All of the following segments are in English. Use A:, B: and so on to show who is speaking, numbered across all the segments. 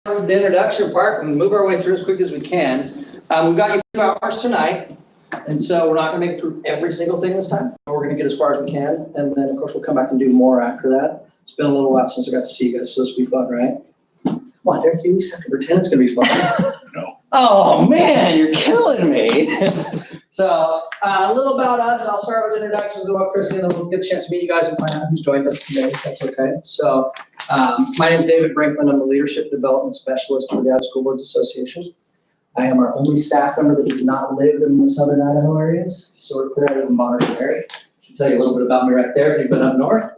A: The introduction part and move our way through as quick as we can. We've got you 2 hours tonight, and so we're not going to make it through every single thing this time. We're going to get as far as we can, and then of course we'll come back and do more after that. It's been a little while since I got to see you guys, so this will be fun, right? Come on, Derek, you at least have to pretend it's going to be fun.
B: No.
A: Oh man, you're killing me. So a little about us. I'll start with introductions, go up Chrissy, and then we'll get a chance to meet you guys and find out who's joined us today, if that's okay. So my name is David Brinkman. I'm a leadership development specialist for the Iowa School Boards Association. I am our only staff member that does not live in the southern Idaho areas, so we're clear out of the Bonner area. I'll tell you a little bit about me right there if you've been up north.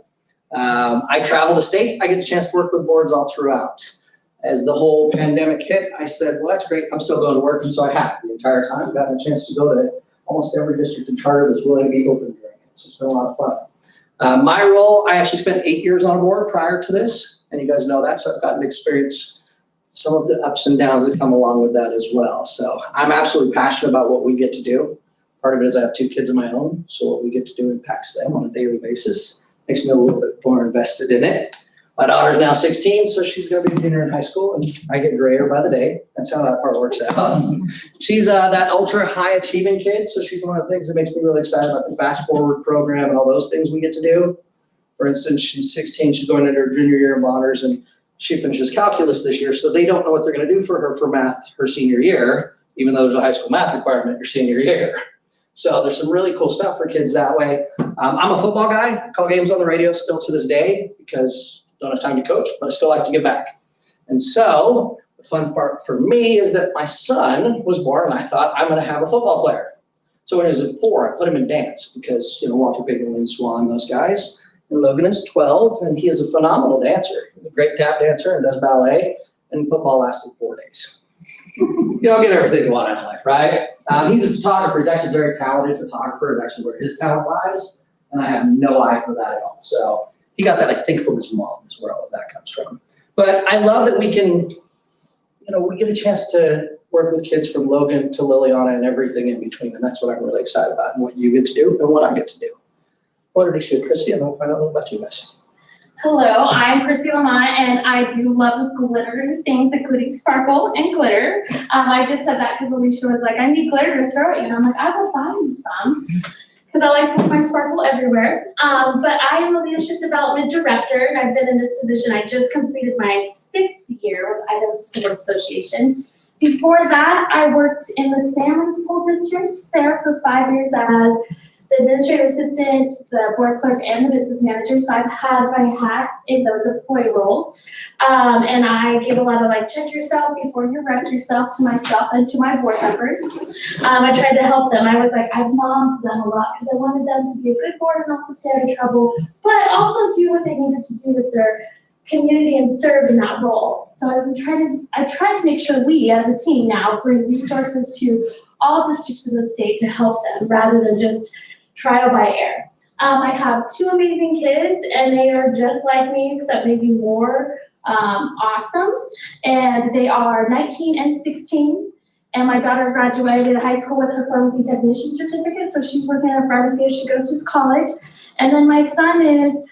A: I travel the state. I get a chance to work with boards all throughout. As the whole pandemic hit, I said, well, that's great. I'm still going to work, and so I have the entire time. Gotten a chance to go to almost every district and charter that's willing to be open during it. So it's been a lot of fun. My role, I actually spent 8 years on a board prior to this, and you guys know that, so I've gotten to experience some of the ups and downs that come along with that as well. So I'm absolutely passionate about what we get to do. Part of it is I have 2 kids of my own, so what we get to do impacts them on a daily basis. Makes me a little bit more invested in it. My daughter's now 16, so she's going to be a junior in high school, and I get grayer by the day. That's how that part works out. She's that ultra high achieving kid, so she's one of the things that makes me really excited about the Fast Forward program and all those things we get to do. For instance, she's 16, she's going into her junior year of honors, and she finishes calculus this year, so they don't know what they're going to do for her for math her senior year, even though there's a high school math requirement your senior year. So there's some really cool stuff for kids that way. I'm a football guy. I call games on the radio still to this day because don't have time to coach, but I still like to give back. And so the fun part for me is that my son was born and I thought I'm going to have a football player. So when he was at 4, I put him in dance because, you know, Walter Big and Lynn Swan, those guys. And Logan is 12 and he is a phenomenal dancer. He's a great tap dancer and does ballet, and football lasted 4 days. You don't get everything you want out of life, right? He's a photographer. He's actually a very talented photographer. It's actually where his talent lies. And I have no eye for that at all. So he got that, I think, from his mom is where all of that comes from. But I love that we can, you know, we get a chance to work with kids from Logan to Liliana and everything in between. And that's what I'm really excited about and what you get to do and what I get to do. I'll introduce you to Chrissy and then we'll find out a little about you guys.
C: Hello, I'm Chrissy Lamont, and I do love glittery things, including sparkle and glitter. I just said that because Alicia was like, I need glitter to throw at you. And I'm like, I will buy you some. Because I like to put my sparkle everywhere. But I am a leadership development director, and I've been in this position. I just completed my 6th year with Idaho School Boards Association. Before that, I worked in the Salmon School District there for 5 years as the administrative assistant, the board clerk, and the business manager. So I've had my hat in those employee roles. And I give a lot of like, check yourself before you wreck yourself to myself and to my board members. I tried to help them. I was like, I've mommed them a lot because I wanted them to be a good board and also stay out of trouble, but also do what they needed to do with their community and serve in that role. So I tried to make sure we as a team now bring resources to all districts in the state to help them rather than just trial by error. I have 2 amazing kids and they are just like me, except maybe more awesome. And they are 19 and 16. And my daughter graduated high school with her pharmacy technician certificate. So she's working at a pharmacy as she goes to college. And then my son is,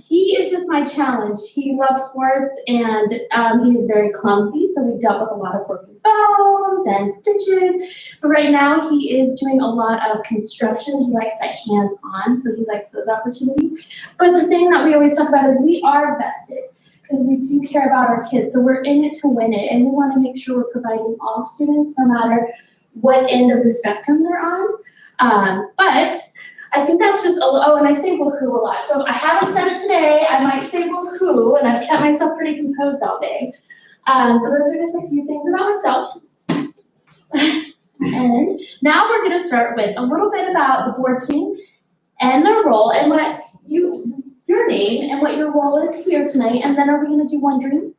C: he is just my challenge. He loves sports and he is very clumsy. So we dealt with a lot of broken bones and stitches. But right now he is doing a lot of construction. He likes that hands-on, so he likes those opportunities. But the thing that we always talk about is we are vested because we do care about our kids. So we're in it to win it. And we want to make sure we're providing all students, no matter what end of the spectrum they're on. But I think that's just, and I say woohoo a lot. So if I haven't said it today, I might say woohoo, and I've kept myself pretty composed all day. So those are just a few things about myself. And now we're going to start with a little bit about the board team and their role and what your name and what your role is here tonight. And then are we going to do one dream?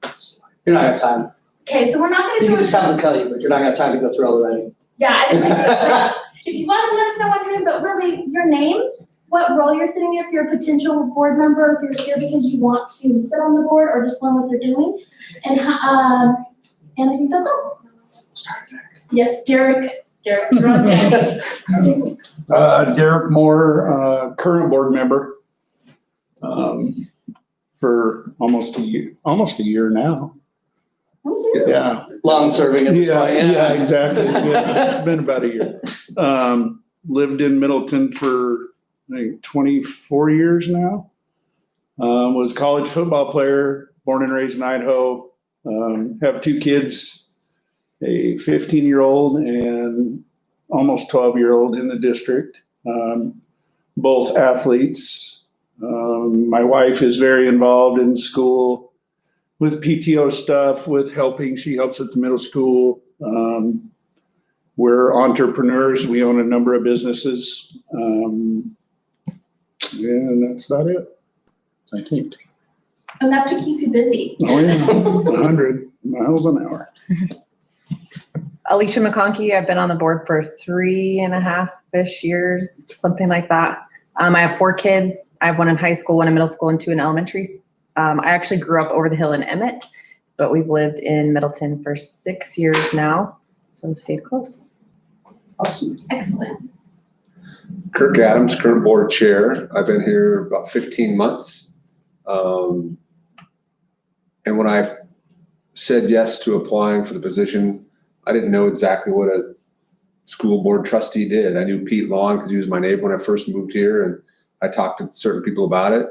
A: You're not going to have time.
C: Okay, so we're not going to do
A: You can just have them tell you, but you're not going to have time to go through all the writing.
C: Yeah, I didn't think so. If you want to let us know one dream, but really your name, what role you're sitting in, if you're a potential board member, if you're here because you want to sit on the board or just learn what they're doing. And I think that's all. Yes, Derek, you're on deck.
B: Derek Moore, current board member for almost a year now. Yeah.
A: Long serving at this point,
B: Yeah, exactly. Yeah, it's been about a year. Lived in Middleton for, I think, 24 years now. Was a college football player, born and raised in Idaho. Have two kids, a 15-year-old and almost 12-year-old in the district. Both athletes. My wife is very involved in school with PTO stuff, with helping. She helps at the middle school. We're entrepreneurs. We own a number of businesses. And that's about it, I think.
C: Enough to keep you busy.
B: Oh, yeah, 100 miles an hour.
D: Alicia McConkey, I've been on the board for 3.5-ish years, something like that. I have 4 kids. I have one in high school, one in middle school, and 2 in elementary. I actually grew up over the hill in Emmett, but we've lived in Middleton for 6 years now, so stayed close.
A: Awesome.
C: Excellent.
E: Kirk Adams, current board chair. I've been here about 15 months. And when I said yes to applying for the position, I didn't know exactly what a school board trustee did. I knew Pete Long because he was my neighbor when I first moved here, and I talked to certain people about it.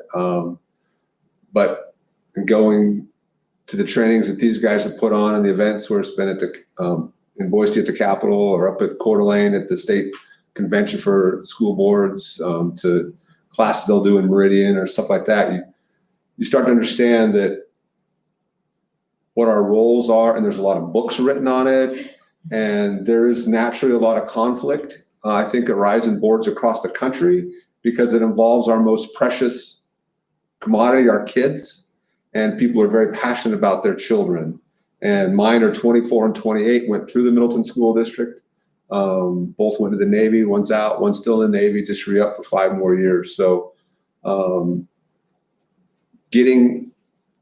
E: But going to the trainings that these guys have put on and the events where it's been at the in Boise at the Capitol or up at Coeur d'Alene at the state convention for school boards, to classes they'll do in Meridian or stuff like that, you start to understand that what our roles are, and there's a lot of books written on it, and there is naturally a lot of conflict. I think it arises in boards across the country because it involves our most precious commodity, our kids, and people are very passionate about their children. And mine are 24 and 28, went through the Middleton School District. Both went to the Navy, one's out, one's still in the Navy, just re-up for 5 more years. So getting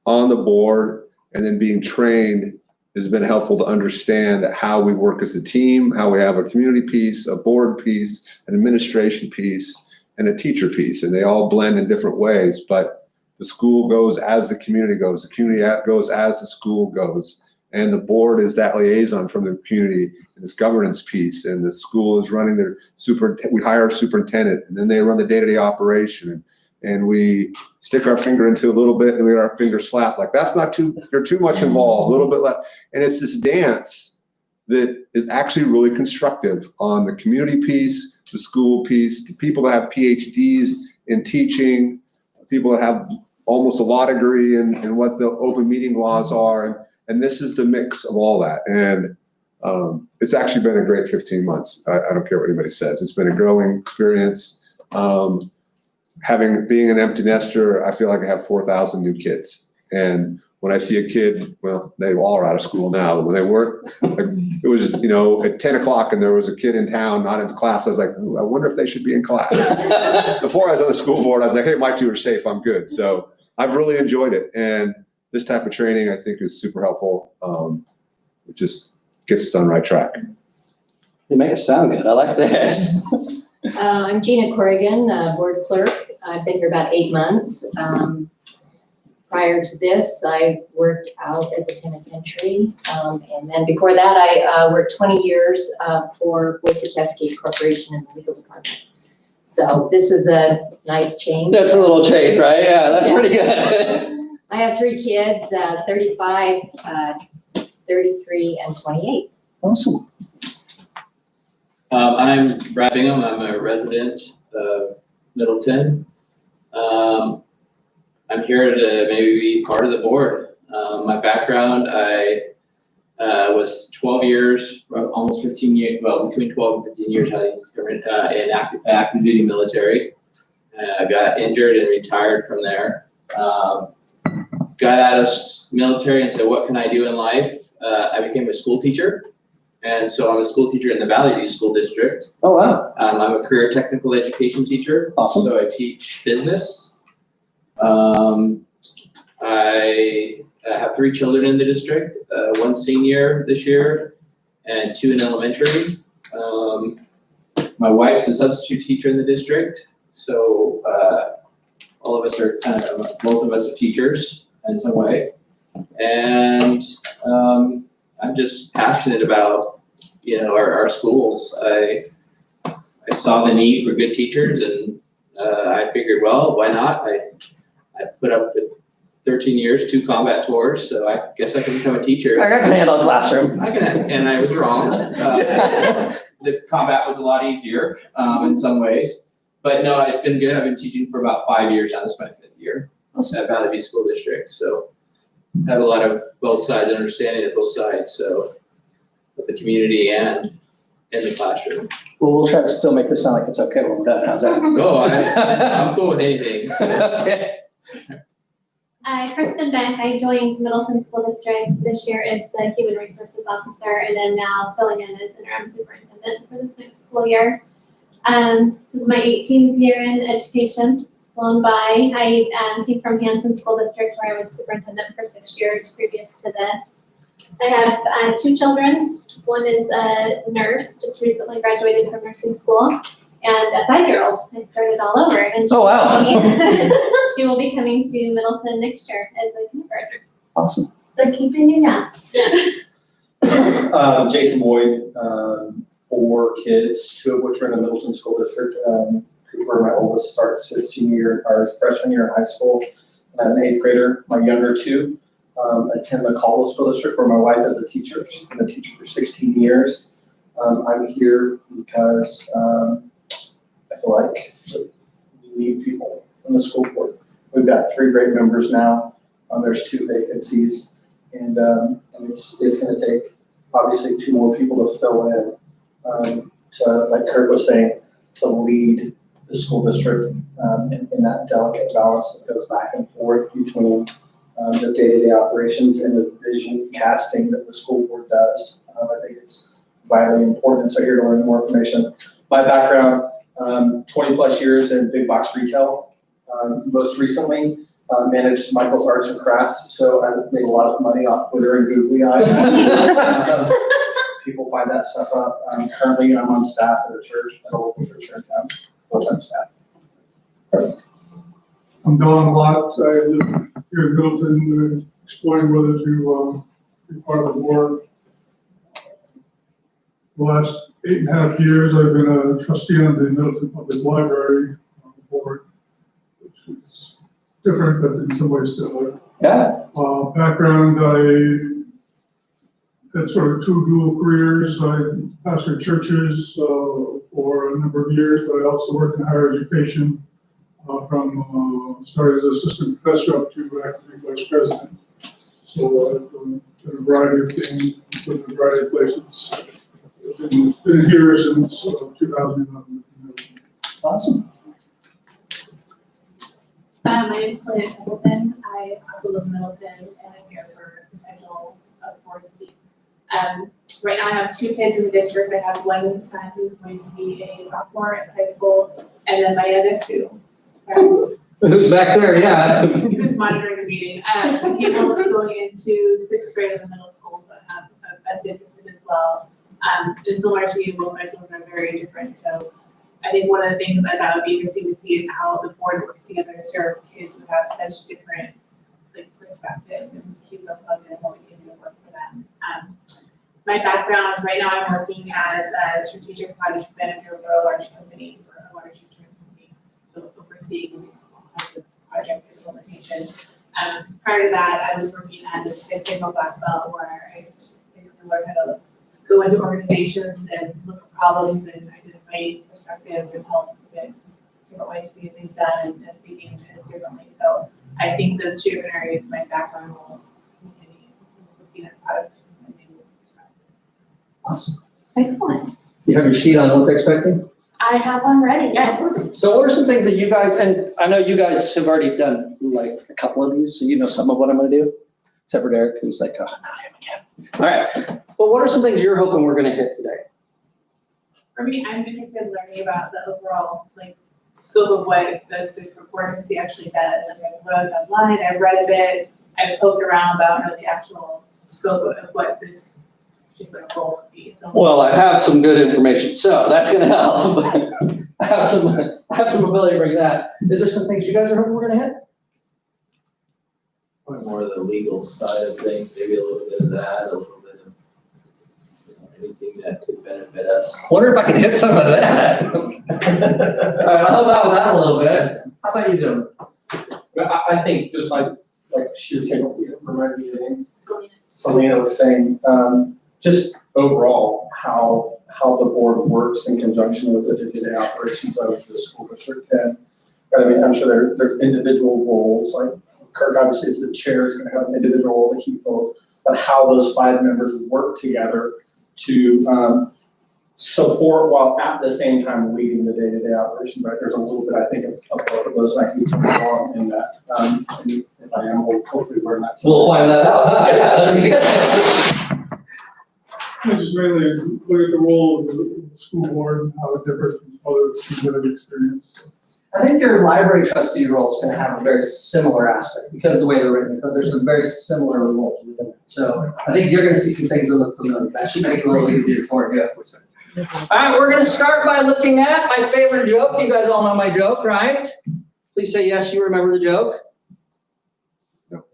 E: on the board and then being trained has been helpful to understand how we work as a team, how we have a community piece, a board piece, an administration piece, and a teacher piece. And they all blend in different ways, but the school goes as the community goes. The community goes as the school goes. And the board is that liaison from the community and this governance piece. And the school is running their we hire a superintendent, and then they run the day-to-day operation. And we stick our finger into a little bit and we get our finger slapped. Like, that's not you're too much involved, a little bit less. And it's this dance that is actually really constructive on the community piece, the school piece, the people that have PhDs in teaching, people that have almost a law degree in what the open meeting laws are. And this is the mix of all that. And it's actually been a great 15 months. I don't care what anybody says. It's been a growing experience. Being an empty nester, I feel like I have 4,000 new kids. And when I see a kid, well, they all are out of school now, but when they weren't, like, it was, at 10 o'clock and there was a kid in town, not in class. I was like, I wonder if they should be in class. Before I was on the school board, I was like, hey, my two are safe, I'm good. So I've really enjoyed it. And this type of training, I think, is super helpful. It just gets us on the right track.
A: You make it sound good. I like this.
F: I'm Gina Corrigan, board clerk. I've been here about 8 months. Prior to this, I worked out at the penitentiary. And then before that, I worked 20 years for Boise Cascade Corporation in the legal department. So this is a nice change.
A: That's a little change, right? Yeah, that's pretty good.
F: I have 3 kids, 35, 33, and 28.
A: Awesome.
G: I'm Brad Bingham. I'm a resident of Middleton. I'm here to maybe be part of the board. My background, I was 12 years, almost 15 years, well, between 12 and 15 years in active duty military. I got injured and retired from there. Got out of military and said, what can I do in life? I became a school teacher. And so I'm a school teacher in the Valley View School District.
A: Oh, wow.
G: I'm a career technical education teacher.
A: Awesome.
G: So I teach business. I have 3 children in the district, 1 senior this year and 2 in elementary. My wife's a substitute teacher in the district. So all of us are both of us are teachers in some way. And just passionate about, our schools. I saw the need for good teachers and, I figured, well, why not? I put up with 13 years, 2 combat tours, so I guess I can become a teacher.
A: I can handle a classroom.
G: And I was wrong. The combat was a lot easier, in some ways. But no, it's been good. I've been teaching for about 5 years now. This is my 5th year at Valley View School District. So I have a lot of both sides, understanding of both sides, so with the community and in the classroom.
A: Well, we'll try to still make this sound like it's okay when we're done. How's that?
G: No, I'm cool with anything. So.
A: Okay.
C: Kristen Beck, I joined Middleton School District this year as the Human Resources Officer, and I'm now filling in as interim superintendent for this next school year. This is my 18th year in education. It's flown by. I came from Hanson School District, where I was superintendent for 6 years previous to this. I have 2 children. One is a nurse, just recently graduated from nursing school, and a 5-year-old. I started all over, and
A: Oh, wow.
C: she will be coming to Middleton next year as a kindergartner.
A: Awesome.
C: They're keeping you now.
H: Jason Boyd, 4 kids, 2 of which are in the Middleton School District. Cooper, my oldest, starts his freshman year in high school. I'm an 8th grader. My younger 2 attend the Caldwell School District, where my wife is a teacher. She's been a teacher for 16 years. I'm here because I feel like we need people in the school board. We've got 3 great members now. There's 2 vacancies, and it's going to take obviously 2 more people to fill in. To, like Kurt was saying, to lead the school district in that delicate balance that goes back and forth between the day-to-day operations and the vision casting that the school board does. I think it's vitally important. So here to learn more information. My background, 20 plus years in big box retail. Most recently, managed Michael's Arts and Crafts. So I made a lot of money off glitter and googly eyes. People buy that stuff up. Currently, I'm on staff at a church, at a local church here in town, full-time staff.
I: I'm Don Lott. I live here in Middleton, exploring whether to be part of the board. The last 8.5 years, I've been a trustee on the Middleton Public Library board, which is different, but in some ways similar.
A: Yeah.
I: Background, I had sort of 2 dual careers. I pastored churches for a number of years, but I also worked in higher education from started as assistant professor up to acting vice president. So I've done a variety of things, in a variety of places. I've been here since 2011.
A: Awesome.
J: My name is Selena Templeton. I also live in Middleton, and I'm here for potential board seat. Right now I have 2 kids in the district. I have one son who's going to be a sophomore in high school, and then my youngest 2.
A: Who's back there? Yeah.
J: Who's monitoring the meeting. He will be going into 6th grade in the middle school, so I have a vested interest as well. And similar to you, both my children are very different. So I think one of the things I thought would be interesting to see is how the board works together to serve kids who have such different perspectives and keep them plugged in what we can do to work for them. My background, right now I'm working as a strategic project manager for a large company, for a large insurance company. So overseeing lots of project implementation. Prior to that, I was working as a 6-year black belt, where I basically learned how to go into organizations and look at problems and identify perspectives and help with different ways to get things done and thinking differently. So I think those 2 different areas, my background will continue looking at product and maybe perspective.
A: Awesome.
C: Excellent.
A: You have your sheet on what they're expecting?
C: I have one ready, yes.
A: So what are some things that you guys, and I know you guys have already done like a couple of these, so you know some of what I'm gonna do, except for Derek, who's like, oh, not him again. All right, but what are some things you're hoping we're gonna hit today?
J: For me, I'm interested in learning about the overall scope of what the performance actually does. I've looked online, I've read a bit, I've poked around, but I don't know the actual scope of what this particular goal would be. So
A: Well, I have some good information, so that's gonna help. I have some ability to bring that. Is there some things you guys are hoping we're gonna hit?
G: Probably more of the legal side of things, maybe a little bit of that, a little bit of benefit us.
A: Wonder if I can hit some of that. All right, I'll help out with that a little bit. How about you doing?
H: But I think just like she was saying, reminded me of the name, Selena was saying, just overall, how the board works in conjunction with the day-to-day operations of the school district. And I mean, I'm sure there's individual roles, like Kirk obviously is the chair, is gonna have an individual role that he fills, but how those 5 members work together to support while at the same time leading the day-to-day operation, right? There's a little bit, I think, of both of those, and I need to move on in that. And if I am, we'll hopefully learn that.
A: We'll find that out, huh? Yeah, that'd be good.
I: I just mainly look at the role of the school board and how it differs from other executive experience.
A: I think your library trustee role is gonna have a very similar aspect because of the way they're written, but there's some very similar roles within it. So I think you're gonna see some things that look familiar. That should make it a little easier for you. All right, we're gonna start by looking at my favorite joke. You guys all know my joke, right? Please say yes, you remember the joke.
E: No.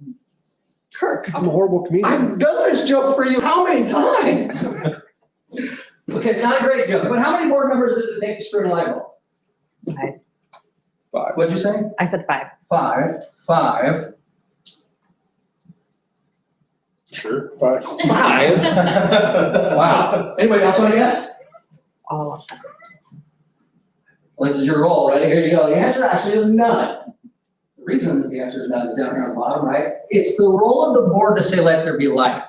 A: Kirk,
E: I'm a horrible comedian.
A: I've done this joke for you how many times? Okay, it's not a great joke, but how many board members does it take to screw in a light bulb?
E: 5.
A: What'd you say?
D: I said 5.
A: 5.
E: Sure. 5.
A: 5? Wow. Anybody else want to guess?
D: All of them.
A: Well, this is your roll, right? Here you go. The answer actually is none. The reason that the answer is none is down here on the bottom, right? It's the role of the board to say, let there be light.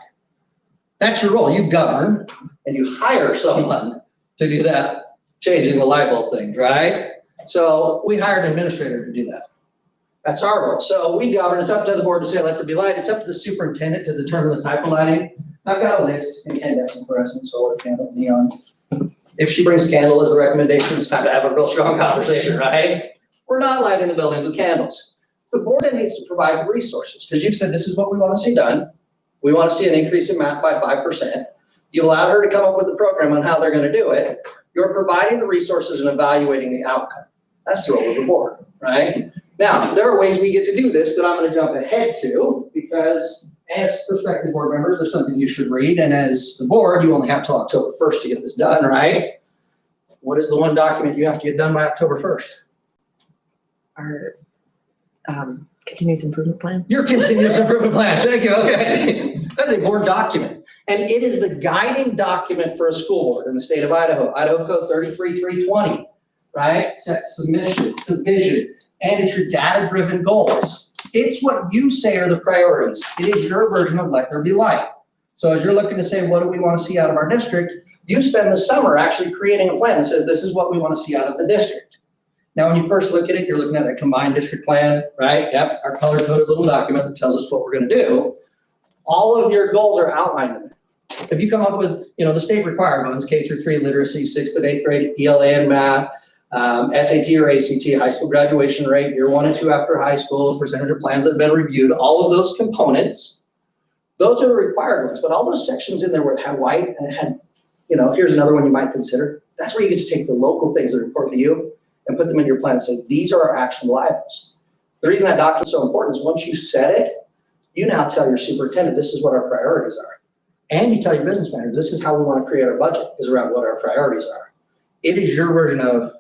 A: That's your role. You govern and you hire someone to do that, changing the light bulb thing, right? So we hired an administrator to do that. That's our role. So we govern. It's up to the board to say, let there be light. It's up to the superintendent to determine the type of lighting. I've got a list: incandescent, fluorescent, solar, candle, neon. If she brings candle as the recommendation, it's time to have a real strong conversation, right? We're not lighting the buildings with candles. The board then needs to provide the resources, because you've said this is what we want to see done. We want to see an increase in math by 5%. You allowed her to come up with a program on how they're going to do it. You're providing the resources and evaluating the outcome. That's the role of the board, right? Now, there are ways we get to do this that I'm going to jump ahead to, because as prospective board members, there's something you should read. And as the board, you only have till October 1st to get this done, right? What is the one document you have to get done by October 1st?
D: Our continuous improvement plan.
A: Your continuous improvement plan. Thank you. Okay. That's a board document. And it is the guiding document for a school board in the state of Idaho. Idaho Code 33320, right? Sets the mission, the vision, and it's your data-driven goals. It's what you say are the priorities. It is your version of let there be light. So as you're looking to say, what do we want to see out of our district? You spend the summer actually creating a plan that says, this is what we want to see out of the district. Now, when you first look at it, you're looking at a combined district plan, right? Yep, our color-coded little document that tells us what we're going to do. All of your goals are outlined in there. If you come up with, the state required ones, K through 3 literacy, 6th and 8th grade, ELA and math, SAT or ACT, high school graduation rate, year 1 and 2 after high school, percentage of plans that have been reviewed, all of those components, those are the required ones. But all those sections in there where it had white and it had, here's another one you might consider. That's where you get to take the local things that are important to you and put them in your plan and say, these are our actionable items. The reason that document's so important is once you set it, you now tell your superintendent, this is what our priorities are. And you tell your business managers, this is how we want to create our budget, is around what our priorities are. It is your version of,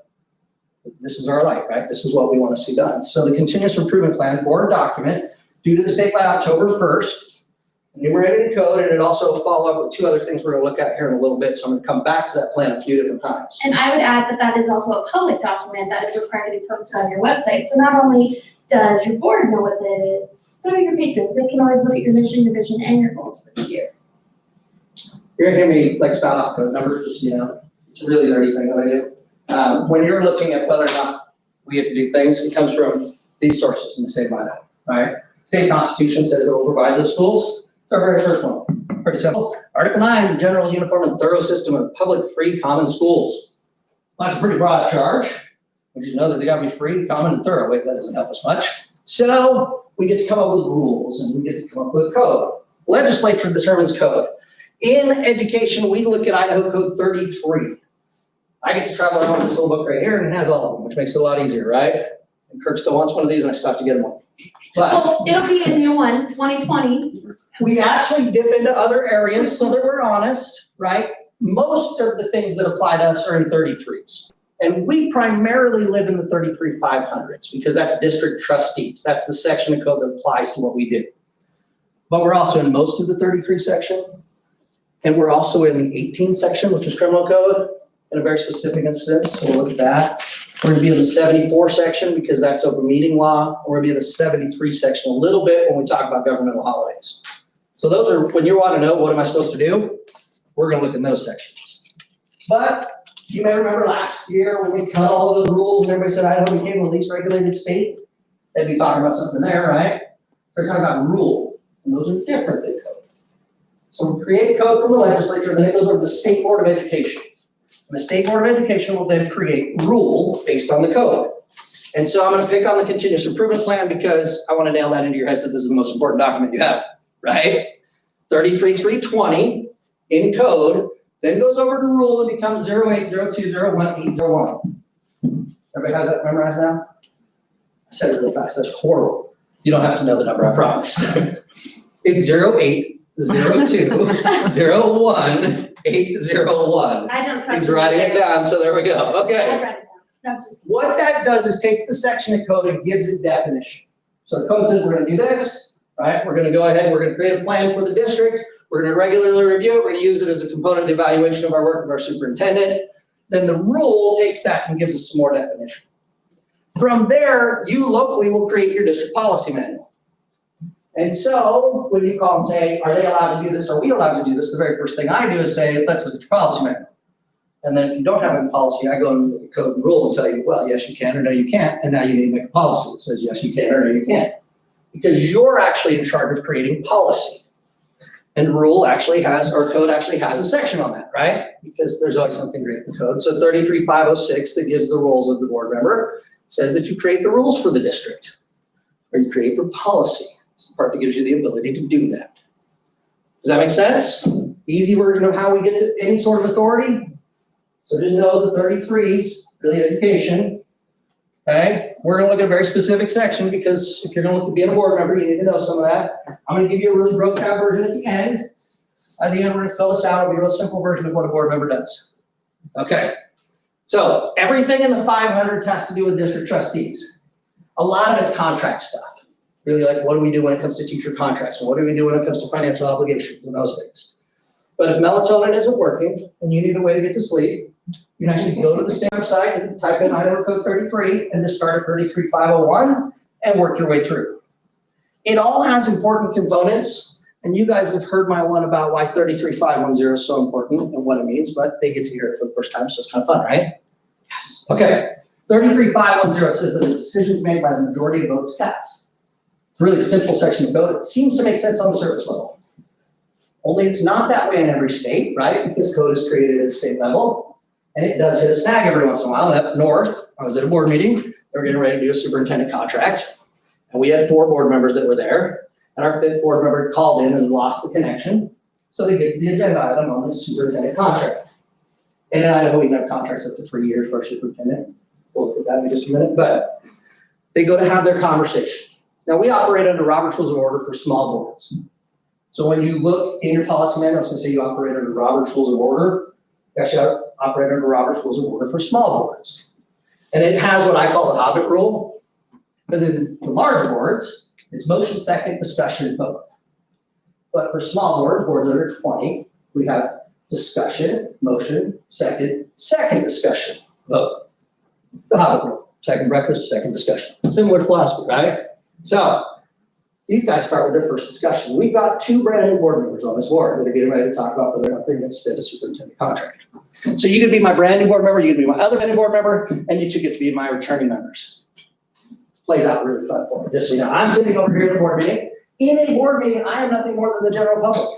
A: this is our light, right? This is what we want to see done. So the continuous improvement plan, board document, due to the state by October 1st, enumerated in code, and it also follow up with 2 other things we're going to look at here in a little bit. So I'm going to come back to that plan a few different times.
C: And I would add that that is also a public document that is required to be posted on your website. So not only does your board know what it is, so do your patrons. They can always look at your mission, your vision, and your goals for the year.
A: You're gonna hear me spout off those numbers, just it's a really nerdy thing that I do. When you're looking at whether or not we have to do things, it comes from these sources in the state of Idaho, right? State Constitution says it will provide those schools. It's our very first one. Pretty simple. Article 9, the general, uniform, and thorough system of public, free, common schools. Well, that's a pretty broad charge. We just know that they gotta be free, common, and thorough. Wait, that doesn't help us much. So we get to come up with rules and we get to come up with code. Legislature determines code. In education, we look at Idaho Code 33. I get to travel around with this little book right here and it has all of them, which makes it a lot easier, right? And Kirk still wants one of these and I still have to get him one. But
C: Well, it'll be a new one, 2020.
A: we actually dip into other areas so that we're honest, right? most of the things that apply to us are in 33s. And we primarily live in the 33 500s because that's district trustees. That's the section of code that applies to what we do. But we're also in most of the 33 section. And we're also in the 18 section, which is criminal code, in a very specific instance. So we'll look at that. We're gonna be in the 74 section because that's open meeting law. We're gonna be in the 73 section a little bit when we talk about governmental holidays. So those are, when you wanna know what am I supposed to do, we're gonna look in those sections. But you may remember last year when we cut all of the rules and everybody said Idaho became the least regulated state. They'd be talking about something there, right? They're talking about rule, and those are different than code. So we create a code from the legislature, and then it goes over to the State Board of Education. And the State Board of Education will then create rule based on the code. And so I'm gonna pick on the continuous improvement plan because I wanna nail that into your head so this is the most important document you have, right? 33-320 in code, then goes over to rule and becomes 080201-801. Everybody has that memorized now? I said it really fast, that's horrible. You don't have to know the number, I promise. It's 080201-801.
C: I don't trust.
A: He's writing it down, so there we go,
C: I
A: okay.
C: write it down. That's just.
A: What that does is takes the section of code and gives it definition. So the code says we're gonna do this, right? We're gonna go ahead, we're gonna create a plan for the district. We're gonna regularly review it. We're gonna use it as a component of the evaluation of our work of our superintendent. Then the rule takes that and gives us some more definition. From there, you locally will create your district policy manual. And so when you call and say, are they allowed to do this? Are we allowed to do this? The very first thing I do is say, let's look at your policy manual. And then if you don't have a policy, I go and look at code and rule and tell you, well, yes, you can, or no, you can't. And now you need to make a policy that says, yes, you can, or no, you can't. Because you're actually in charge of creating policy. And rule actually has, or code actually has a section on that, right? Because there's always something great in code. So 33-506 that gives the rules of the board member says that you create the rules for the district, or you create the policy. It's the part that gives you the ability to do that. Does that make sense? Easy version of how we get to any sort of authority. So just know the 33s, really education. Okay, we're gonna look at a very specific section because if you're gonna look to be a board member, you need to know some of that. I'm gonna give you a really broke down version at the end. At the end, we're gonna fill this out. It'll be a real simple version of what a board member does. Okay, so everything in the 500s has to do with district trustees. A lot of it's contract stuff. Really like, what do we do when it comes to teacher contracts? And what do we do when it comes to financial obligations and those things? But if melatonin isn't working and you need a way to get to sleep, you can actually go to the stamp site and type in Idaho Code 33 and just start at 33-501 and work your way through. It all has important components, and you guys have heard my one about why 33-510 is so important and what it means, but they get to hear it for the first time, so it's kind of fun, right? Yes. Okay. 33-510 says that the decisions made by the majority of votes cast. It's a really simple section of code. It seems to make sense on the surface level. Only it's not that way in every state, right? Because code is created at a state level. And it does hit a snag every once in a while. Up north, I was at a board meeting. They were getting ready to do a superintendent contract. And we had 4 board members that were there. And our 5th board member called in and lost the connection. So they get to the agenda item on this superintendent contract. And in Idaho, we can have contracts up to 3 years for our superintendent. We'll look at that in just a minute. But they go to have their conversation. Now, we operate under Robert's Rules of Order for small boards. So when you look in your policy manual, it's going to say you operate under Robert's Rules of Order. You actually operate under Robert's Rules of Order for small boards. And it has what I call the Hobbit rule, because in the large boards, it's motion, second, discussion, vote. But for small boards, boards under 20, we have discussion, motion, second discussion, vote. The Hobbit rule, second breakfast, second discussion. Similar to philosophy, right? So these guys start with their first discussion. We've got 2 brand new board members on this board that are getting ready to talk about whether or not they're going to extend a superintendent contract. So you could be my brand new board member, you could be my other brand new board member, and you 2 get to be my returning members. Plays out really fun for me. Just so you know, I'm sitting over here in a board meeting. In a board meeting, I am nothing more than the general public.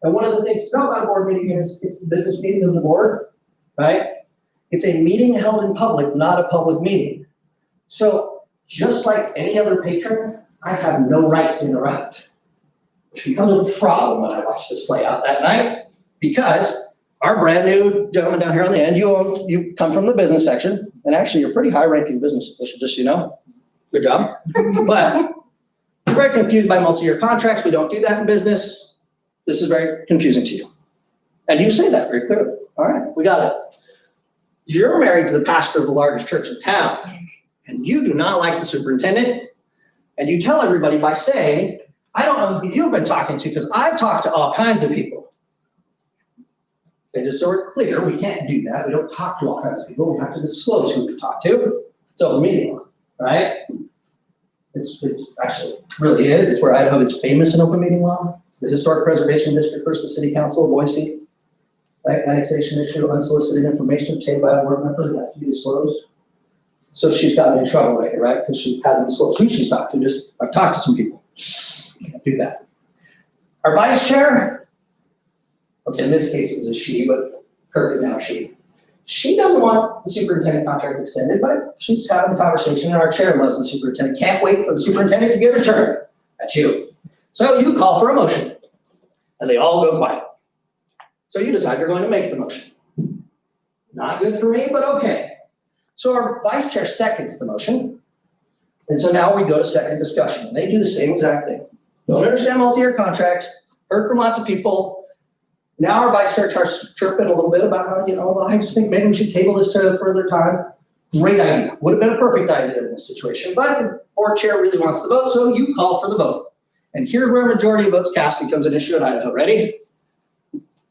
A: And one of the things to know about a board meeting is it's the business meeting of the board, right? It's a meeting held in public, not a public meeting. So just like any other patron, I have no right to interrupt, which becomes a problem when I watch this play out that night, because our brand new gentleman down here on the end, you come from the business section, and actually you're a pretty high-ranking business official, just so you know. Good job. But you're very confused by multi-year contracts. We don't do that in business. This is very confusing to you. And you say that very clearly. All right, we got it. You're married to the pastor of the largest church in town, and you do not like the superintendent, and you tell everybody by saying, I don't know who you've been talking to, because I've talked to all kinds of people. Okay, just so we're clear, we can't do that. We don't talk to all kinds of people. We have to disclose who we've talked to. It's open meeting law, right? It's actually really is. It's where Idaho gets famous in open meeting law. It's the Historic Preservation District versus the City Council of Boise. Right, annexation issue, unsolicited information obtained by a board member, it has to be disclosed. So she's gotten in trouble lately, right? Because she hasn't disclosed who she's talked to. I've talked to some people. Can't do that. Our vice chair, okay, in this case it was a she, but Kirk is now a she. She doesn't want the superintendent contract extended, but she's having the conversation, and our chair loves the superintendent. Can't wait for the superintendent to get her turn. That's you. So you call for a motion, and they all go quiet. So you decide you're going to make the motion. Not good for me, but okay. So our vice chair seconds the motion. And so now we go to second discussion. And they do the same exact thing. Don't understand multi-year contracts, heard from lots of people. Now our vice chair starts chirping a little bit about how, well, I just think maybe we should table this to a further time. Great idea. Would have been a perfect idea in this situation. But the board chair really wants the vote, so you call for the vote. And here's where majority of votes cast becomes an issue in Idaho. Ready?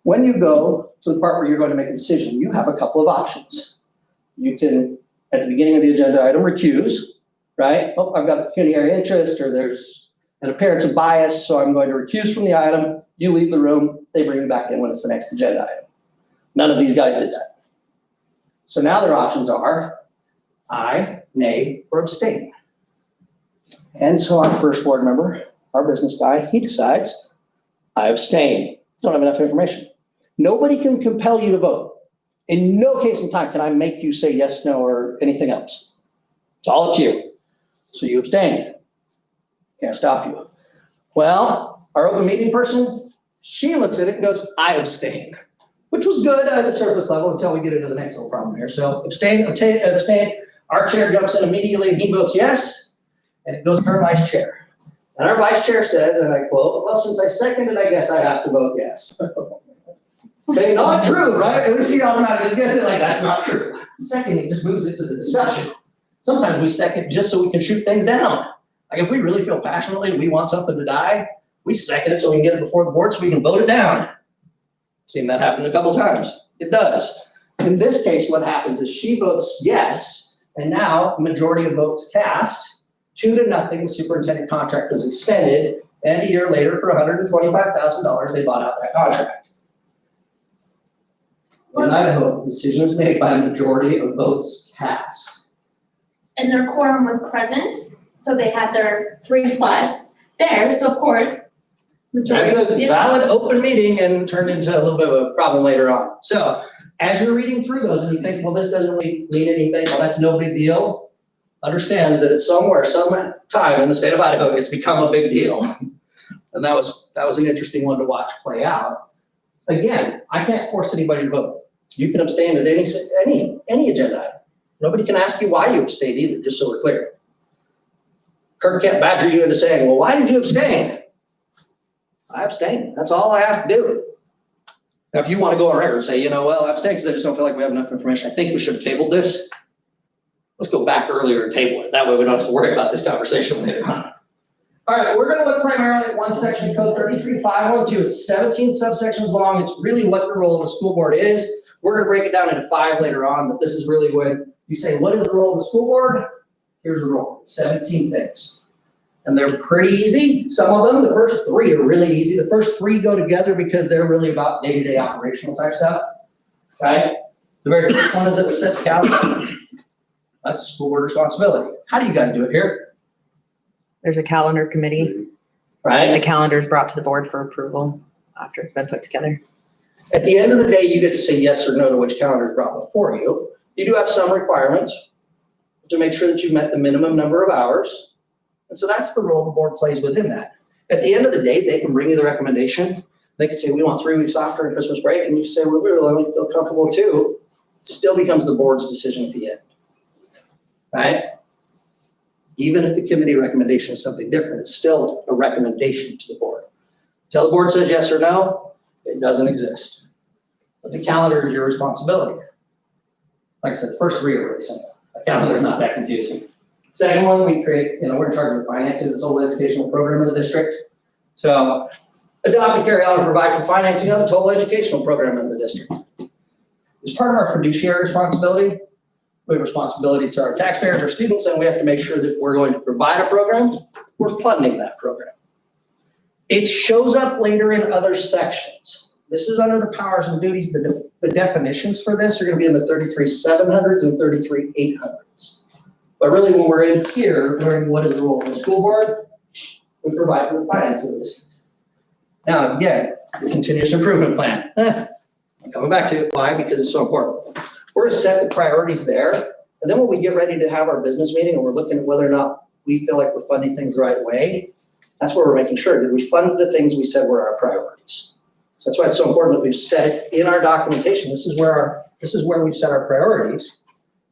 A: When you go to the part where you're going to make a decision, you have a couple of options. You can, at the beginning of the agenda item, recuse, right? Oh, I've got a pecuniary interest, or there's an appearance of bias, so I'm going to recuse from the item. You leave the room, they bring you back in when it's the next agenda item. None of these guys did that. So now their options are aye, nay, or abstain. And so our first board member, our business guy, he decides, I abstain. Don't have enough information. Nobody can compel you to vote. In no case in time can I make you say yes, no, or anything else. It's all up to you. So you abstain. Can't stop you. Well, our open meeting person, she looks at it and goes, I abstain, which was good at the surface level until we get into the next little problem here. So abstain. Our chair jumps in immediately and he votes yes, and it goes to our vice chair. And our vice chair says, and I quote, well, since I seconded, I guess I have to vote yes. Okay, not true, right? At least he automatically gets it like that's not true. Second, it just moves it to the discussion. Sometimes we second just so we can shoot things down. Like if we really feel passionately we want something to die, we second it so we can get it before the board so we can vote it down. Seen that happen a couple times. It does. In this case, what happens is she votes yes, and now majority of votes cast, 2-0, the superintendent contract was extended, and a year later for $125,000, they bought out that contract. In Idaho, the decision was made by a majority of votes cast.
C: And their quorum was present, so they had their 3+ there, so of course.
A: That's a valid open meeting and turned into a little bit of a problem later on. So as you're reading through those and you think, well, this doesn't really mean anything, well, that's no big deal. Understand that it's somewhere, some time in the state of Idaho, it's become a big deal. And that was an interesting one to watch play out. Again, I can't force anybody to vote. You can abstain at any agenda item. Nobody can ask you why you abstained either, just so we're clear. Kirk can't badger you into saying, well, why did you abstain? I abstained. That's all I have to do. Now, if you want to go on record and say, well, I abstained because I just don't feel like we have enough information. I think we should have tabled this. Let's go back earlier and table it. That way we don't have to worry about this conversation later on. All right, we're going to look primarily at one section, code 33512. It's 17 subsections long. It's really what the role of the school board is. We're going to break it down into 5 later on, but this is really when you say, what is the role of the school board? Here's the role, 17 things. And they're pretty easy. Some of them, the first 3 are really easy. The first 3 go together because they're really about day-to-day operational type stuff, right? The very first one is that we set the calendar. That's a school board responsibility. How do you guys do it here?
D: There's a calendar committee.
A: Right?
D: And the calendar is brought to the board for approval after it's been put together.
A: At the end of the day, you get to say yes or no to which calendar is brought before you. You do have some requirements to make sure that you've met the minimum number of hours. And so that's the role the board plays within that. At the end of the day, they can bring you the recommendation. They can say, we want 3 weeks off during Christmas break. And you say, well, we really only feel comfortable 2. It still becomes the board's decision at the end, right? Even if the committee recommendation is something different, it's still a recommendation to the board. Until the board says yes or no, it doesn't exist. But the calendar is your responsibility. Like I said, the first three are really simple. A calendar is not that confusing. Second one, we create, we're in charge of the financing of the total educational program of the district. So adopt, carry out, and provide for financing of the total educational program in the district. As part of our fiduciary responsibility, we have responsibility to our taxpayers, our students, and we have to make sure that if we're going to provide a program, we're funding that program. It shows up later in other sections. This is under the powers and duties. The definitions for this are going to be in the 33-700s and 33-800s. But really, when we're in here, learning what is the role of the school board, we provide for the financing of this. Now, again, the continuous improvement plan. I'm coming back to it. Why? Because it's so important. We're going to set the priorities there. And then when we get ready to have our business meeting and we're looking at whether or not we feel like we're funding things the right way, that's where we're making sure that we fund the things we said were our priorities. So that's why it's so important that we've set it in our documentation. This is where we've set our priorities.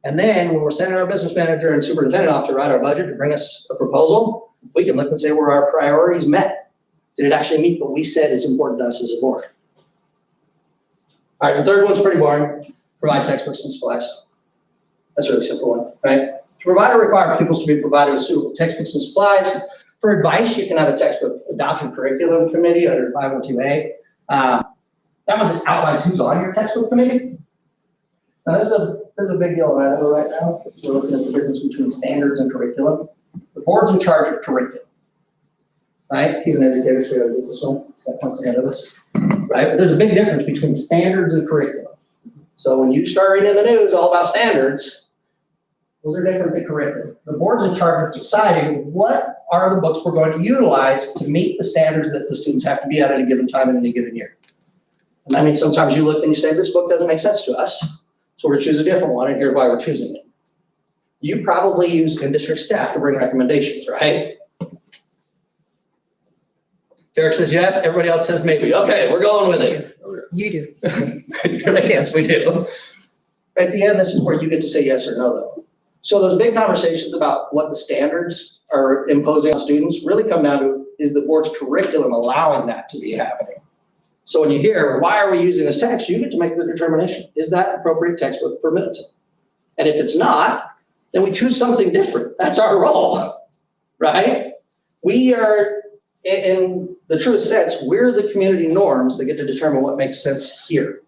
A: And then when we're sending our business manager and superintendent off to write our budget to bring us a proposal, we can look and say, were our priorities met? Did it actually meet what we said is important to us as a board? All right, the third one's pretty boring. Provide textbooks and supplies. That's a really simple one, right? To provide or require pupils to be provided with suitable textbooks and supplies. For advice, you can have a textbook adoption curriculum committee under 502A. That one just outlines who's on your textbook committee. Now, this is a big deal in Idaho right now. We're looking at the difference between standards and curriculum. The board's in charge of curriculum, right? He's an educator, so he does this one. He's got points ahead of us, right? But there's a big difference between standards and curriculum. So when you start reading in the news all about standards, those are different than curriculum. The board's in charge of deciding what are the books we're going to utilize to meet the standards that the students have to be at a given time in any given year. And that means sometimes you look and you say, this book doesn't make sense to us, so we're going to choose a different one, and here's why we're choosing it. You probably use industry staff to bring recommendations, right? Derek says yes, everybody else says maybe. Okay, we're going with it.
D: You do.
A: Yes, we do. At the end, this is where you get to say yes or no, though. So those big conversations about what the standards are imposing on students really come down to, is the board's curriculum allowing that to be happening? So when you hear, why are we using this text, you get to make the determination. Is that an appropriate textbook for Middleton? And if it's not, then we choose something different. That's our role, right? We are, in the truest sense, we're the community norms that get to determine what makes sense here.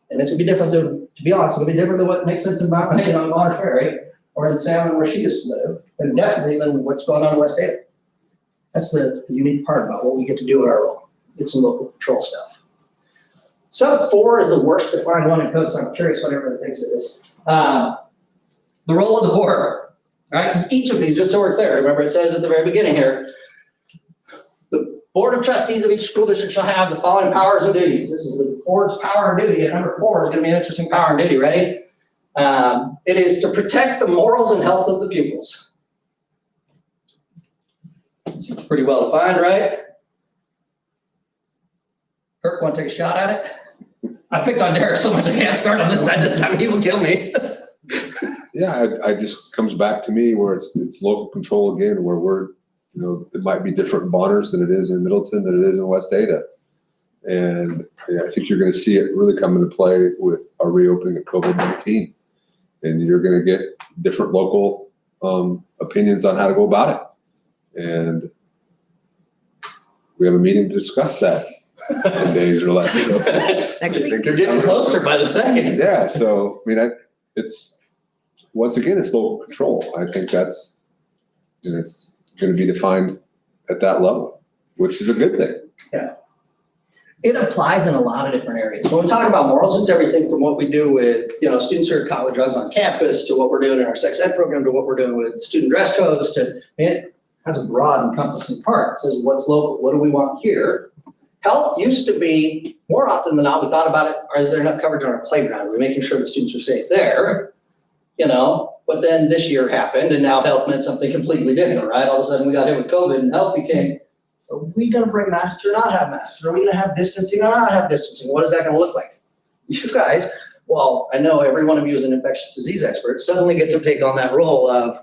A: And it's gonna be different than, to be honest, it's gonna be different than what makes sense in Mount Maine on Bonner Ferry or in Salmon where she used to live, and definitely than what's going on in West Ada. That's the unique part about what we get to do in our role. It's some local control stuff. Sub 4 is the worst defined one in code, so I'm curious what everyone thinks it is. The role of the board, all right? Because each of these, just so we're clear, remember it says at the very beginning here, the board of trustees of each school district shall have the following powers and duties. This is the board's power and duty, and number 4 is going to be an interesting power and duty. Ready? It is to protect the morals and health of the pupils. Seems pretty well defined, right? Kirk, want to take a shot at it? I picked on Derek so much I can't start on this side this time. He will kill me.
E: Yeah, I just comes back to me where it's local control again, where we're, it might be different in Bonners than it is in Middleton, than it is in West Ada. And I think you're going to see it really come into play with our reopening of COVID-19. And you're going to get different local opinions on how to go about it. And we have a meeting to discuss that. 10 days or less. So.
D: Next week.
A: They're getting closer by the second.
E: Yeah, so it's once again, it's local control. I think it's going to be defined at that level, which is a good thing.
A: Yeah. It applies in a lot of different areas. When we talk about morals, it's everything from what we do with, students who are caught with drugs on campus, to what we're doing in our sex ed program, to what we're doing with student dress codes, to, it has a broad encompassing part. It says what's local, what do we want here? Health used to be, more often than not, we thought about it, is there enough coverage on our playground? Are we making sure the students are safe there? But then this year happened, and now health meant something completely different, right? All of a sudden we got hit with COVID, and health became, are we gonna bring masks or not have masks? Are we gonna have distancing or not have distancing? What is that gonna look like? You guys, well, I know every one of you is an infectious disease expert, suddenly get to take on that role of,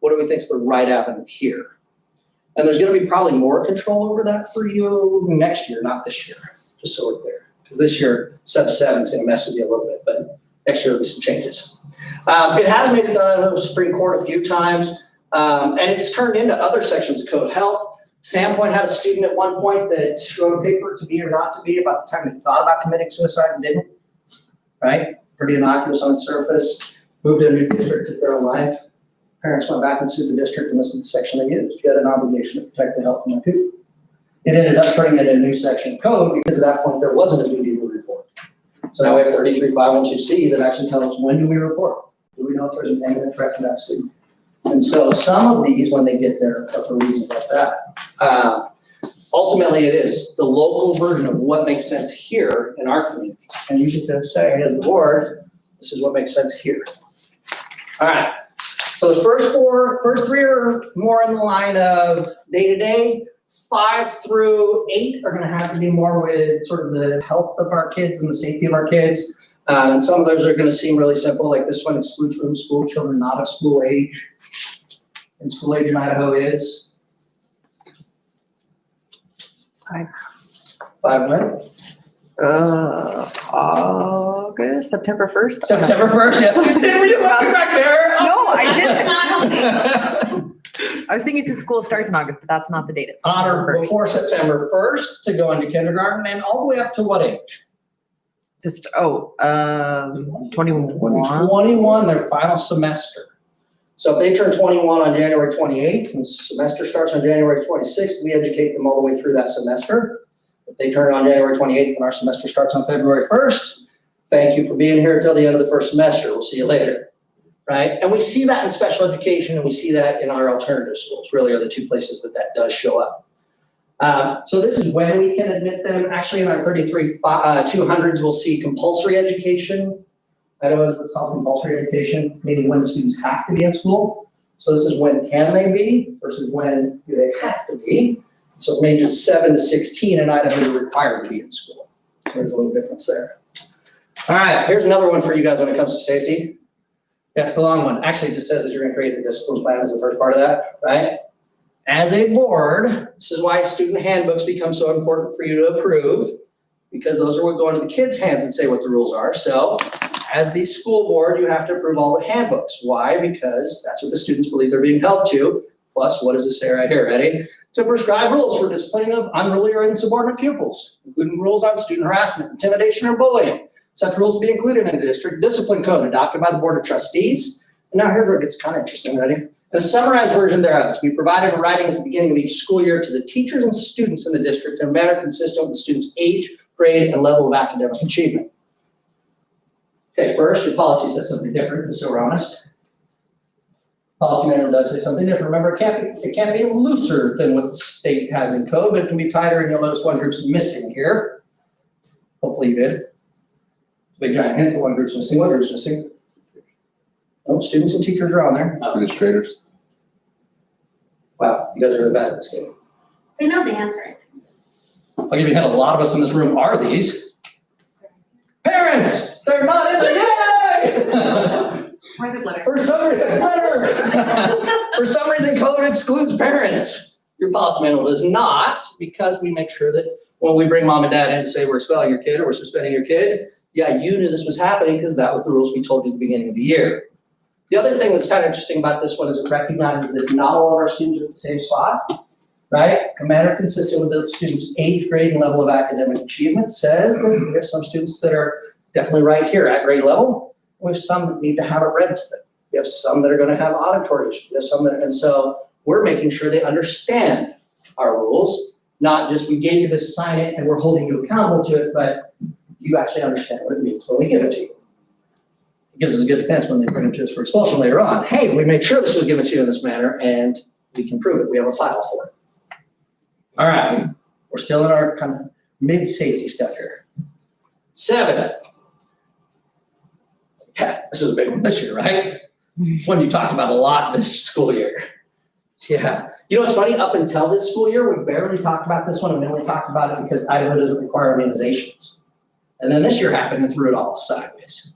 A: what do we think is the right avenue here? And there's gonna be probably more control over that for you next year, not this year, just so we're clear. because this year sub 7 is going to mess with you a little bit, but next year there'll be some changes. It has made it to the Supreme Court a few times, and it's turned into other sections of code. Health. Sandpoint had a student at one point that wrote a paper to be or not to be about the time he thought about committing suicide and didn't. Right? Pretty innocuous on the surface. Moved to a new district, took their own life. Parents went back and sued the district and listened to the section they used. You had an obligation to protect the health of my people. It ended up turning into a new section of code because at that point there wasn't a duty to report. So now we have 33512C that actually tells us when do we report? Do we know if there's an imminent threat to that student? And so some of these, when they get there, are for reasons like that. Ultimately, it is the local version of what makes sense here in our community. And you get to say, as the board, this is what makes sense here. All right. So the first 3 are more in the line of day-to-day. 5 through 8 are going to have to be more with sort of the health of our kids and the safety of our kids. And some of those are going to seem really simple, like this one excludes from school children not of school age. And school age in Idaho is? 5 when?
D: August, September 1st.
A: September 1st, yes. Were you looking back there?
D: No, I didn't. I was thinking because school starts in August, but that's not the date. It's
A: On
D: September
A: or
D: 1st.
A: before September 1st to go into kindergarten and all the way up to what age?
D: Just, 21.
A: 21, their final semester. So if they turn 21 on January 28th and semester starts on January 26th, we educate them all the way through that semester. If they turn it on January 28th and our semester starts on February 1st, thank you for being here until the end of the first semester. We'll see you later. Right? And we see that in special education and we see that in our alternative schools, really are the 2 places that does show up. So this is when we can admit them. Actually, in our 200s, we'll see compulsory education. I know what's called compulsory education, meaning when students have to be in school. So this is when can they be versus when do they have to be. So from ages 7 to 16 in Idaho, you're required to be in school. So there's a little difference there. All right, here's another one for you guys when it comes to safety. That's the long one. Actually, it just says that you're going to create the discipline plan as the first part of that, right? As a board, this is why student handbooks become so important for you to approve, because those are what go into the kids' hands and say what the rules are. So as the school board, you have to approve all the handbooks. Why? Because that's what the students believe they're being held to. Plus, what does it say right here? Ready? To prescribe rules for disciplining of unruly or insubordinate pupils, including rules on student harassment, intimidation, or bullying. Such rules will be included in the district discipline code adopted by the Board of Trustees. And now here's where it gets kind of interesting, ready? A summarized version thereof is to be provided in writing at the beginning of each school year to the teachers and students in the district in a manner consistent with the student's age, grade, and level of academic achievement. Okay, first, your policy says something different, just so we're honest. Policy manual does say something different. Remember, it can't be looser than what the state has in code, but it can be tighter, and you'll notice one group's missing here. Hopefully you did. Big giant hint, one group's missing, one group's missing. Oh, students and teachers are on there.
E: Administrators.
A: Wow, you guys are really bad at this game.
C: They know the answer.
A: I'll give you a hint, a lot of us in this room are these. Parents, they're not in there, yay!
J: Why is it glitter?
A: For some reason, for some reason, code excludes parents. Your policy manual does not, because we make sure that when we bring mom and dad in to say we're expelling your kid or we're suspending your kid, yeah, you knew this was happening because that was the rules we told you at the beginning of the year. The other thing that's kind of interesting about this one is it recognizes that not all of our students are at the same spot, right? A manner consistent with the student's age, grade, and level of academic achievement says that we have some students that are definitely right here at grade level. We have some that need to have it read to them. We have some that are going to have auditory issues. We have some that, and so we're making sure they understand our rules, not just we gave you this, sign it, and we're holding you accountable to it, but you actually understand what it means when we give it to you. It gives us a good defense when they bring it to us for expulsion later on. Hey, we made sure this was given to you in this manner, and we can prove it. We have a file for it. All right, we're still in our kind of mid-safety stuff here. 7. Yeah, this is a big one this year, right? One you talked about a lot this school year. Yeah. You know what's funny? Up until this school year, we barely talked about this one, and we only talked about it because Idaho doesn't require immunizations. And then this year happened and threw it all sideways.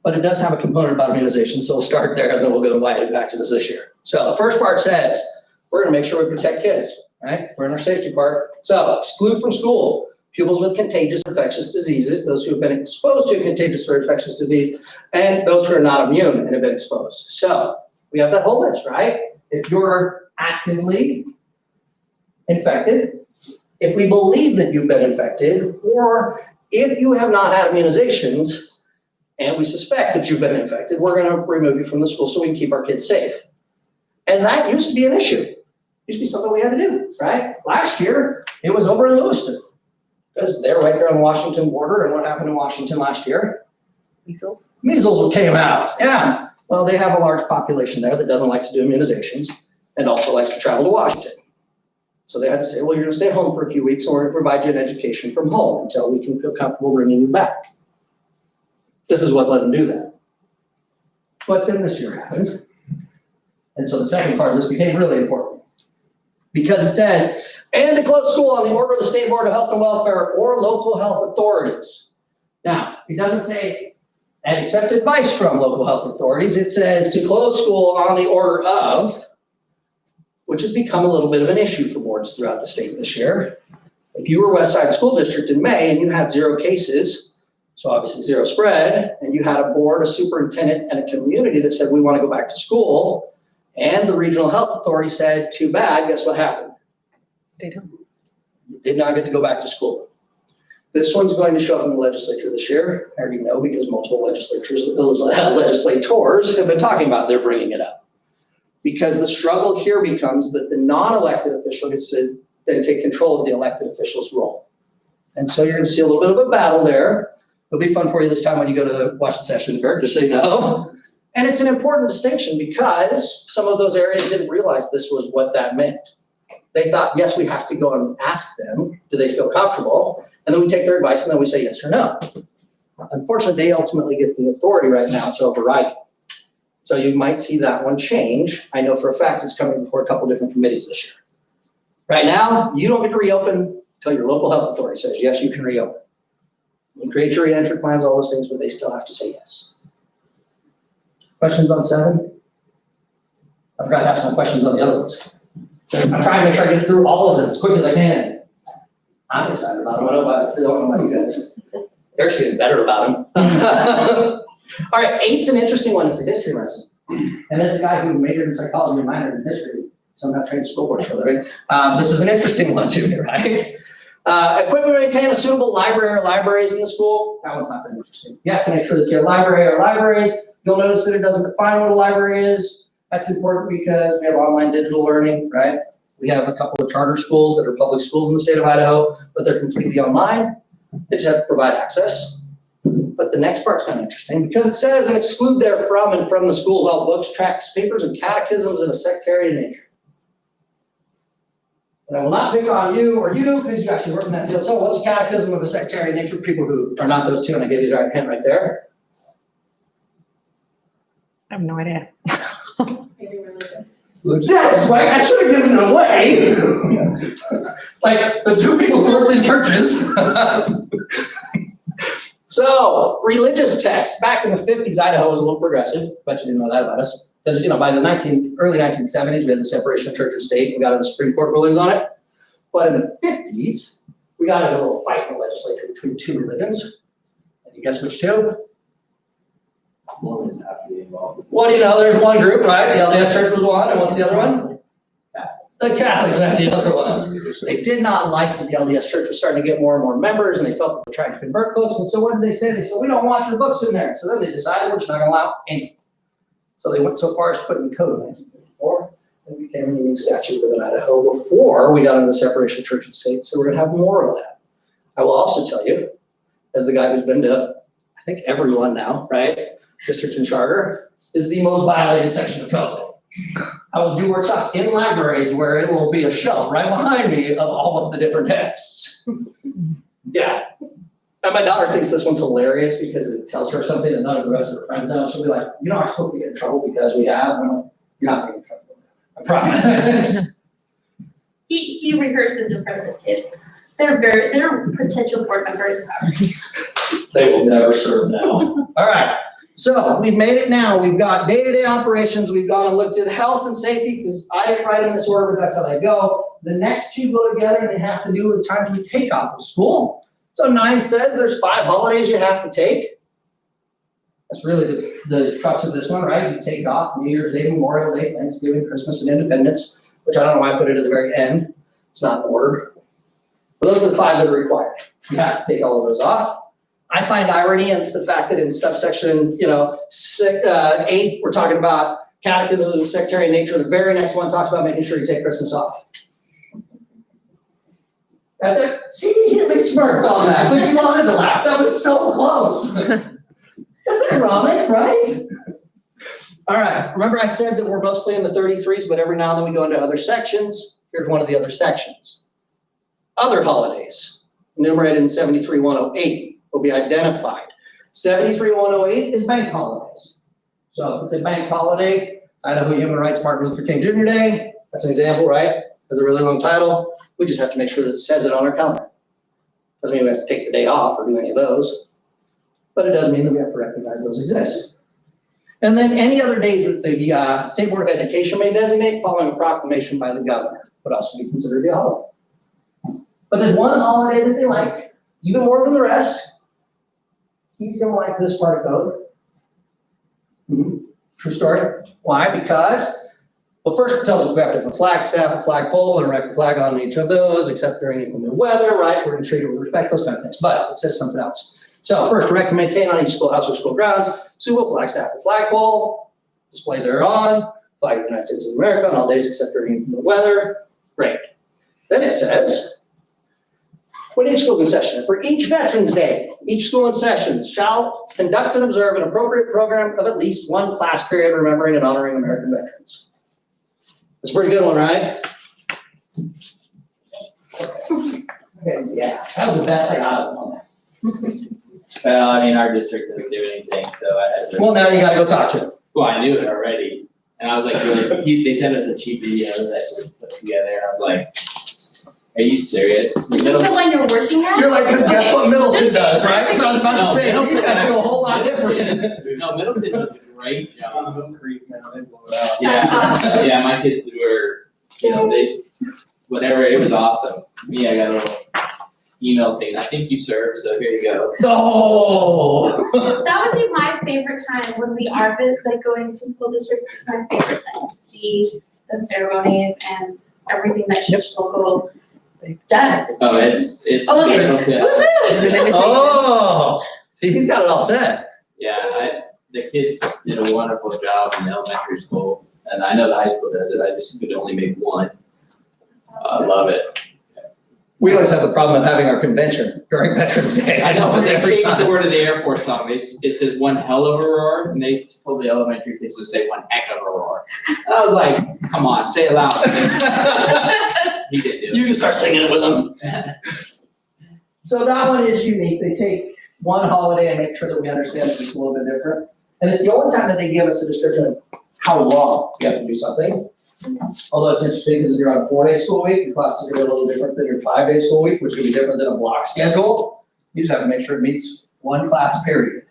A: But it does have a component about immunization, so we'll start there, and then we'll go to why it impacted us this year. So the first part says, we're gonna make sure we protect kids, right? We're in our safety part. So exclude from school. pupils with contagious infectious diseases, those who have been exposed to a contagious or infectious disease, and those who are not immune and have been exposed. So we have that whole list, right? If you're actively infected, if we believe that you've been infected, or if you have not had immunizations and we suspect that you've been infected, we're gonna remove you from the school so we can keep our kids safe. And that used to be an issue. Used to be something we had to do, right? Last year, it was over in Lewiston. Because they're right there on the Washington border, and what happened in Washington last year?
D: Measles.
A: Measles came out, yeah. Well, they have a large population there that doesn't like to do immunizations and also likes to travel to Washington. So they had to say, well, you're gonna stay home for a few weeks, and we're gonna provide you an education from home until we can feel comfortable bringing you back. This is what let them do that. But then this year happened. And so the second part of this became really important. Because it says, and to close school on the order of the State Board of Health and Welfare or local health authorities. Now, it doesn't say, and accept advice from local health authorities. It says to close school on the order of, which has become a little bit of an issue for boards throughout the state this year. If you were West Side School District in May and you had 0 cases, so obviously 0 spread, and you had a board, a superintendent, and a community that said, we want to go back to school, and the regional health authority said, too bad, guess what happened?
D: Stayed home.
A: You did not get to go back to school. This one's going to show up in the legislature this year. I already know because multiple legislators have been talking about, they're bringing it up. Because the struggle here becomes that the non-elected official gets to then take control of the elected official's role. And so you're gonna see a little bit of a battle there. It'll be fun for you this time when you go to watch the session, Bert, just so you know. And it's an important distinction because some of those areas didn't realize this was what that meant. They thought, yes, we have to go and ask them, do they feel comfortable? And then we take their advice and then we say yes or no. Unfortunately, they ultimately get the authority right now to override it. So you might see that one change. I know for a fact it's coming before a couple different committees this year. Right now, you don't get to reopen until your local health authority says, yes, you can reopen. You create your reentry plans, all those things, but they still have to say yes. Questions on 7? I forgot to ask some questions on the other ones. I'm trying to make sure I get through all of them as quick as I can. I'm excited about them. I don't know about you guys. Eric's getting better about them. All right, 8's an interesting one. It's a history lesson. And as a guy who majored in psychology and minored in history, somehow trained school board for a living, this is an interesting one too, right? Equipment to maintain a suitable library or libraries in the school. That one's not that interesting. You have to make sure that your library or libraries, you'll notice that it doesn't define what a library is. That's important because we have online digital learning, right? We have a couple of charter schools that are public schools in the state of Idaho, but they're completely online. They just have to provide access. But the next part's kind of interesting because it says and exclude therefrom and from the schools all books, tracts, papers, and catechisms of a sectarian nature. And I will not pick on you or you because you actually work in that field. So what's a catechism of a sectarian nature? People who are not those two, and I gave you the right hint right there.
D: I have no idea.
J: Maybe religion.
A: Yes, right. I should have given it away. Like the two people who worked in churches. So, religious text. Back in the 50s, Idaho was a little progressive. Bet you didn't know that about us. Because, by the early 1970s, we had the separation of church and state. We got the Supreme Court rulings on it. But in the 50s, we got in a little fight in the legislature between 2 religions. And you guess which 2?
G: Mormons have to be involved.
A: Well, there's one group, right? The LDS Church was one, and what's the other one? The Catholics, that's the other ones. They did not like that the LDS Church was starting to get more and more members, and they felt that they're trying to convert folks. And so what did they say? They said, we don't want your books in there. So then they decided we're just not going to allow any. So they went so far as to put it in code in 1954. It became a unique statute within Idaho before we got into the separation of church and state. So we're going to have more of that. I will also tell you, as the guy who's been to, I think, everyone now, right? District and charter is the most violated section of code. I will do workshops in libraries where it will be a shelf right behind me of all of the different texts. Yeah. And my daughter thinks this one's hilarious because it tells her something that none of the rest of her friends know. She'll be like, I'm supposed to get in trouble because we have. And I'm like, you're not getting in trouble. I promise.
C: He rehearses in front of his kids. They're potential board members.
A: They will never serve now. All right. So we've made it now. We've got day-to-day operations. We've gone and looked at health and safety because I didn't write them in this order, but that's how they go. The next two go together and they have to do with times we take off of school. So 9 says there's 5 holidays you have to take. That's really the crux of this one, right? You take off New Year's Day, Memorial Day, Thanksgiving, Christmas, and Independence, which I don't know why I put it at the very end. It's not in order. But those are the 5 that are required. You have to take all of those off. I find irony in the fact that in subsection, 8, we're talking about catechism and sectarian nature. The very next one talks about making sure you take Christmas off. See, they smirked on that, but you wanted to laugh. That was so close. That's ironic, right? All right, remember I said that we're mostly in the 33s, but every now and then we go into other sections. Here's one of the other sections. Other holidays, enumerated in 73-108. Will be identified. 73-108 is bank holidays. So if it's a bank holiday, Idaho Human Rights Martin Luther King Jr. Day, that's an example, right? That's a really long title. We just have to make sure that it says it on our calendar. Doesn't mean we have to take the day off or do any of those, but it does mean that we have to recognize those exist. And then any other days that the State Board of Education may designate following a proclamation by the governor would also be considered a holiday. But there's one holiday that they like, even more than the rest. He's gonna like this part of code. True story. Why? Because, well, first it tells us we have to have a flag staff, a flag pole, and erect a flag on each of those, except during inclement weather, right? We're gonna treat it with respect, those kind of things. But it says something else. So first, erect and maintain on each schoolhouse or school grounds, suitable flag staff and flag pole, display thereon, flag of the United States of America on all days except during inclement weather. Great. Then it says, when each school is in session, for each Veterans Day, each school in session shall conduct and observe an appropriate program of at least one class period remembering and honoring American veterans. That's a pretty good one, right? Okay, yeah, that was the best I got on that.
G: Well, I mean, our district doesn't do anything, so I had to.
A: Well, now you gotta go talk to him.
G: Well, I knew it already, and I was like, they sent us a cheap video that we put together, and I was like, are you serious?
C: Is this the one you're working at?
A: You're like, because guess what Middleton does, right? So I was about to say, you guys do a whole lot different.
G: No, Middleton does a great job.
H: Creek, man, they blow it out.
G: Yeah, yeah, my kids were, whatever, it was awesome. Me, I got a little email saying, I think you served, so here you go.
A: No.
C: That would be my favorite time when we are going to school districts. It's my favorite time to see those ceremonies and everything that each local does.
G: Oh, it's
C: Oh, okay.
G: Middleton.
D: It's an invitation.
A: Oh, see, he's got it all set.
G: Yeah, the kids did a wonderful job in elementary school, and I know the high school does it, I just could only make one. I love it.
A: We always have the problem of having our convention during Veterans Day.
G: I know, but they
A: every
G: changed
A: time.
G: the word of the Air Force song, it says one hell of a roar, and they told the elementary kids to say one heck of a roar. And I was like, come on, say it loud. He didn't do it.
A: You can start singing it with them. So that one is unique. They take one holiday and make sure that we understand that it's a little bit different. And it's the only time that they give us a description of how long you have to do something. Although it's interesting because if you're on a 4-day school week, your class is going to be a little different than your 5-day school week, which could be different than a block schedule. You just have to make sure it meets one class period.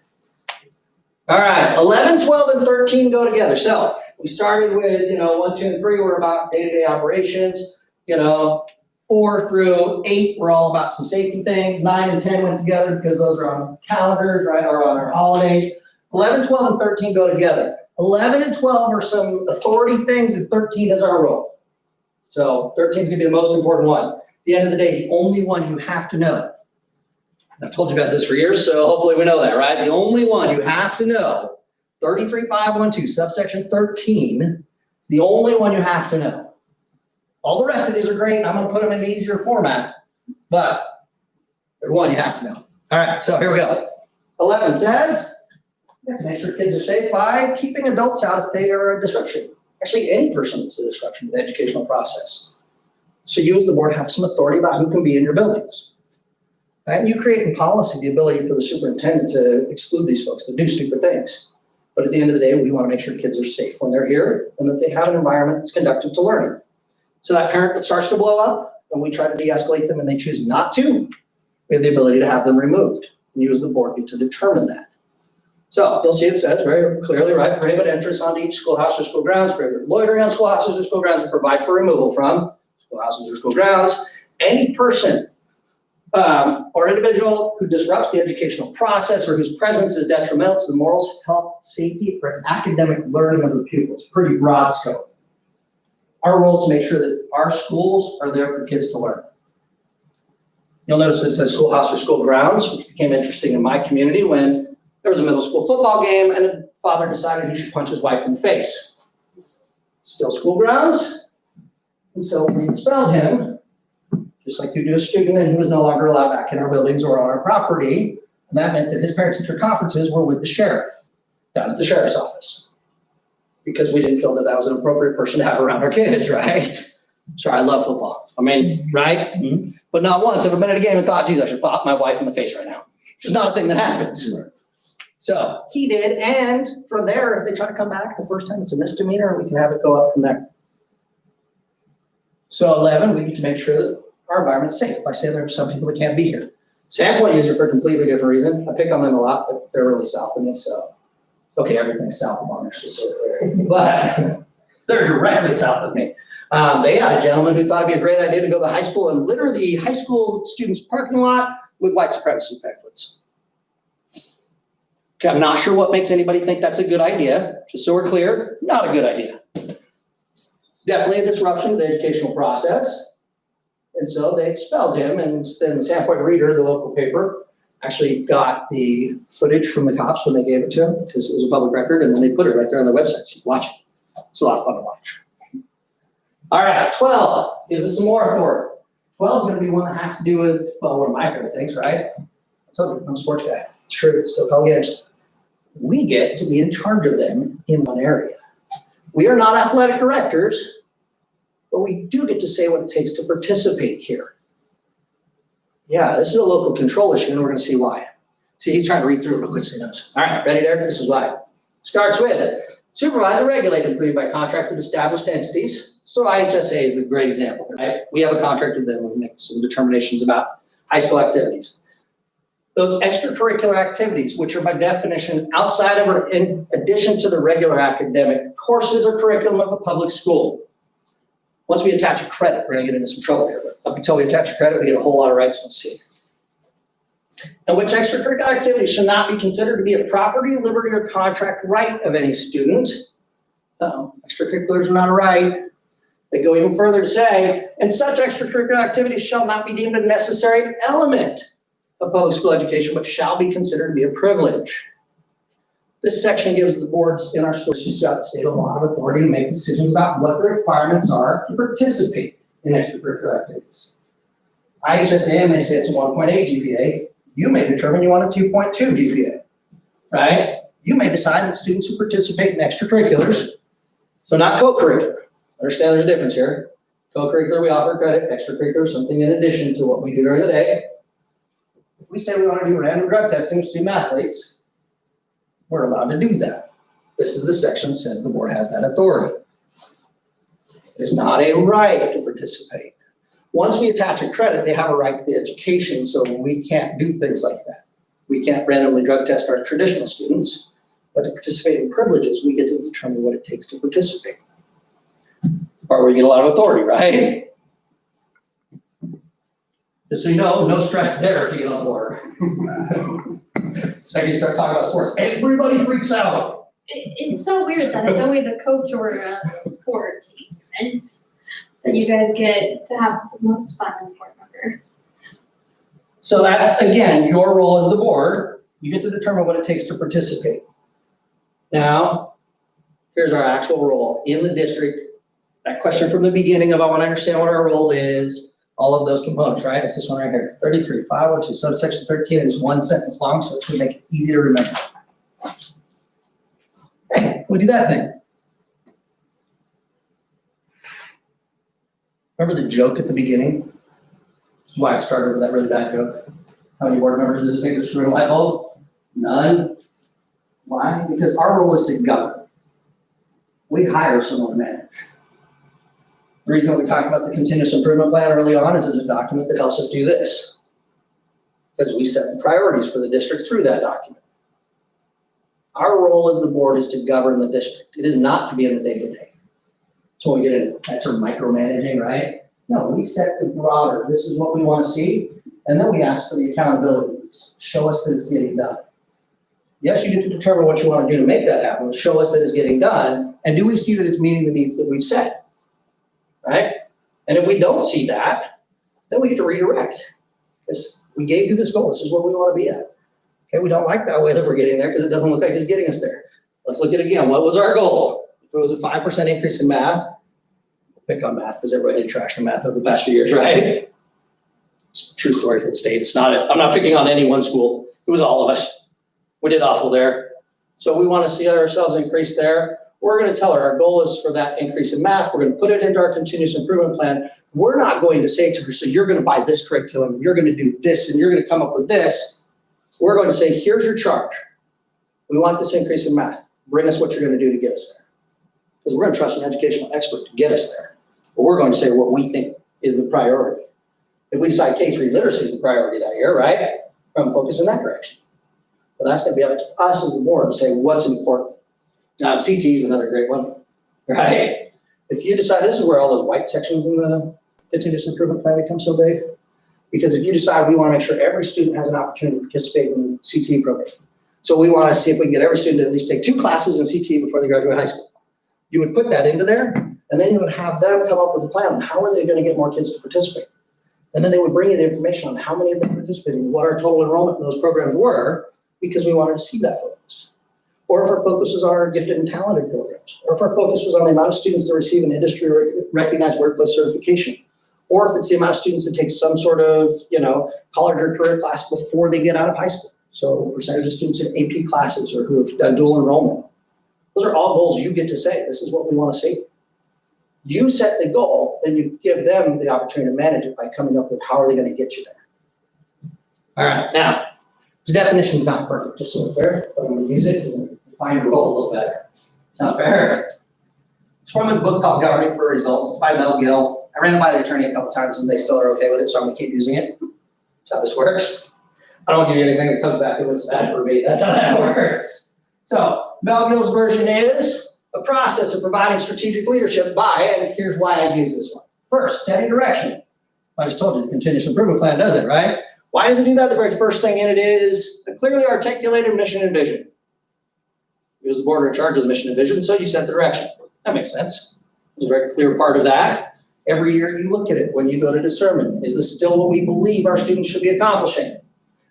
A: All right, 11, 12, and 13 go together. So we started with, 1, 2, and 3 were about day-to-day operations. 4 through 8 were all about some safety things. 9 and 10 went together because those are on calendars, right, or on our holidays. 11, 12, and 13 go together. 11 and 12 are some authority things, and 13 is our role. So 13 is going to be the most important one. At the end of the day, the only one you have to know. I've told you guys this for years, so hopefully we know that, right? The only one you have to know, 33.512, subsection 13, is the only one you have to know. All the rest of these are great. I'm going to put them in an easier format, but there's one you have to know. All right, so here we go. 11 says, you have to make sure kids are safe by keeping adults out if they are a disruption. Actually, any person that's a disruption to the educational process. So you as the board have some authority about who can be in your buildings. Right? And you create in policy the ability for the superintendent to exclude these folks that do stupid things. But at the end of the day, we want to make sure kids are safe when they're here and that they have an environment that's conducive to learning. So that parent that starts to blow up, and we try to de-escalate them and they choose not to, we have the ability to have them removed. And you as the board get to determine that. So you'll see it says very clearly, right, prohibit entrance onto each schoolhouse or school grounds, prohibit loitering on schoolhouses or school grounds, and provide for removal from schoolhouses or school grounds. Any person or individual who disrupts the educational process or whose presence is detrimental to the morals, health, safety, or academic learning of the pupils. Pretty broad scope. Our role is to make sure that our schools are there for kids to learn. You'll notice it says schoolhouse or school grounds, which became interesting in my community when there was a middle school football game and a father decided he should punch his wife in the face. Still school grounds. And so we expelled him, just like you do a student, and he was no longer allowed back in our buildings or on our property. And that meant that his parent-teacher conferences were with the sheriff, down at the sheriff's office. Because we didn't feel that that was an appropriate person to have around our kids, right? Sure, I love football. I mean, right? Mm-hmm. But not once have I been at a game and thought, geez, I should pop my wife in the face right now. Which is not a thing that happens. So he did, and from there, if they try to come back the first time, it's a misdemeanor, and we can have it go up from there. So 11, we need to make sure that our environment's safe by saying there are some people that can't be here. Sandpoint use it for a completely different reason. I pick on them a lot, but they're really south of me, so. Okay, everything's south of Orange, just so clear. But they're directly south of me. They had a gentleman who thought it'd be a great idea to go to the high school and litter the high school students' parking lot with white supremacy pamphlets. Okay, I'm not sure what makes anybody think that's a good idea. Just so we're clear, not a good idea. Definitely a disruption to the educational process. And so they expelled him, and then the Sandpoint Reader, the local paper, actually got the footage from the cops when they gave it to him because it was a public record, and then they put it right there on their website, so you can watch it. It's a lot of fun to watch. All right, 12 gives us some more authority. 12 is gonna be one that has to do with, well, one of my favorite things, right? I told you, I'm a sports guy. It's true, still call games. We get to be in charge of them in one area. We are not athletic directors, but we do get to say what it takes to participate here. Yeah, this is a local control issue, and we're gonna see why. See, he's trying to read through it real quick so he knows. All right, ready, Derek? This is why. Starts with supervise and regulate, including by contract with established entities. So IHSA is the great example, right? We have a contract with them, we make some determinations about high school activities. Those extracurricular activities, which are by definition outside of or in addition to the regular academic courses or curriculum of a public school. Once we attach a credit, we're gonna get into some trouble here, but up until we attach a credit, we get a whole lot of rights. Let's see. And which extracurricular activities should not be considered to be a property, liberty, or contract right of any student. Extracurriculars are not a right. They go even further to say, and such extracurricular activities shall not be deemed a necessary element of public school education, but shall be considered to be a privilege. This section gives the boards in our schools throughout the state a lot of authority to make decisions about what the requirements are to participate in extracurricular activities. IHSA may say it's a 1.8 GPA. You may determine you want a 2.2 GPA, right? You may decide that students who participate in extracurriculars, so not co-curricular. Understand there's a difference here. Co-curricular, we offer credit. Extracurricular, something in addition to what we do during the day. If we say we want to do random drug testing with student athletes, we're allowed to do that. This is the section that says the board has that authority. It's not a right to participate. Once we attach a credit, they have a right to the education, so we can't do things like that. We can't randomly drug test our traditional students, but to participate in privileges, we get to determine what it takes to participate. The part where you get a lot of authority, right? Just so you know, no stress there if you get on board. Second you start talking about sports, everybody freaks out.
C: It's so weird that it's always a coach or a sport event that you guys get to have the most fun as a board member.
A: So that's, again, your role as the board. You get to determine what it takes to participate. Now, here's our actual role in the district. That question from the beginning of I want to understand what our role is, all of those components, right? It's this one right here, 33, 502, subsection 13 is one sentence long, so it should make it easy to remember. Hey, we do that thing. Remember the joke at the beginning? This is why I started with that really bad joke. How many board members does it take to screw in a light bulb? None. Why? Because our role is to govern. We hire someone to manage. The reason that we talked about the continuous improvement plan early on is there's a document that helps us do this. Because we set the priorities for the district through that document. Our role as the board is to govern the district. It is not to be in the day-to-day. So when we get into that term micromanaging, right? No, we set the broader, this is what we want to see, and then we ask for the accountabilities. Show us that it's getting done. Yes, you get to determine what you want to do to make that happen. Show us that it's getting done, and do we see that it's meeting the needs that we've set? Right? And if we don't see that, then we get to redirect. Because we gave you this goal, this is where we want to be at. Okay, we don't like that way that we're getting there because it doesn't look like it's getting us there. Let's look at it again. What was our goal? If it was a 5% increase in math, pick on math because everybody did trash in math over the past few years, right? It's a true story for the state. It's not, I'm not picking on any one school. It was all of us. We did awful there. So we want to see ourselves increase there. We're going to tell her our goal is for that increase in math. We're going to put it into our continuous improvement plan. We're not going to say to her, so you're going to buy this curriculum, you're going to do this, and you're going to come up with this. We're going to say, here's your charge. We want this increase in math. Bring us what you're going to do to get us there. Because we're going to trust an educational expert to get us there. But we're going to say what we think is the priority. If we decide K-3 literacy is the priority that year, right? We're going to focus in that direction. But that's going to be up to us as the board to say what's important. Now, CT is another great one, right? If you decide this is where all those white sections in the continuous improvement plan become so big, because if you decide we want to make sure every student has an opportunity to participate in the CT program, so we want to see if we can get every student to at least take 2 classes in CT before they graduate high school. You would put that into there, and then you would have them come up with a plan on how are they going to get more kids to participate. And then they would bring you the information on how many of them participating, what our total enrollment in those programs were, because we wanted to see that focus. Or if our focus was on our gifted and talented programs, or if our focus was on the amount of students that receive an industry recognized workplace certification, or if it's the amount of students that take some sort of, college or career class before they get out of high school. So percentage of students in AP classes or who have done dual enrollment. Those are all goals you get to say, this is what we want to see. You set the goal, then you give them the opportunity to manage it by coming up with how are they going to get you there. All right, now, this definition is not perfect, just so it's fair, but I'm going to use it because I define your goal a little better. It's not fair. It's from a book called Governing for Results. It's by Mel Gill. I ran it by the attorney a couple times and they still are okay with it, so I'm going to keep using it. That's how this works. I don't give you anything that comes back and looks bad for me. That's how that works. So Mel Gill's version is a process of providing strategic leadership by, and here's why I use this one. First, setting direction. I just told you the continuous improvement plan does it, right? Why does it do that? The very first thing in it is a clearly articulated mission and vision. Because the board are in charge of the mission and vision, so you set the direction. That makes sense. It's a very clear part of that. Every year you look at it when you go to discernment. Is this still what we believe our students should be accomplishing?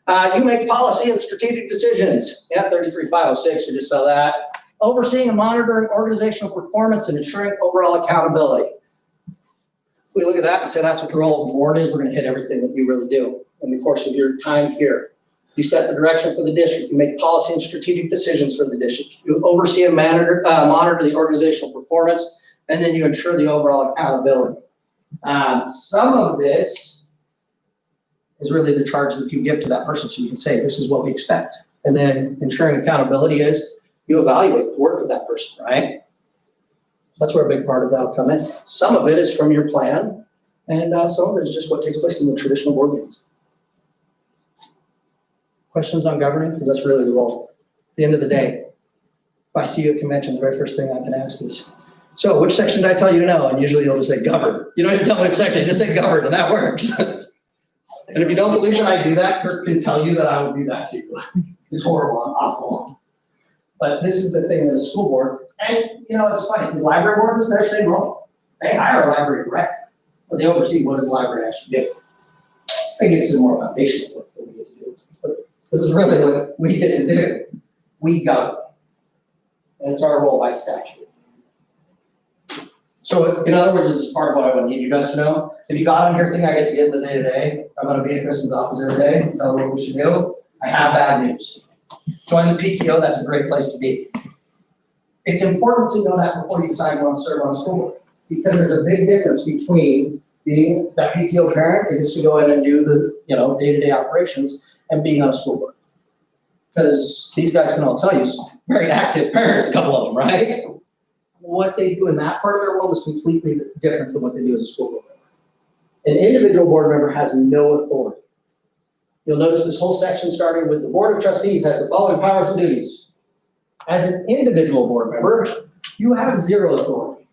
A: You make policy and strategic decisions. Yeah, 33506, we just saw that. Overseeing and monitoring organizational performance and ensuring overall accountability. If we look at that and say that's what the role of the board is, we're going to hit everything that you really do in the course of your time here. You set the direction for the district. You make policy and strategic decisions for the district. You oversee and monitor the organizational performance, and then you ensure the overall accountability. Some of this is really the charge that you give to that person, so you can say, this is what we expect. And then ensuring accountability is you evaluate the work of that person, right? That's where a big part of that will come in. Some of it is from your plan, and some of it is just what takes place in the traditional board meetings. Questions on governing? Because that's really the role. At the end of the day, if I see you at convention, the very first thing I can ask is, so which section did I tell you to know? And usually you'll just say govern. You don't even tell me which section, just say govern, and that works. And if you don't believe that I do that, Kirk can tell you that I would do that to you. It's horrible and awful. But this is the thing with the school board. And, it's funny, because library board is their same role. They hire a library director, but they oversee what does the library actually do. They get some more foundational work that we get to do. But this is really what we get to do. We govern. And it's our role by statute. So in other words, this is part of what I would need you guys to know. If you got on here thinking I get to get in the day-to-day, I'm going to be in Kristen's office every day, tell her what we should do. I have bad news. Join the PTO, that's a great place to be. It's important to know that before you decide you want to serve on a school board, because there's a big difference between being that PTO parent that gets to go in and do the day-to-day operations and being on a school board. Because these guys can all tell you, very active parents, a couple of them, right? What they do in that part of their role is completely different than what they do as a school board member. An individual board member has no authority. You'll notice this whole section started with the Board of Trustees has the following powers and duties. as an individual board member, you have zero authority.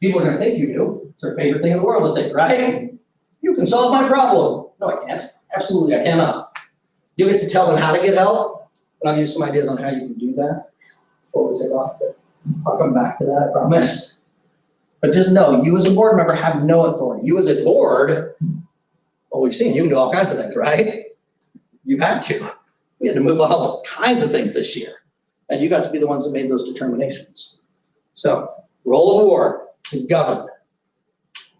A: People are gonna think you do. It's their favorite thing in the world to think, right? You can solve my problem. No, I can't. Absolutely, I cannot. You get to tell them how to get help, and I'll give you some ideas on how you can do that before we take off. But I'll come back to that, I promise. But just know, you as a board member have no authority. You as a board, well, we've seen you can do all kinds of things, right? You've had to. We had to move all kinds of things this year. And you got to be the ones that made those determinations. So, role of the board to govern,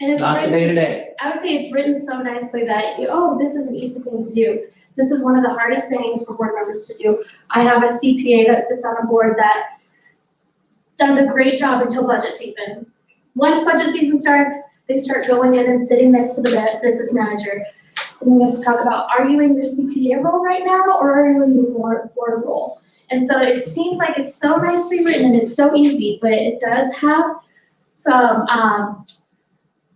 C: And it's
A: not the
C: written,
A: day-to-day.
C: I would say it's written so nicely that, this is an easy thing to do. This is one of the hardest things for board members to do. I have a CPA that sits on a board that does a great job until budget season. Once budget season starts, they start going in and sitting next to the business manager. And we have to talk about, are you in your CPA role right now, or are you in your board role? And so it seems like it's so nicely written and it's so easy, but it does have some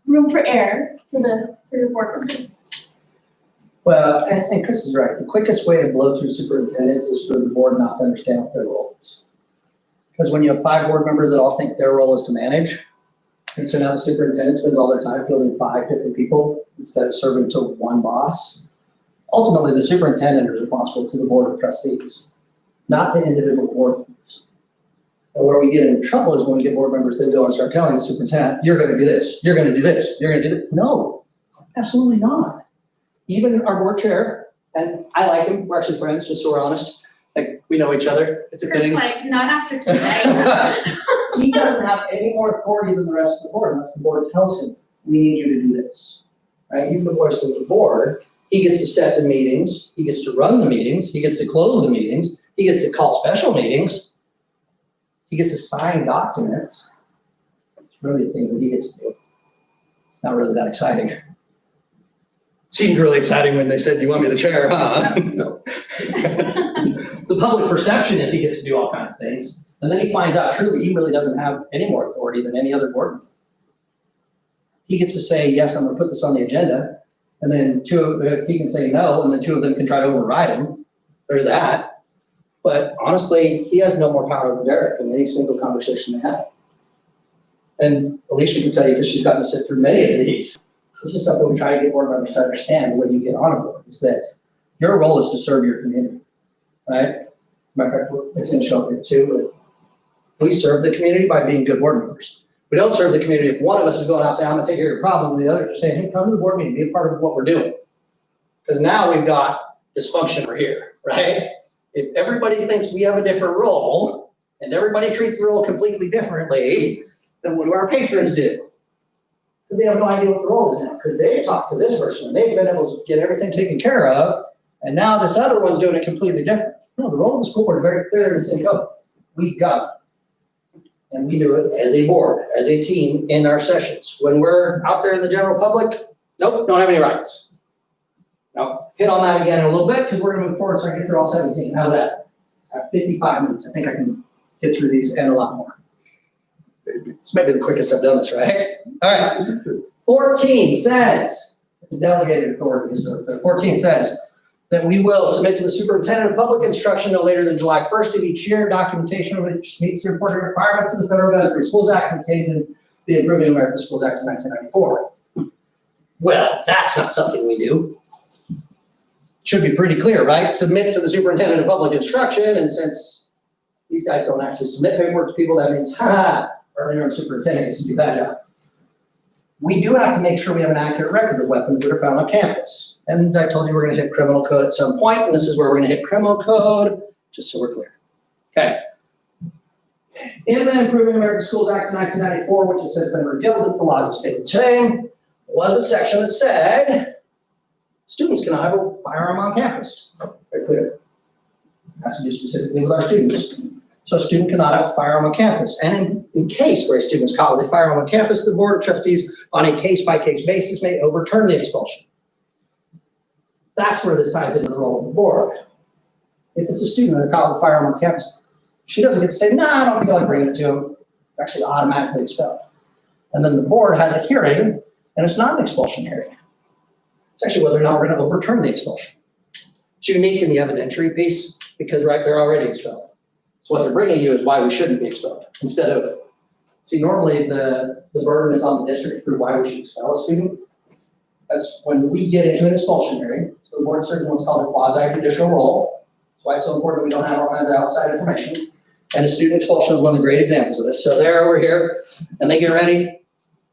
C: room for error for your board members.
A: Well, and Chris is right. The quickest way to blow through superintendents is for the board not to understand what their role is. Because when you have 5 board members that all think their role is to manage, and so now the superintendent spends all their time fielding 5 different people instead of serving to one boss. Ultimately, the superintendent is responsible to the board of trustees, not the individual board members. And where we get in trouble is when we get board members that go and start telling the superintendent, you're gonna do this, you're gonna do this, you're gonna do this. No, absolutely not. Even our board chair, and I like him, we're actually friends, just so we're honest, like, we know each other, it's a
C: Kurt's
A: thing.
C: like, not after today.
A: He doesn't have any more authority than the rest of the board unless the board tells him, we need you to do this, right? He's the voice of the board. He gets to set the meetings, he gets to run the meetings, he gets to close the meetings, he gets to call special meetings, he gets to sign documents. It's really the things that he gets to do. It's not really that exciting. Seemed really exciting when they said, you want me the chair, huh? No. The public perception is he gets to do all kinds of things. And then he finds out truly he really doesn't have any more authority than any other board member. He gets to say, yes, I'm gonna put this on the agenda. And then he can say no, and then 2 of them can try to override him. There's that. But honestly, he has no more power than Derek in any single conversation they have. And Alicia can tell you, because she's gotten to sit through many of these. This is something we try to get board members to understand when you get on a board, is that your role is to serve your community, right? Matter of fact, it's gonna show up here too, but we serve the community by being good board members. We don't serve the community if one of us is going out saying, I'm gonna take care of your problem, and the other is saying, hey, come to the board meeting, be a part of what we're doing. Because now we've got dysfunction over here, right? If everybody thinks we have a different role, and everybody treats the role completely differently, then what do our patrons do? Because they have no idea what the role is now, because they talked to this person, and they've been able to get everything taken care of, and now this other one's doing it completely different. No, the role of the school board is very clear, and it's in code. We govern. And we do it as a board, as a team in our sessions. When we're out there in the general public, nope, don't have any rights. Now, hit on that again in a little bit, because we're gonna move forward so I can get through all 17. How's that? I have 55 minutes. I think I can get through these and a lot more. This might be the quickest I've done this, right? All right. 14 says, it's a delegated authority, so 14 says that we will submit to the superintendent of public instruction no later than July 1st of each year, documentation which meets the reporting requirements of the Federal Government Free Schools Act contained in the Improving American Schools Act of 1994. Well, that's not something we do. Should be pretty clear, right? Submit to the superintendent of public instruction, and since these guys don't actually submit paperwork to people, that means, our interim superintendent gets to do that job. We do have to make sure we have an accurate record of weapons that are found on campus. And I told you we're gonna hit criminal code at some point, and this is where we're gonna hit criminal code, just so we're clear. Okay. In the Improving American Schools Act of 1994, which it says been repealed with the laws of state today, was a section that said students cannot have a firearm on campus. Very clear. It has to do specifically with our students. So a student cannot have a firearm on campus. And in case where a student is caught with a firearm on campus, the Board of Trustees on a case-by-case basis may overturn the expulsion. That's where this ties into the role of the board. If it's a student who's caught with a firearm on campus, she doesn't get to say, nah, I don't feel like bringing it to him. They're actually automatically expelled. And then the board has a hearing, and it's not an expulsion hearing. It's actually whether or not we're going to overturn the expulsion. It's unique in the evidentiary piece because, right, they're already expelled. So what they're bringing you is why we shouldn't be expelled, instead of, see, normally the burden is on the district to prove why we should expel a student. That's when we get into an expulsion hearing, so the board serves what's called a quasi-judicial role. That's why it's so important that we don't have all kinds of outside information. And a student expulsion is one of the great examples of this. So they're over here, and they get ready.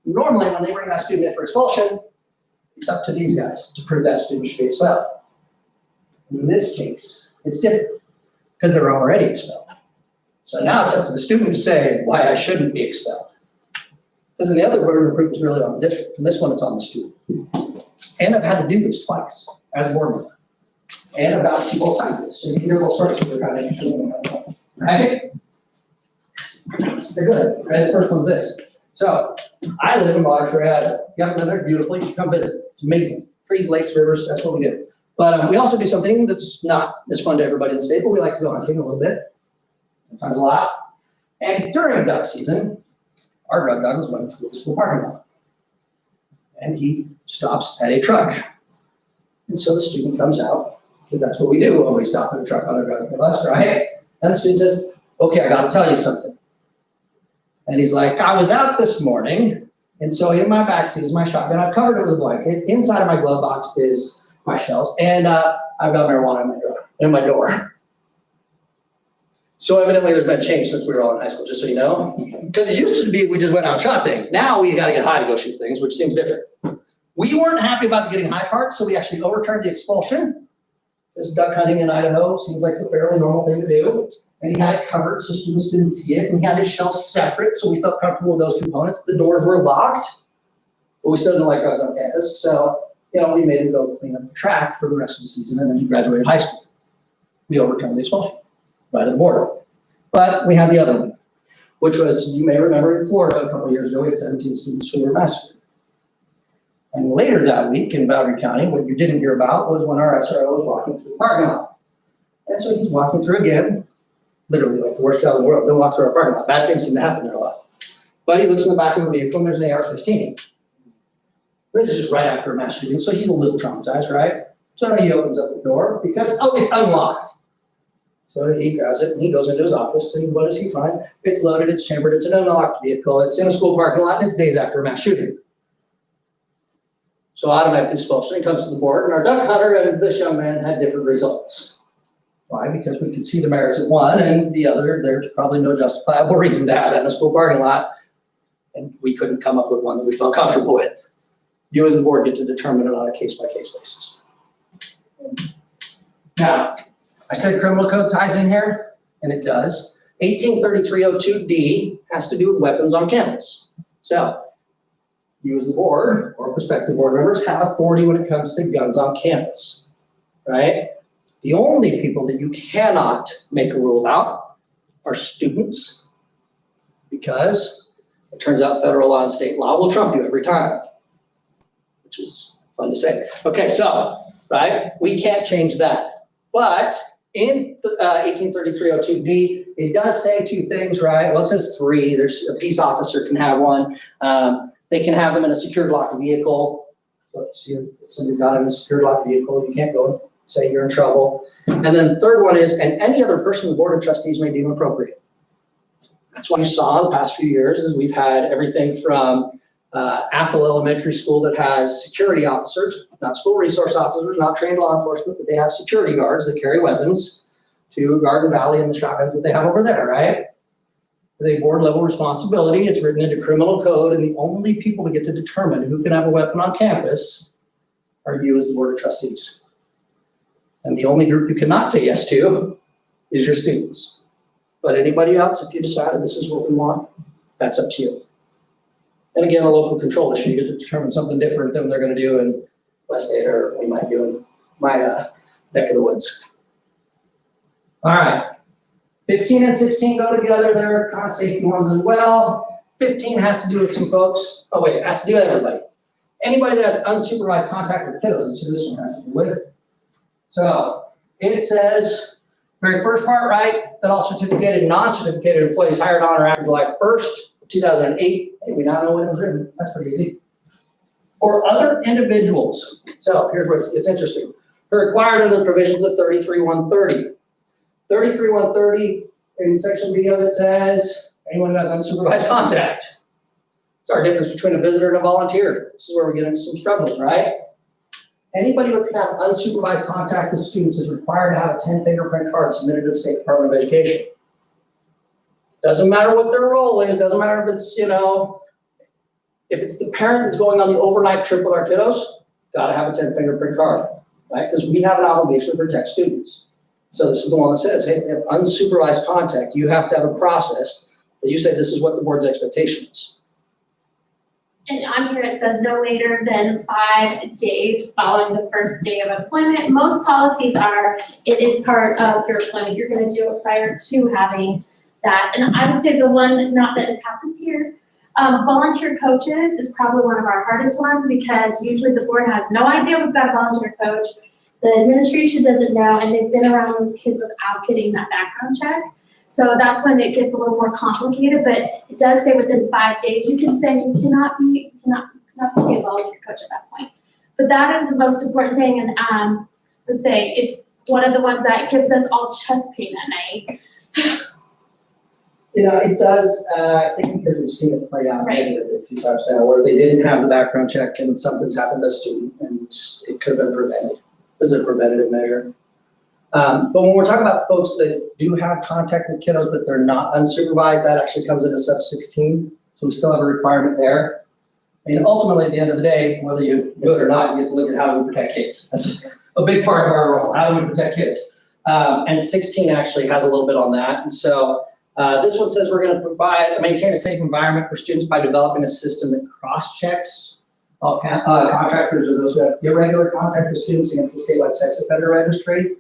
A: Normally, when they bring that student in for expulsion, it's up to these guys to prove that student should be expelled. In this case, it's different, because they're already expelled. So now it's up to the student to say why I shouldn't be expelled. Because in the other burden of proof is really on the district, and this one it's on the student. And I've had to do this twice as a board member. And I've got people sign this, so you can hear both stories that are kind of interesting. Right? They're good, right? The first one's this. So I live in Boggs, yeah, there's beautiful, you should come visit. It's amazing. Trees, lakes, rivers, that's what we do. But we also do something that's not as fun to everybody in the state, but we like to go hunting a little bit, sometimes a lot. And during duck season, our drug dog was running through the school parking lot. And he stops at a truck. And so the student comes out, because that's what we do when we stop at a truck on a drug bus, right? And the student says, okay, I gotta tell you something. And he's like, I was out this morning, and so in my backseat is my shotgun. I've covered it with a blanket. Inside of my glove box is my shells, and I've got marijuana in my door. So evidently there's been change since we were all in high school, just so you know. Because it used to be we just went out and shot things. Now we gotta get high to go shoot things, which seems different. We weren't happy about the getting high part, so we actually overturned the expulsion. Because duck hunting in Idaho seems like a fairly normal thing to do. And he had it covered so students didn't see it, and he had his shells separate, so we felt comfortable with those components. The doors were locked, but we still didn't like guys on campus, so we made him go clean up the track for the rest of the season, and then he graduated high school. We overturned the expulsion, right at the border. But we had the other one, which was, you may remember in Florida a couple of years ago, we had 17 students who were massacred. And later that week in Boundary County, what you didn't hear about was when our SRO was walking through the parking lot. And so he's walking through again, literally like the worst job in the world. Don't walk through our parking lot. Bad things seem to happen there a lot. But he looks in the back of the vehicle and there's an AR-15. This is just right after a mass shooting, so he's a little traumatized, right? So he opens up the door because, it's unlocked. So he grabs it and he goes into his office, and what does he find? It's loaded, it's chambered, it's an unlocked vehicle, it's in a school parking lot, and it's days after a mass shooting. So automatic expulsion comes to the board, and our duck hunter and this young man had different results. Why? Because we could see the merits of one, and the other, there's probably no justifiable reason to have that in a school parking lot, and we couldn't come up with one that we felt comfortable with. You as the board get to determine it on a case-by-case basis. Now, I said criminal code ties in here, and it does. 183302D has to do with weapons on campus. So, you as the board, or prospective board members, have authority when it comes to guns on campus, right? The only people that you cannot make a rule about are students, because it turns out federal law and state law will trump you every time, which is fun to say. Okay, so, right, we can't change that. But in 183302D, it does say two things, right? Well, it says three. There's a peace officer can have one. They can have them in a secured locked vehicle. So, see, if somebody's got it in a secured locked vehicle, you can't go and say you're in trouble. And then the third one is, and any other person the board of trustees may deem appropriate. That's what you saw in the past few years, is we've had everything from Athol Elementary School that has security officers, not school resource officers, not trained law enforcement, but they have security guards that carry weapons, to Garden Valley and the shotguns that they have over there, right? It's a board level responsibility. It's written into criminal code, and the only people that get to determine who can have a weapon on campus are you as the board of trustees. And the only group you cannot say yes to is your students. But anybody else, if you decided this is what we want, that's up to you. And again, a local control issue, you get to determine something different than they're gonna do in West Ada, or we might do in my neck of the woods. All right, 15 and 16 go together. They're kind of safety ones as well. 15 has to do with some folks. Oh wait, it has to do with everybody. Anybody that has unsupervised contact with kiddos, that's who this one has to do with. So it says, very first part, right, that all certificated and non-certificated employees hired on or after July 1st, 2008. Hey, we now know when it was written. That's pretty easy. Or other individuals. So here's where it's interesting. They're required under the provisions of 33130. 33130 in section B of it says, anyone who has unsupervised contact. It's our difference between a visitor and a volunteer. This is where we get into some struggles, right? Anybody who can have unsupervised contact with students is required to have a 10 fingerprint card submitted to the State Department of Education. Doesn't matter what their role is, doesn't matter if it's, if it's the parent that's going on the overnight trip with our kiddos, gotta have a 10 fingerprint card, right? Because we have an obligation to protect students. So this is the one that says, hey, if they have unsupervised contact, you have to have a process that you say this is what the board's expectation is.
C: And on here, it says no later than 5 days following the first day of employment. Most policies are, it is part of your employment. You're gonna do it prior to having that. And I would say the one, not that it happens here, volunteer coaches is probably one of our hardest ones because usually the board has no idea we've got a volunteer coach. The administration doesn't know, and they've been around these kids without getting that background check. So that's when it gets a little more complicated, but it does say within 5 days, you can say you cannot be a volunteer coach at that point. But that is the most important thing, and I would say it's one of the ones that gives us all chest pain at night.
A: It does, I think because we've seen it play out
C: Right.
A: negatively a few times now, where they didn't have the background check and something's happened to a student and it could have been prevented. This is a preventative measure. But when we're talking about folks that do have contact with kiddos, but they're not unsupervised, that actually comes into sub 16. So we still have a requirement there. I mean, ultimately, at the end of the day, whether you do it or not, you get to look at how we protect kids. That's a big part of our role, how do we protect kids? And 16 actually has a little bit on that. And so this one says we're gonna maintain a safe environment for students by developing a system that cross-checks all contractors or those who have irregular contact with students against the statewide sex offender registry.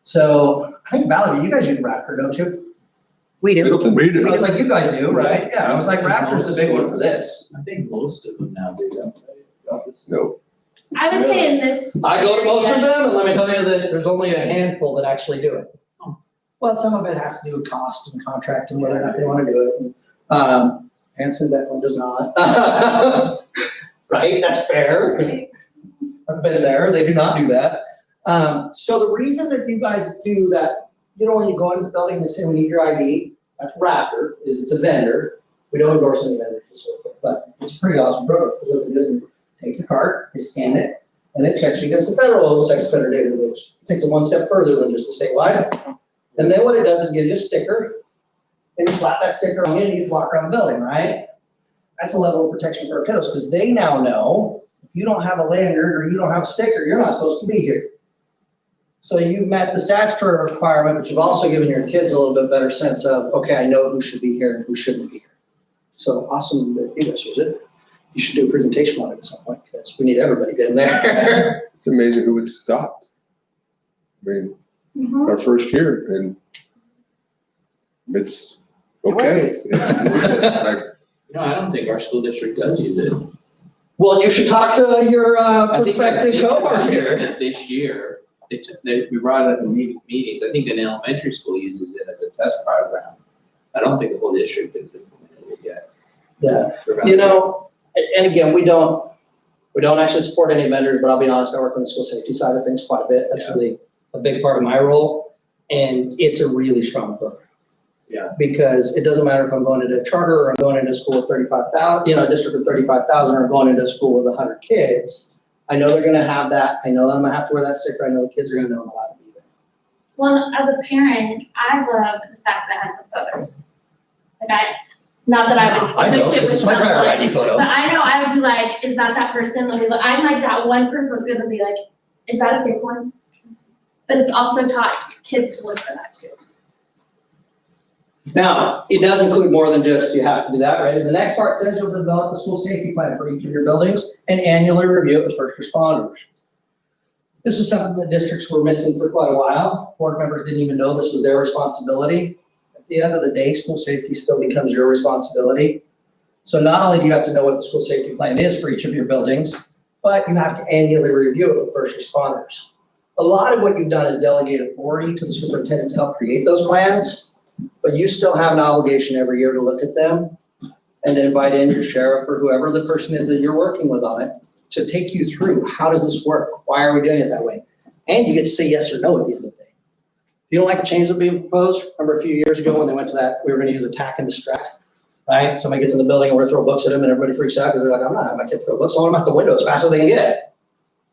A: So I think Valerie, you guys use Raptor, don't you?
D: We do.
E: Middleton.
B: We
A: I
B: do.
A: was like, you guys do, right? Yeah, I was like, Raptor's the big one for this.
G: I think most of them now do that.
E: No.
C: I would say in this.
A: I go to most of them, and let me tell you that there's only a handful that actually do it. Well, some of it has to do with cost and contract and whether or not they want to do it. Hanson definitely does not. Right, that's fair. I've been there, they do not do that. So the reason that you guys do that, when you go into the building, they say we need your ID, that's Raptor, is it's a vendor. We don't endorse any vendors, but it's a pretty awesome program. What it is, is take your card, they scan it, and it checks you against the federal sex offender database. It takes it one step further than just a statewide. And then what it does is give you a sticker, and you slap that sticker on you and you just walk around the building, right? That's a level of protection for our kiddos, because they now know if you don't have a lanyard or you don't have a sticker, you're not supposed to be here. So you've met the statutory requirement, but you've also given your kids a little bit better sense of, okay, I know who should be here and who shouldn't be here. So awesome that you guys use it. You should do a presentation on it at some point, because we need everybody getting there.
E: It's amazing who it's stopped. I mean,
C: Mhm.
E: our first year and it's okay. It's like,
G: I don't think our school district does use it.
A: Well, you should talk to your
G: I think
A: prospective cohort here.
G: This year, we brought it up in meetings. I think an elementary school uses it as a test program. I don't think the whole district has implemented it yet.
A: Yeah, and again, we don't actually support any vendors, but I'll be honest, I work on the school safety side of things quite a bit. That's really a big part of my role, and it's a really strong program.
G: Yeah.
A: Because it doesn't matter if I'm going into a charter or I'm going into a school with 35,000, a district with 35,000, or I'm going into a school with 100 kids. I know they're gonna have that. I know that I'm gonna have to wear that sticker. I know the kids are gonna know I'm allowed to be there.
C: Well, as a parent, I love the fact that it has the photos. Not that I would
A: I know,
C: switch it
A: 'cause
C: with
A: it's my driver
C: someone,
A: ID photo.
C: but I know I would be like, is that person? Let me look. I'm like that one person that's gonna be like, is that a fake one? But it's also taught kids to look for that too.
A: Now, it does include more than just you have to do that, right? And the next part says you'll develop a school safety plan for each of your buildings and annually review it with first responders. This was something that districts were missing for quite a while. Board members didn't even know this was their responsibility. At the end of the day, school safety still becomes your responsibility. So not only do you have to know what the school safety plan is for each of your buildings, but you have to annually review it with first responders. A lot of what you've done is delegate authority to the superintendent to help create those plans. But you still have an obligation every year to look at them and then invite in your sheriff or whoever the person is that you're working with on it to take you through, how does this work? Why are we doing it that way? And you get to say yes or no at the end of the day. If You don't like the changes that being proposed? Remember a few years ago when they went to that, we were gonna use attack and distract, right? Somebody gets in the building and we're gonna throw books at them and everybody freaks out because they're like, I'm not having my kid throw books, I want them out the window as fast as they can get.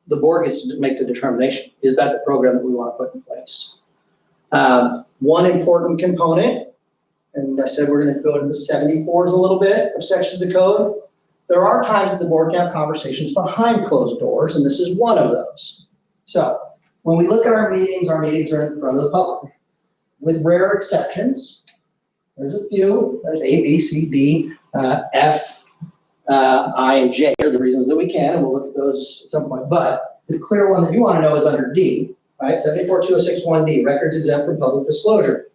A: The board gets to make the determination. Is that the program that we want to put in place? One important component, and I said we're gonna go into the 74s a little bit of sections of code. There are times that the board can have conversations behind closed doors, and this is one of those. So when we look at our meetings are in front of the public. With rare exceptions, there's a few, there's A, B, C, D, F, I, and J are the reasons that we can, and we'll look at those at some point. But the clear one that you want to know is under D, right? 74-2061D, records exempt from public disclosure.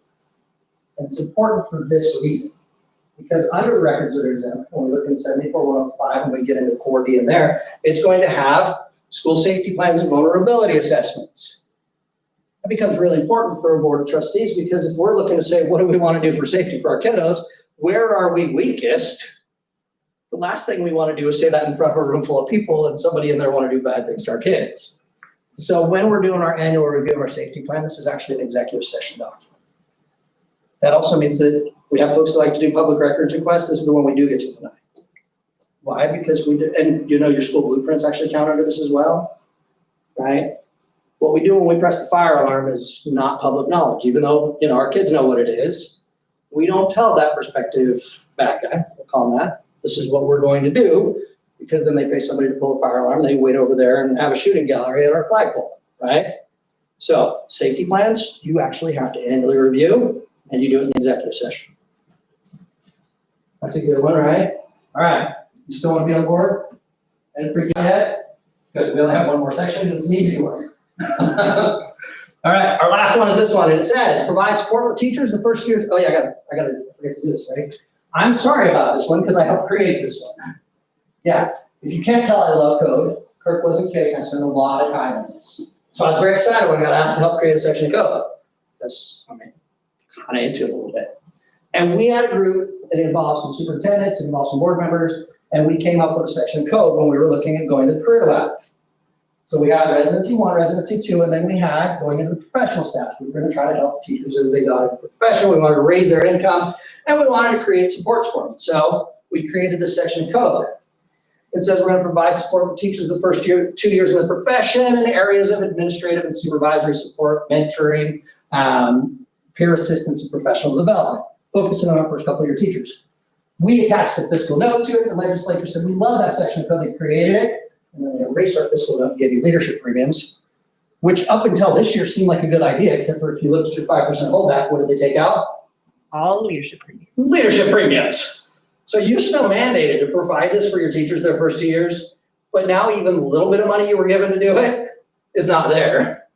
A: And it's important for this reason, because under the records that are exempt, when we look in 74-105 and we get into 4D in there, it's going to have school safety plans and vulnerability assessments. That becomes really important for a board of trustees, because if we're looking to say, what do we want to do for safety for our kiddos? Where are we weakest? The last thing we want to do is say that in front of a room full of people and somebody in there want to do bad things to our kids. So when we're doing our annual review of our safety plan, this is actually an executive session document. That also means that we have folks that like to do public records requests. This is the one we do get to tonight. Why? Because we do, and you know your school blueprints actually count under this as well, right? What we do when we press the fire alarm is not public knowledge, even though, you know, our kids know what it is. We don't tell that prospective bad guy, we'll call him that. This is what we're going to do, because then they pay somebody to pull a fire alarm, and they wait over there and have a shooting gallery at our flagpole, right? So safety plans, you actually have to annually review, and you do it in the executive session. That's a good one, right? All right, you still want to be on board? And freak out yet? Good, we only have one more section, it's an easy one. All right, our last one is this one, and it says, provide support for teachers the first year. Oh yeah, I gotta forget to do this, right? I'm sorry about this one, because I helped create this one. Yeah, if you can't tell I love code, Kirk wasn't kidding, I spent a lot of time on this. So I was very excited when I got asked to help create a section of code. That's, I mean, kind of into it a little bit. And we had a group that involved some superintendents, it involved some board members, and we came up with a section of code when we were looking at going to the career lab. So we had residency 1, residency 2, and then we had going into the professional staff. We were going to try to help the teachers as they got into the profession. We wanted to raise their income, and we wanted to create supports for them. So we created this section of code. It says we're going to provide support for teachers the first 2 years in the profession in areas of administrative and supervisory support, mentoring, peer assistance, and professional development, focusing on our first couple of year teachers. We attached a fiscal note to it. The legislature said, we love that section of code. They created it. And then they erased our fiscal note and gave you leadership premiums, which up until this year seemed like a good idea, except for if you looked at your 5% holdback, what did they take out?
D: All leadership premiums.
A: Leadership premiums. So you're still mandated to provide this for your teachers their first 2 years, but now even the little bit of money you were given to do it is not there.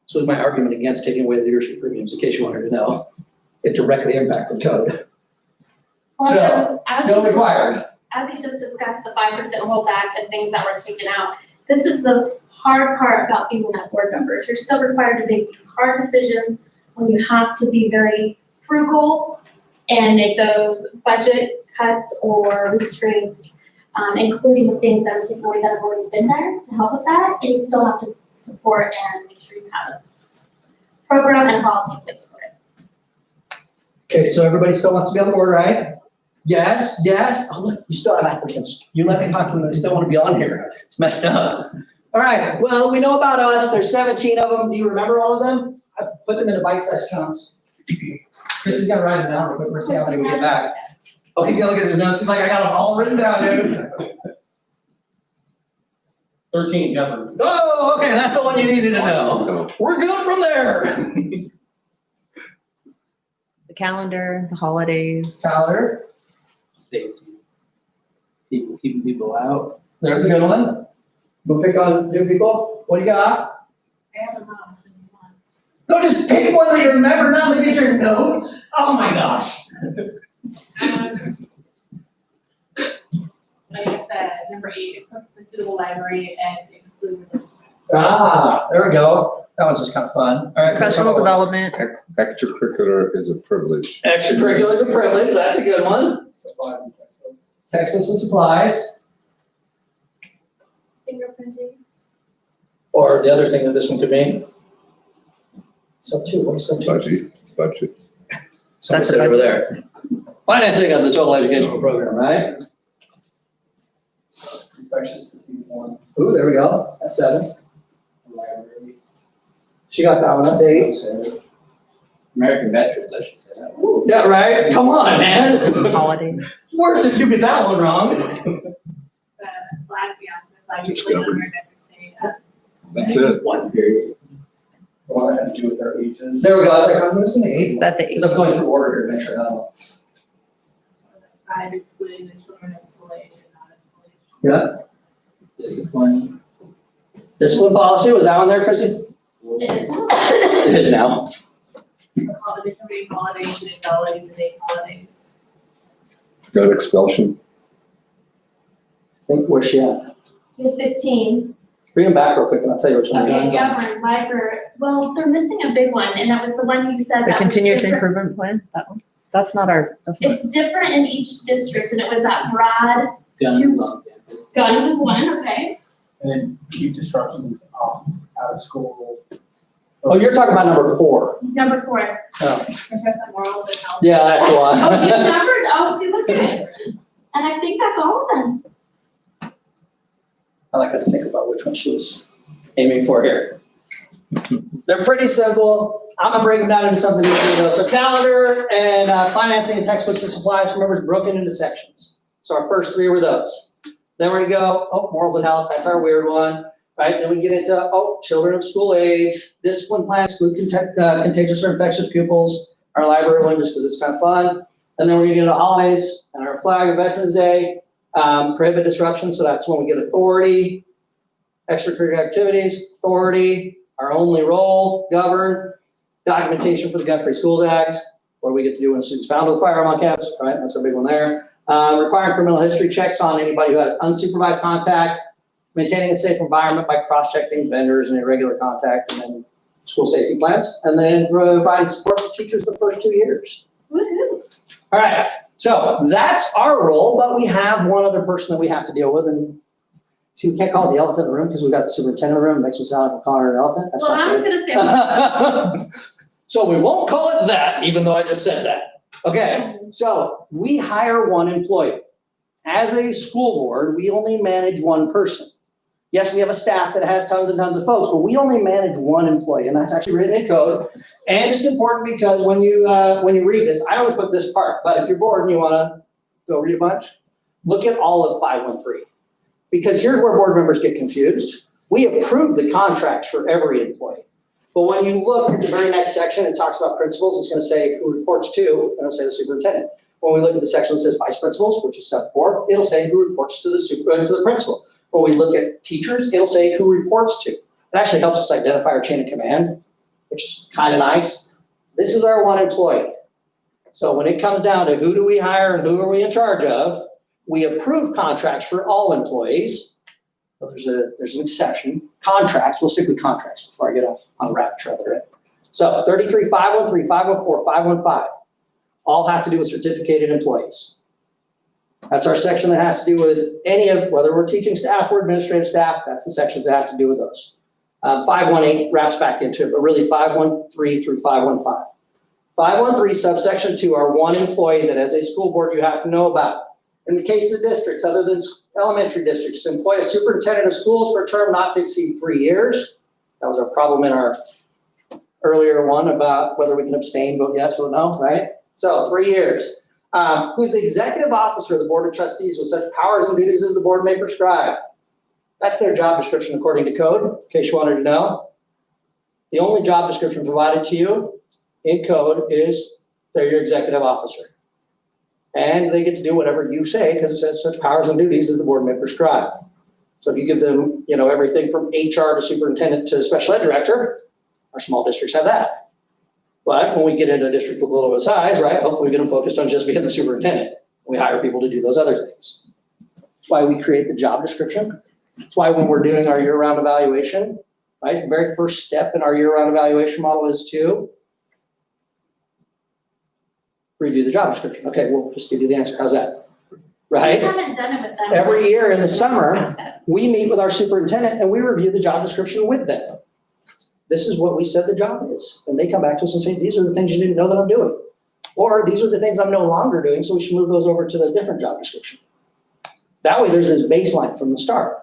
A: So my argument against taking away leadership premiums, in case you wanted to know, it directly impacted code. So, still required.
C: As you just discussed, the 5% holdback and things that were taken out, this is the hard part about being that board members. You're still required to make these hard decisions when you have to be very frugal and make those budget cuts or restraints, including the things that are taken away that have always been there to help with that. And you still have to support and make sure you have a program and policy fits for it.
A: Okay, so everybody still wants to be on board, right? Yes, yes. Oh, look, you still have applicants. You let me talk to them, they still want to be on here. It's messed up. All right, well, we know about us. There's 17 of them. Do you remember all of them? I put them into bite-sized chunks. Chris is gonna write them down real quick. We're gonna see how many we get back. Oh, he's gonna look at the notes. He's like, I got them all written down, dude.
H: 13 government.
A: Oh, okay, that's the one you needed to know. We're good from there.
D: The calendar, the holidays.
A: Calendar,
G: Safety. People, keeping people out.
A: there's a good one. We'll pick on new people. What do you got?
J: I have a mom.
A: No, just pick one that you remember, not look at your notes. Oh my gosh.
J: Like I said, number 8, equip the suitable library and exclude religious texts.
A: Ah, there we go. That one's just kind of fun. All right.
D: Professional development.
E: Extracurricular is a privilege.
A: Extracurricular is a privilege. That's a good one.
H: Supplies and textbooks.
A: Textbooks and supplies.
J: Fingerprinting.
A: Or the other thing that this one could be. Sub two, what is sub two?
E: Budget.
A: Somebody
D: That's
A: said
D: the
A: over there. Financing of the total educational program, right?
H: Infectious disease one,
A: Ooh, there we go. That's 7.
H: library.
A: She got that one. That's 8.
G: American veterans, I should say that.
A: Yeah, right? Come on, man.
D: Holidays.
A: Worse if you get that one wrong.
J: Flag
E: Discovery.
J: Day.
E: That's it.
G: One period.
H: What had to do with their ages.
A: There we go. I was like, I'm missing the 8th one.
D: Set the
A: Because I'm going through order here to make sure that one.
J: 5 excluding the children of school age and not of school age.
A: Yeah.
G: Discipline.
A: Discipline policy, was that one there, Chrissy?
C: It is.
A: It is now.
J: Between holidays and holidays and day holidays.
E: Got expulsion.
A: I think where's she at?
C: You have 15.
A: Read them back real quick and I'll tell you which one.
C: Okay, govern, library. Well, they're missing a big one, and that was the one you said
D: The
C: that was
D: continuous
C: different.
D: improvement plan, that one. That's not our, that's not.
C: It's different in each district, and it was that broad,
G: Guns on campus.
C: guns is one, okay?
H: And then keep disruptions off out of school.
A: Oh, you're talking about number 4.
C: Number 4.
A: Oh.
J: Protect the morals and health.
A: Yeah, that's the one.
C: Oh, you numbered, oh, see, look at it. And I think that's all of them.
A: I like how to think about which one she was aiming for here. They're pretty simple. I'm gonna break them down into something easy though. So calendar and financing and textbooks and supplies, remember, is broken into sections. So our first 3 were those. Then we're gonna go, morals and health, that's our weird one, right? Then we get into, children of school age, discipline plans, exclude contagious or infectious pupils, our library one, just because it's kind of fun. And then we're gonna get into holidays and our flag of Veterans Day, prohibit disruption, so that's when we get authority, extracurricular activities, authority, our only role, govern, documentation for the Gun Free Schools Act, what do we get to do when a student's found with a firearm on campus, right? That's our big one there. Requiring criminal history checks on anybody who has unsupervised contact, maintaining a safe environment by cross-checking vendors and irregular contact, and then school safety plans, and then providing support to teachers the first 2 years.
C: Woohoo.
A: All right, so that's our role, but we have one other person that we have to deal with, and see, we can't call it the elephant in the room because we've got the superintendent in the room. It makes me sound like I'm calling her an elephant. That's
C: Well,
A: not
C: I was
A: good.
C: gonna say,
A: So we won't call it that, even though I just said that. Okay, so we hire one employee. As a school board, we only manage one person. Yes, we have a staff that has tons and tons of folks, but we only manage one employee, and that's actually written in code. And it's important because when you read this, I always put this part, but if you're bored and you wanna go read a bunch, look at all of 513. Because here's where board members get confused. We approve the contracts for every employee. But when you look at the very next section, it talks about principals, it's gonna say who reports to, and it'll say the superintendent. When we look at the section that says vice principals, which is sub 4, it'll say who reports to the principal. When we look at teachers, it'll say who reports to. It actually helps us identify our chain of command, which is kind of nice. This is our one employee. So when it comes down to who do we hire and who are we in charge of, we approve contracts for all employees. Well, there's an exception. Contracts, we'll stick with contracts before I get off on a rabbit trail there. So 33, 513, 504, 515, all have to do with certificated employees. That's our section that has to do with any of, whether we're teaching staff or administrative staff, that's the sections that have to do with those. 518 wraps back into it, but really 513 through 515. 513 subsection 2 are one employee that as a school board you have to know about. In the case of districts, other than elementary districts, to employ a superintendent of schools for a term not to exceed 3 years. That was our problem in our earlier one about whether we can abstain, vote yes, vote no, right? So 3 years. Who's the executive officer of the Board of Trustees with such powers and duties as the board may prescribe. That's their job description according to code, in case you wanted to know. The only job description provided to you in code is they're your executive officer. And they get to do whatever you say because it says such powers and duties as the board may prescribe. So if you give them, everything from HR to superintendent to special ed director, our small districts have that. But when we get into a district with a little bit of size, right, hopefully we get them focused on just being the superintendent. We hire people to do those other things. That's why we create the job description. That's why when we're doing our year-round evaluation, right, the very first step in our year-round evaluation model is to review the job description. Okay, we'll just give you the answer. How's that? Right?
C: We haven't done it with them.
A: Every year in the summer,
C: Process.
A: we meet with our superintendent and we review the job description with them. this is what we said the job is. And they come back to us and say, these are the things you didn't know that I'm doing. Or these are the things I'm no longer doing, so we should move those over to the different job description. That way there's this baseline from the start.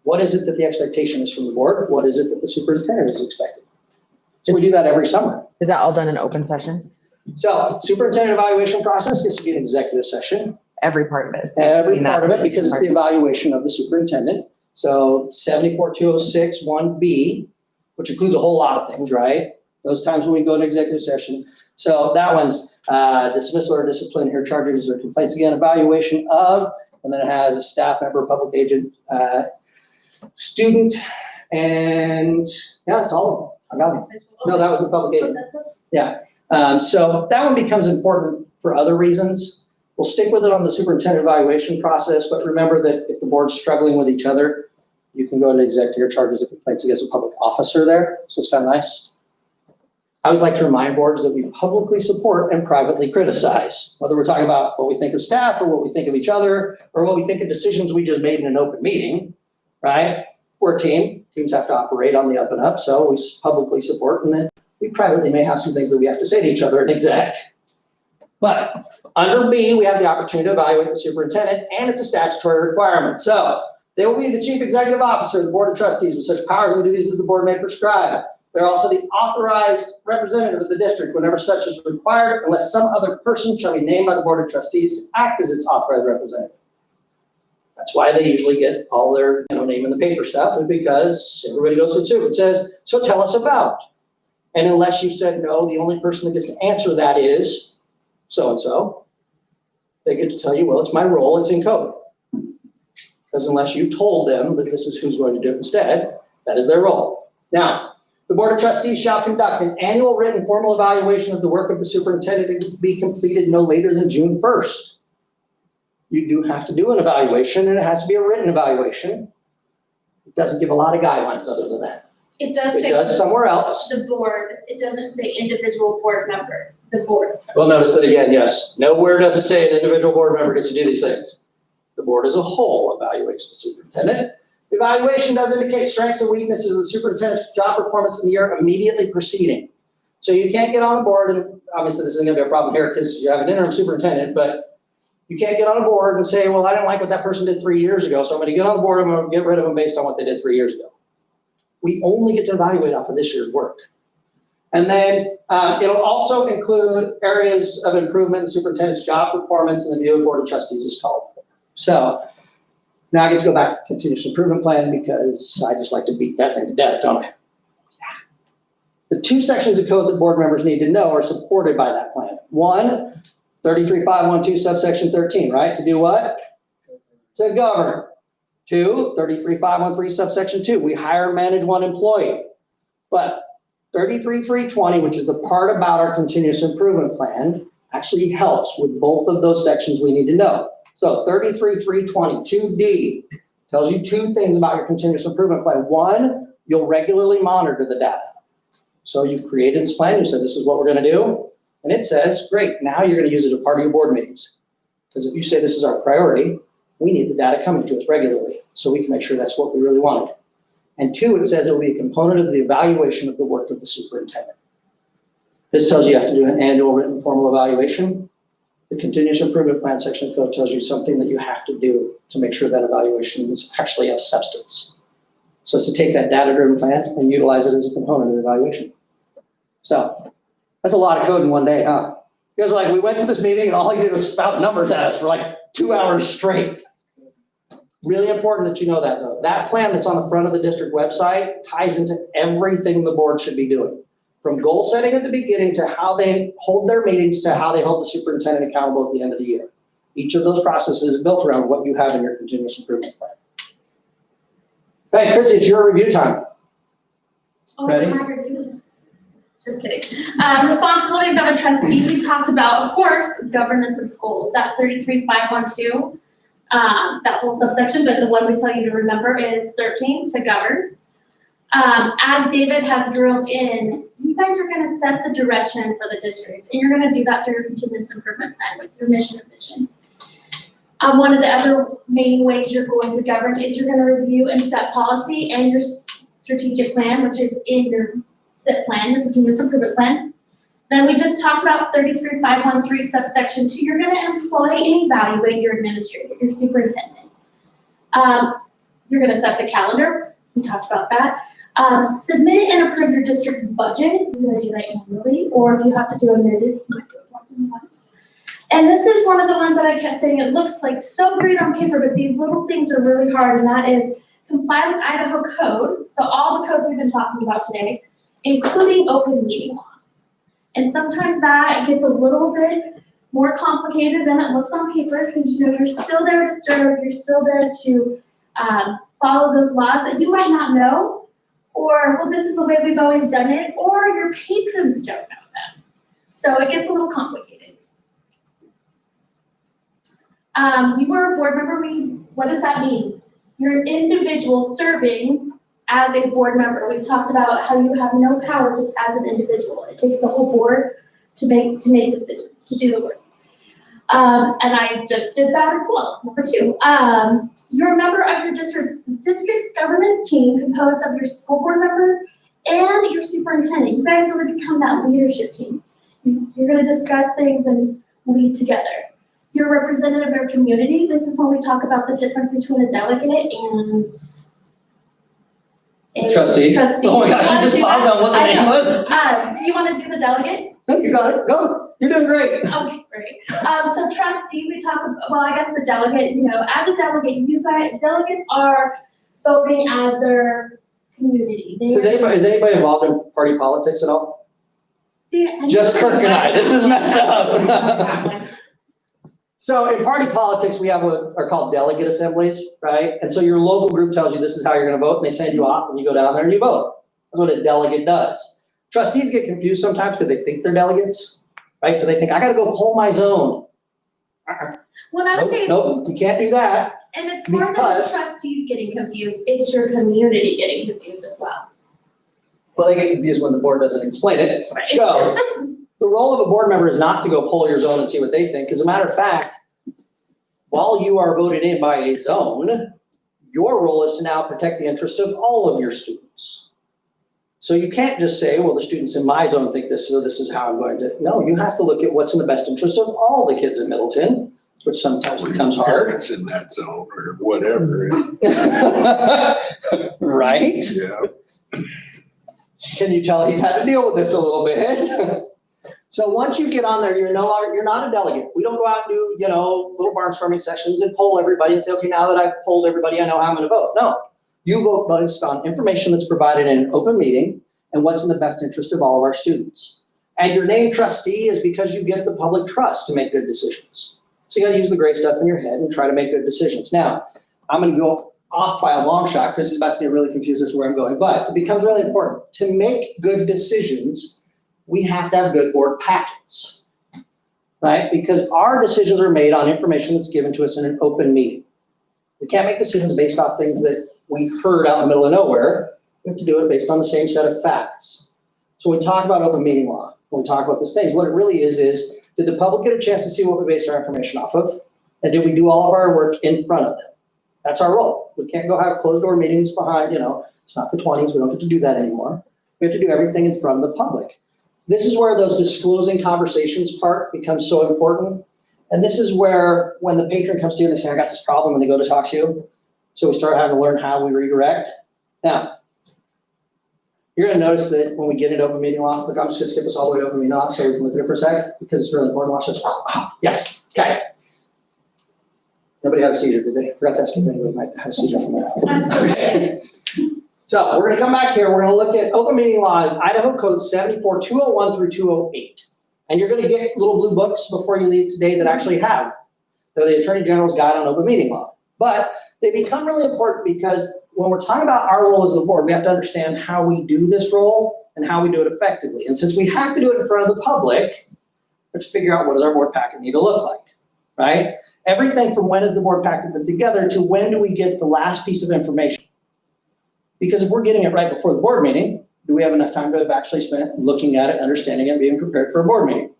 A: What is it that the expectation is from the board? What is it that the superintendent is expecting? So we do that every summer.
D: Is that all done in open session?
A: So superintendent evaluation process gets to be an executive session.
D: Every part of it is.
A: Every part of it, because it's the evaluation of the superintendent. So 74-206 1B, which includes a whole lot of things, right? Those times when we go to executive session. So that one's dismissal or discipline, here charges or complaints, again, evaluation of, and then it has a staff member, public agent, student, and yeah, that's all of them. I got it. No, that was the public agent. Yeah. So that one becomes important for other reasons. We'll stick with it on the superintendent evaluation process, but remember that if the board's struggling with each other, you can go to executive charges or complaints against a public officer there. So it's kind of nice. I always like to remind boards that we publicly support and privately criticize, whether we're talking about what we think of staff or what we think of each other or what we think of decisions we just made in an open meeting, right? We're a team. Teams have to operate on the up and up, so we publicly support, and then we privately may have some things that we have to say to each other in exec. But under B, we have the opportunity to evaluate the superintendent, and it's a statutory requirement. So they will be the chief executive officer of the board of trustees with such powers and duties as the board may prescribe. They're also the authorized representative of the district whenever such is required, unless some other person shall be named by the board of trustees to act as its authorized representative. That's why they usually get all their, name in the paper stuff, is because everybody goes to the soup. It says, so tell us about. And unless you said no, the only person that gets to answer that is so-and-so. They get to tell you, well, it's my role, it's in code. Because unless you've told them that this is who's going to do it instead, that is their role. Now, the Board of Trustees shall conduct an annual written formal evaluation of the work of the superintendent to be completed no later than June 1st. You do have to do an evaluation, and it has to be a written evaluation. It doesn't give a lot of guidelines other than that.
C: It does
A: It
C: say
A: does somewhere else.
C: the board, it doesn't say individual board member, the board.
A: Well, notice that again, yes. Nowhere does it say an individual board member gets to do these things. The board as a whole evaluates the superintendent. The evaluation does indicate strengths and weaknesses of the superintendent's job performance in the year immediately preceding. So you can't get on the board, and obviously this isn't gonna be a problem here because you have an interim superintendent, but you can't get on a board and say, well, I didn't like what that person did 3 years ago, so I'm gonna get on the board, I'm gonna get rid of them based on what they did 3 years ago. We only get to evaluate off of this year's work. And then it'll also include areas of improvement in the superintendent's job performance and the view of Board of Trustees is called for. So now I get to go back to the continuous improvement plan because I just like to beat that thing to death, don't I? The 2 sections of code that board members need to know are supported by that plan. 1, 33.512 subsection 13, right? To do what? To govern. 2, 33.513 subsection 2, we hire and manage one employee. But 33.320, which is the part about our continuous improvement plan, actually helps with both of those sections we need to know. So 33.320, 2D, tells you 2 things about your continuous improvement plan. 1, you'll regularly monitor the data. So you've created this plan, you said this is what we're gonna do, and it says, great, now you're gonna use it as part of your board meetings. Because if you say this is our priority, we need the data coming to us regularly, so we can make sure that's what we really wanted. And 2, it says it will be a component of the evaluation of the work of the superintendent. This tells you have to do an annual written formal evaluation. The continuous improvement plan section of code tells you something that you have to do to make sure that evaluation is actually of substance. So it's to take that data-driven plan and utilize it as a component of the evaluation. So that's a lot of code in one day, huh? Because we went to this meeting and all he did was spout numbers at us for 2 hours straight. Really important that you know that though. That plan that's on the front of the district website ties into everything the board should be doing. From goal setting at the beginning to how they hold their meetings to how they hold the superintendent accountable at the end of the year. Each of those processes is built around what you have in your continuous improvement plan. Hey, Chrissy, it's your review time.
C: Oh,
A: Ready?
C: my review. Just kidding. Responsibilities of a trustee, we talked about, of course, governance of schools, that 33.512, that whole subsection, but the one we tell you to remember is 13, to govern. As David has drilled in, you guys are gonna set the direction for the district, and you're gonna do that through your continuous improvement plan with your mission and vision. One of the other main ways you're going to govern is you're gonna review and set policy and your strategic plan, which is in your SIP plan, your continuous improvement plan. Then we just talked about 33513 subsection 2. You're going to employ and evaluate your administrator, your superintendent. You're going to set the calendar. We talked about that. Submit and approve your district's budget. You're going to do that annually, or if you have to do amended, you might do it more than once. And this is one of the ones that I kept saying, it looks like so great on paper, but these little things are really hard, and that is comply with Idaho code. So all the codes we've been talking about today, including open meeting law. And sometimes that gets a little bit more complicated than it looks on paper, because you're still there to serve, you're still there to follow those laws that you might not know, or, well, this is the way we've always done it, or your patrons don't know them. So it gets a little complicated. You were a board member, what does that mean? You're an individual serving as a board member. We've talked about how you have no power just as an individual. It takes the whole board to make decisions, to do the work. And I just did that as well. Number 2, you're a member of your district's governance team composed of your school board members and your superintendent. You guys really become that leadership team. You're going to discuss things and lead together. You're a representative of your community. This is when we talk about the difference between a delegate and a
A: Trustee. Oh my gosh, you just paused on what the
C: I
A: name
C: know.
A: was.
C: Do you want to do the delegate?
A: No, you got it. Go. You're doing great.
C: Okay, great. So trustee, we talk about, well, I guess the delegate, as a delegate, you guys, delegates are voting as their community.
A: Is anybody involved in party politics at all?
C: See, I
A: Just
C: know-
A: Kirk and I. This is messed up.
C: That one.
A: So in party politics, we have what are called delegate assemblies, right? And so your local group tells you this is how you're gonna vote, and they send you off, and you go down there and you vote. That's what a delegate does. Trustees get confused sometimes because they think they're delegates, right? So they think, I gotta go poll my zone.
C: Well, I would say,
A: Nope, you can't do that.
C: and it's more than the
A: because-
C: trustees getting confused, it's your community getting confused as well.
A: Well, they get confused when the board doesn't explain it.
C: Right.
A: So the role of a board member is not to go poll your zone and see what they think. As a matter of fact, while you are voted in by a zone, your role is to now protect the interests of all of your students. So you can't just say, well, the students in my zone think this, so this is how I'm going to. No, you have to look at what's in the best interest of all the kids in Middleton, which sometimes becomes hard.
K: Parents in that zone or whatever.
A: Right?
K: Yeah.
A: Can you tell he's had to deal with this a little bit? So once you get on there, you're not a delegate. We don't go out and do, little barnstorming sessions and poll everybody and say, okay, now that I've polled everybody, I know how I'm gonna vote. No, you vote based on information that's provided in an open meeting and what's in the best interest of all of our students. And your named trustee is because you get the public trust to make good decisions. So you gotta use the great stuff in your head and try to make good decisions. Now, I'm gonna go off by a long shot because he's about to get really confused as to where I'm going, but it becomes really important. To make good decisions, we have to have good board packets, right? Because our decisions are made on information that's given to us in an open meeting. We can't make decisions based off things that we heard out in the middle of nowhere. We have to do it based on the same set of facts. So when we talk about open meeting law, when we talk about those things, what it really is did the public get a chance to see what we based our information off of? And did we do all of our work in front of them? That's our role. We can't go have closed door meetings behind, it's not the 20s, we don't get to do that anymore. We have to do everything in front of the public. This is where those disclosing conversations part becomes so important. And this is where when the patron comes to you and they say, I got this problem, and they go to talk to you. So we start having to learn how we redirect. Now, you're gonna notice that when we get into open meeting law, look, I'm just gonna skip us all the way to open meeting law so we can look at it for a sec, because it's really important. Watch this. Yes, okay. Nobody had a seizure, did they? Forgot to ask if anybody might have a seizure from that. Okay. So we're gonna come back here, we're gonna look at open meeting laws, Idaho Code 74-201 through 208. And you're gonna get little blue books before you leave today that actually have, they're the Attorney General's Guide on Open Meeting Law. But they become really important because when we're talking about our role as the board, we have to understand how we do this role and how we do it effectively. And since we have to do it in front of the public, let's figure out what does our board packet need to look like, right? Everything from when is the board packet put together to when do we get the last piece of information? Because if we're getting it right before the board meeting, do we have enough time to have actually spent looking at it, understanding it, being prepared for a board meeting?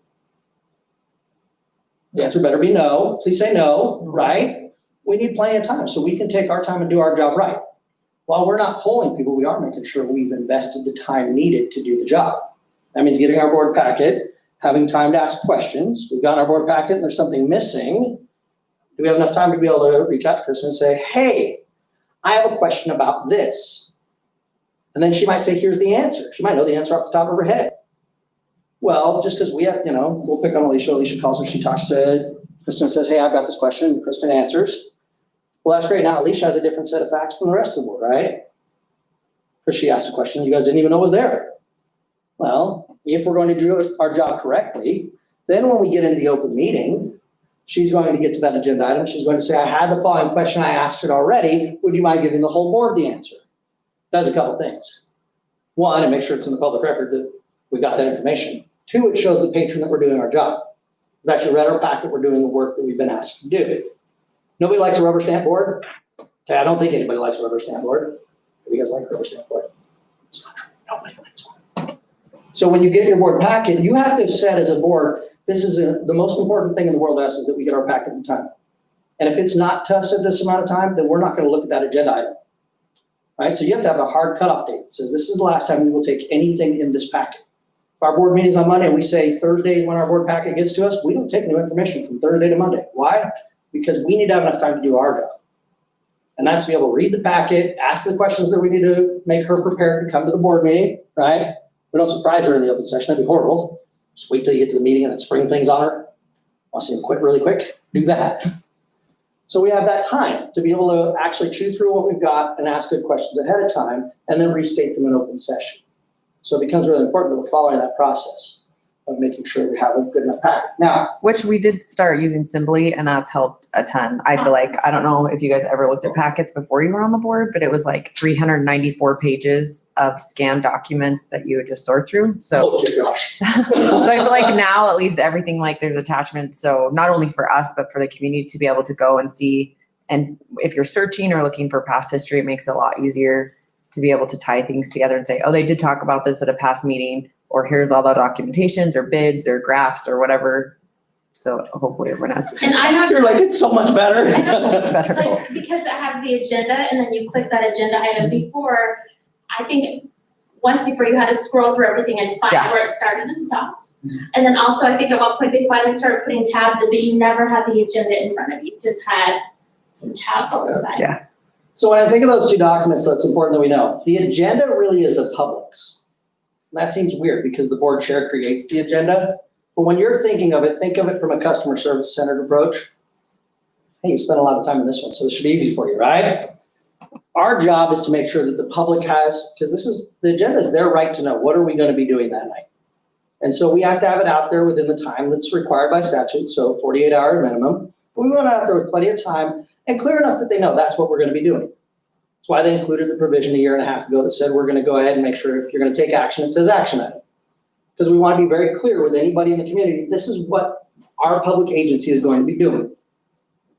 A: The answer better be no. Please say no, right? We need plenty of time so we can take our time and do our job right. while we're not polling people, we are making sure we've invested the time needed to do the job. That means getting our board packet, having time to ask questions. We've got our board packet and there's something missing. Do we have enough time to be able to reach out to Kristen and say, hey, I have a question about this? And then she might say, here's the answer. She might know the answer off the top of her head. Well, just because we have, we'll pick on Alicia. Alicia calls her, she talks to Kristen and says, hey, I've got this question. And Kristen answers. Well, that's great. Now Alicia has a different set of facts than the rest of the board, right? Because she asked a question you guys didn't even know was there. Well, if we're going to do our job correctly, then when we get into the open meeting, she's going to get to that agenda item. She's going to say, I had the following question. I asked it already. Would you mind giving the whole board the answer? Does a couple things. One, it makes sure it's in the public record that we got that information. Two, it shows the patron that we're doing our job. We've actually read our packet. We're doing the work that we've been asked to do. Nobody likes a rubber stamp board. Okay, I don't think anybody likes a rubber stamp board. You guys like a rubber stamp board? It's not true. Nobody likes one. So when you get your board packet, you have to have said as a board, this is the most important thing in the world to us is that we get our packet in time. And if it's not to us at this amount of time, then we're not going to look at that agenda item. Right? So you have to have a hard cutoff date that says this is the last time we will take anything in this packet. If our board meeting's on Monday and we say Thursday when our board packet gets to us, we don't take new information from Thursday to Monday. Why? Because we need to have enough time to do our job. And that's to be able to read the packet, ask the questions that we need to make her prepared to come to the board meeting, right? We don't surprise her in the open session, that'd be horrible. Just wait till you get to the meeting and then spring things on her. Want to see them quit really quick? Do that. So we have that time to be able to actually chew through what we've got and ask good questions ahead of time and then restate them in open session. So it becomes really important that we're following that process of making sure we have a good enough packet. Now,
D: Which we did start using Simply, and that's helped a ton. I feel like, I don't know if you guys ever looked at packets before you were on the board, but it was like 394 pages of scanned documents that you would just sort through. So,
A: oh dear gosh.
D: so I feel like now at least everything, like there's attachments. So not only for us, but for the community to be able to go and see. And if you're searching or looking for past history, it makes it a lot easier to be able to tie things together and say, oh, they did talk about this at a past meeting, or here's all the documentations or bids or graphs or whatever. So hopefully everyone has.
C: And I know.
A: You're like, it's so much better.
D: Better.
C: Like, because it has the agenda and then you click that agenda item before, I think once before you had to scroll through everything and find where it started and stopped. And then also I think at one point they finally started putting tabs in, but you never had the agenda in front of you, you just had some tabs on the side.
D: Yeah.
A: So when I think of those two documents, so it's important that we know, the agenda really is the public's. That seems weird because the board chair creates the agenda. But when you're thinking of it, think of it from a customer service centered approach. Hey, you spent a lot of time in this one, so this should be easy for you, right? Our job is to make sure that the public has, because the agenda is their right to know, what are we going to be doing that night? And so we have to have it out there within the time that's required by statute, so 48-hour minimum. But we want it out there with plenty of time and clear enough that they know that's what we're going to be doing. That's why they included the provision a year and a half ago that said we're going to go ahead and make sure if you're going to take action, it says action item. Because we want to be very clear with anybody in the community, this is what our public agency is going to be doing.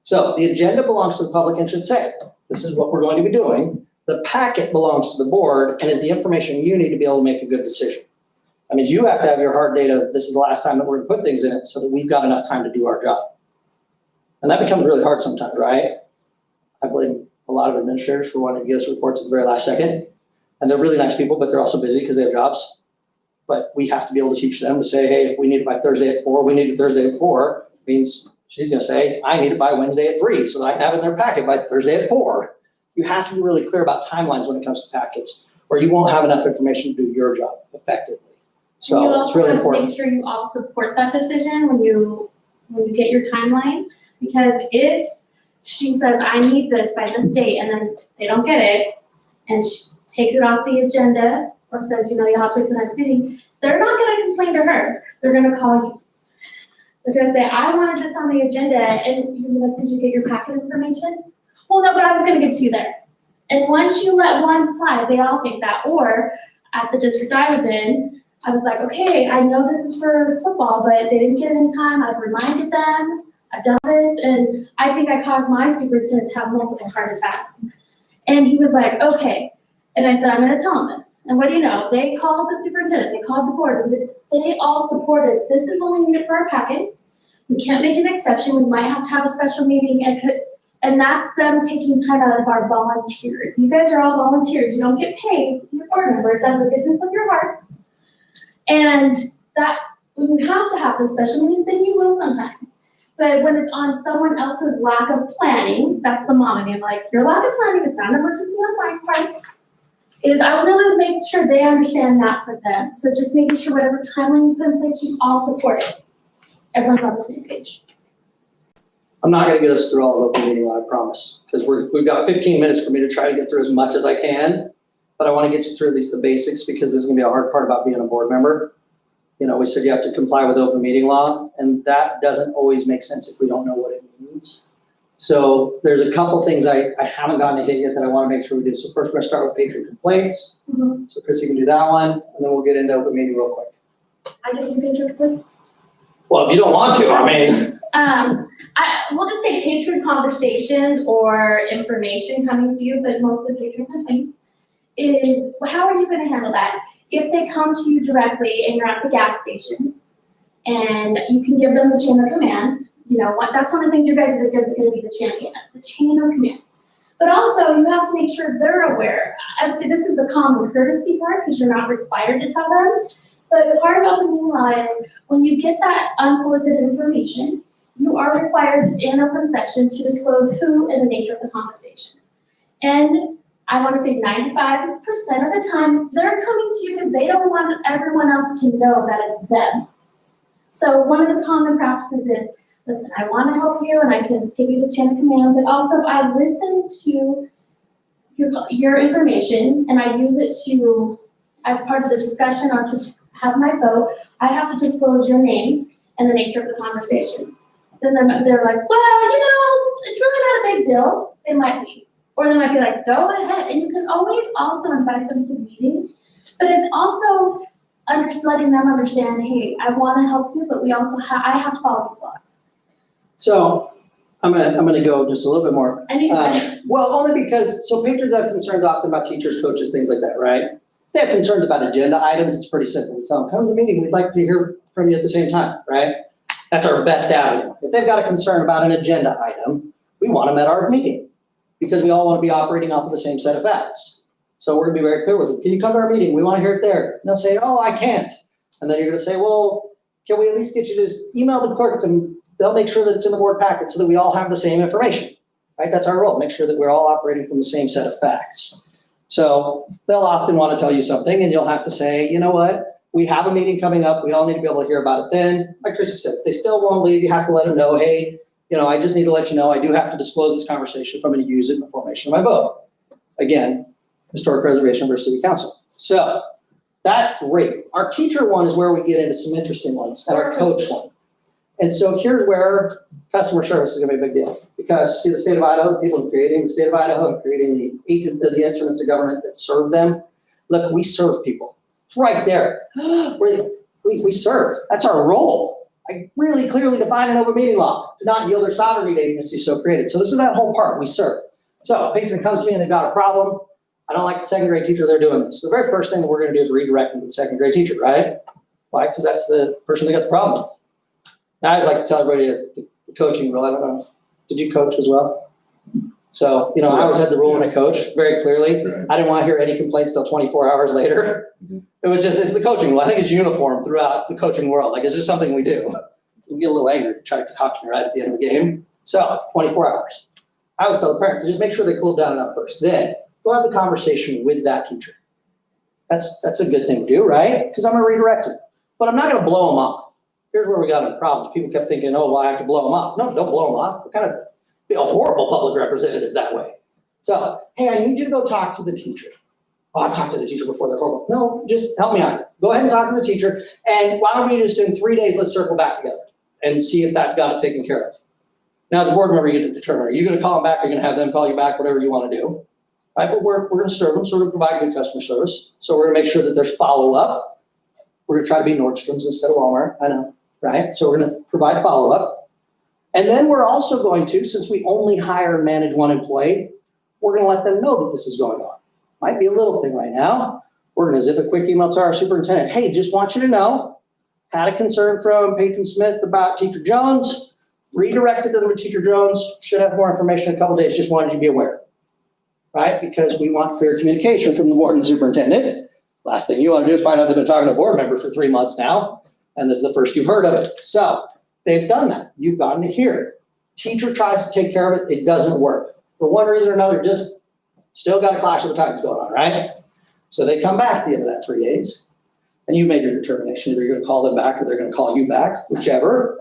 A: So the agenda belongs to the public and should say, this is what we're going to be doing. The packet belongs to the board and is the information you need to be able to make a good decision. That means you have to have your hard data of this is the last time that we're going to put things in it so that we've got enough time to do our job. And that becomes really hard sometimes, right? I blame a lot of administrators for wanting to get us reports at the very last second. And they're really nice people, but they're also busy because they have jobs. But we have to be able to teach them to say, hey, if we need it by Thursday at 4, we need it Thursday at 4. Means she's going to say, I need it by Wednesday at 3 so that I can have it in their packet by Thursday at 4. You have to be really clear about timelines when it comes to packets, or you won't have enough information to do your job effectively. So it's really important.
C: Make sure you all support that decision when you get your timeline, because if she says, I need this by this date, and then they don't get it, and she takes it off the agenda, or says, you have to wait for the next meeting, they're not gonna complain to her. They're gonna call you. They're gonna say, I wanted this on the agenda, and you're like, did you get your packet information? Well, no, but I was gonna get to you there. And once you let one slide, they all think that. Or at the district I was in, I was like, okay, I know this is for football, but they didn't get it in time. I've reminded them. I've done this, and I think I caused my superintendent to have multiple heart attacks. And he was like, okay. And I said, I'm gonna tell him this. And what do you know? They called the superintendent, they called the board, and they all supported, this is what we need for our packet. We can't make an exception, we might have to have a special meeting And that's them taking time out of our volunteers. You guys are all volunteers. You don't get paid to be a board member. It's out of the goodness of your hearts. And that, when you have to have those special meetings, and you will sometimes. But when it's on someone else's lack of planning, that's the mom. And I'm like, your lack of planning is not an emergency on my part. I would really make sure they understand that for them. So just making sure whatever timeline you put in place, you all support it. Everyone's on the same page.
A: I'm not gonna get us through all of open meeting law, I promise, because we've got 15 minutes for me to try to get through as much as I can. But I wanna get you through at least the basics, because this is gonna be a hard part about being a board member. You know, we said you have to comply with open meeting law, and that doesn't always make sense if we don't know what it means. So there's a couple things I haven't gotten to hit yet that I wanna make sure we do. So first, we're gonna start with patron complaints.
C: Mm-hmm.
A: So Chrissy can do that one, and then we'll get into open meeting real quick.
C: I get to patron complaints.
A: Well, if you don't want to, I mean.
C: We'll just say patron conversations or information coming to you, but mostly patron complaints is, how are you gonna handle that? If they come to you directly and you're at the gas station and you can give them the chain of command, you know what, that's one of the things you guys are gonna be the champion of, the chain of command. But also you have to make sure they're aware. I would say this is the common courtesy part because you're not required to tell them. But part of open meeting law is when you get that unsolicited information, you are required in open session to disclose who and the nature of the conversation. And I want to say 95% of the time, they're coming to you because they don't want everyone else to know that it's them. So one of the common practices is, listen, I want to help you and I can give you the chain of command, but also if I listen to your information and I use it to, as part of the discussion or to have my vote, I have to disclose your name and the nature of the conversation. Then they're like, well, you know, it's really not a big deal. They might be. Or they might be like, go ahead. And you can always also invite them to the meeting. But it's also letting them understand, hey, I want to help you, but we also I have to follow these laws.
A: So I'm gonna go just a little bit more. Well, only because, so patrons have concerns often about teachers, coaches, things like that, right? If they have concerns about agenda items, it's pretty simple. We tell them, come to the meeting, we'd like to hear from you at the same time, right? That's our best avenue. If they've got a concern about an agenda item, we want them at our meeting because we all want to be operating off of the same set of facts. So we're gonna be very clear with them. Can you come to our meeting? We want to hear it there. And they'll say, oh, I can't. And then you're gonna say, well, can we at least get you to just email the clerk and they'll make sure that it's in the board packet so that we all have the same information, right? That's our role, make sure that we're all operating from the same set of facts. So they'll often want to tell you something and you'll have to say, you know what? We have a meeting coming up. We all need to be able to hear about it then. Like Chris said, if they still won't leave, you have to let them know, hey, you know, I just need to let you know I do have to disclose this conversation if I'm going to use it in the formation of my vote. Again, historic preservation versus city council. So that's great. Our teacher one is where we get into some interesting ones, and our coach one. And so here's where customer service is going to be a big deal. Because see, the state of Idaho, the people creating the state of Idaho, creating the instruments of government that serve them. Look, we serve people. It's right there. We serve. That's our role. I really clearly define an open meeting law. Do not yield or sovereignty to agencies so created. So this is that whole part. We serve. So a patron comes to me and they've got a problem. I don't like the second grade teacher, they're doing this. So the very first thing that we're going to do is redirect them to the second grade teacher, right? Why? Because that's the person they got the problem with. Now I always like to tell everybody the coaching rule. I don't know. Did you coach as well? So, you know, I always had the rule when I coached very clearly.
E: Right.
A: I didn't want to hear any complaints till 24 hours later. It was just, it's the coaching rule. I think it's uniform throughout the coaching world. Like, it's just something we do. You get a little angry if you try to talk to me right at the end of the game. So 24 hours. I always tell the parent, just make sure they cool down enough first. Then go have the conversation with that teacher. That's a good thing to do, right? Because I'm going to redirect them. But I'm not going to blow them off. Here's where we got into problems. People kept thinking, oh, well, I have to blow them off. No, don't blow them off. We're kind of be a horrible public representative that way. So, hey, I need you to go talk to the teacher. Oh, I've talked to the teacher before, they're horrible. No, just help me out. Go ahead and talk to the teacher. And why don't we just in 3 days, let's circle back together and see if that got it taken care of. Now, as a board member, you get to determine, are you going to call them back? Are you going to have them call you back? Whatever you want to do. Right? But we're going to serve them, so we're going to provide good customer service. So we're going to make sure that there's follow-up. We're going to try to be Nordstrom's instead of Walmart. I know, right? So we're going to provide follow-up. And then we're also going to, since we only hire and manage one employee, we're going to let them know that this is going on. Might be a little thing right now. We're going to zip a quick email to our superintendent. Hey, just want you to know, had a concern from Patron Smith about Teacher Jones. redirected them to Teacher Jones, should have more information in a couple days, just wanted you to be aware. Right? Because we want clear communication from the board and the superintendent. Last thing you want to do is find out they've been talking to a board member for 3 months now, and this is the first you've heard of it. So they've done that. You've gotten to hear it. Teacher tries to take care of it, it doesn't work. For one reason or another, just still got a clash of the titans going on, right? So they come back at the end of that 3 days, and you made your determination. Either you're gonna call them back or they're gonna call you back, whichever.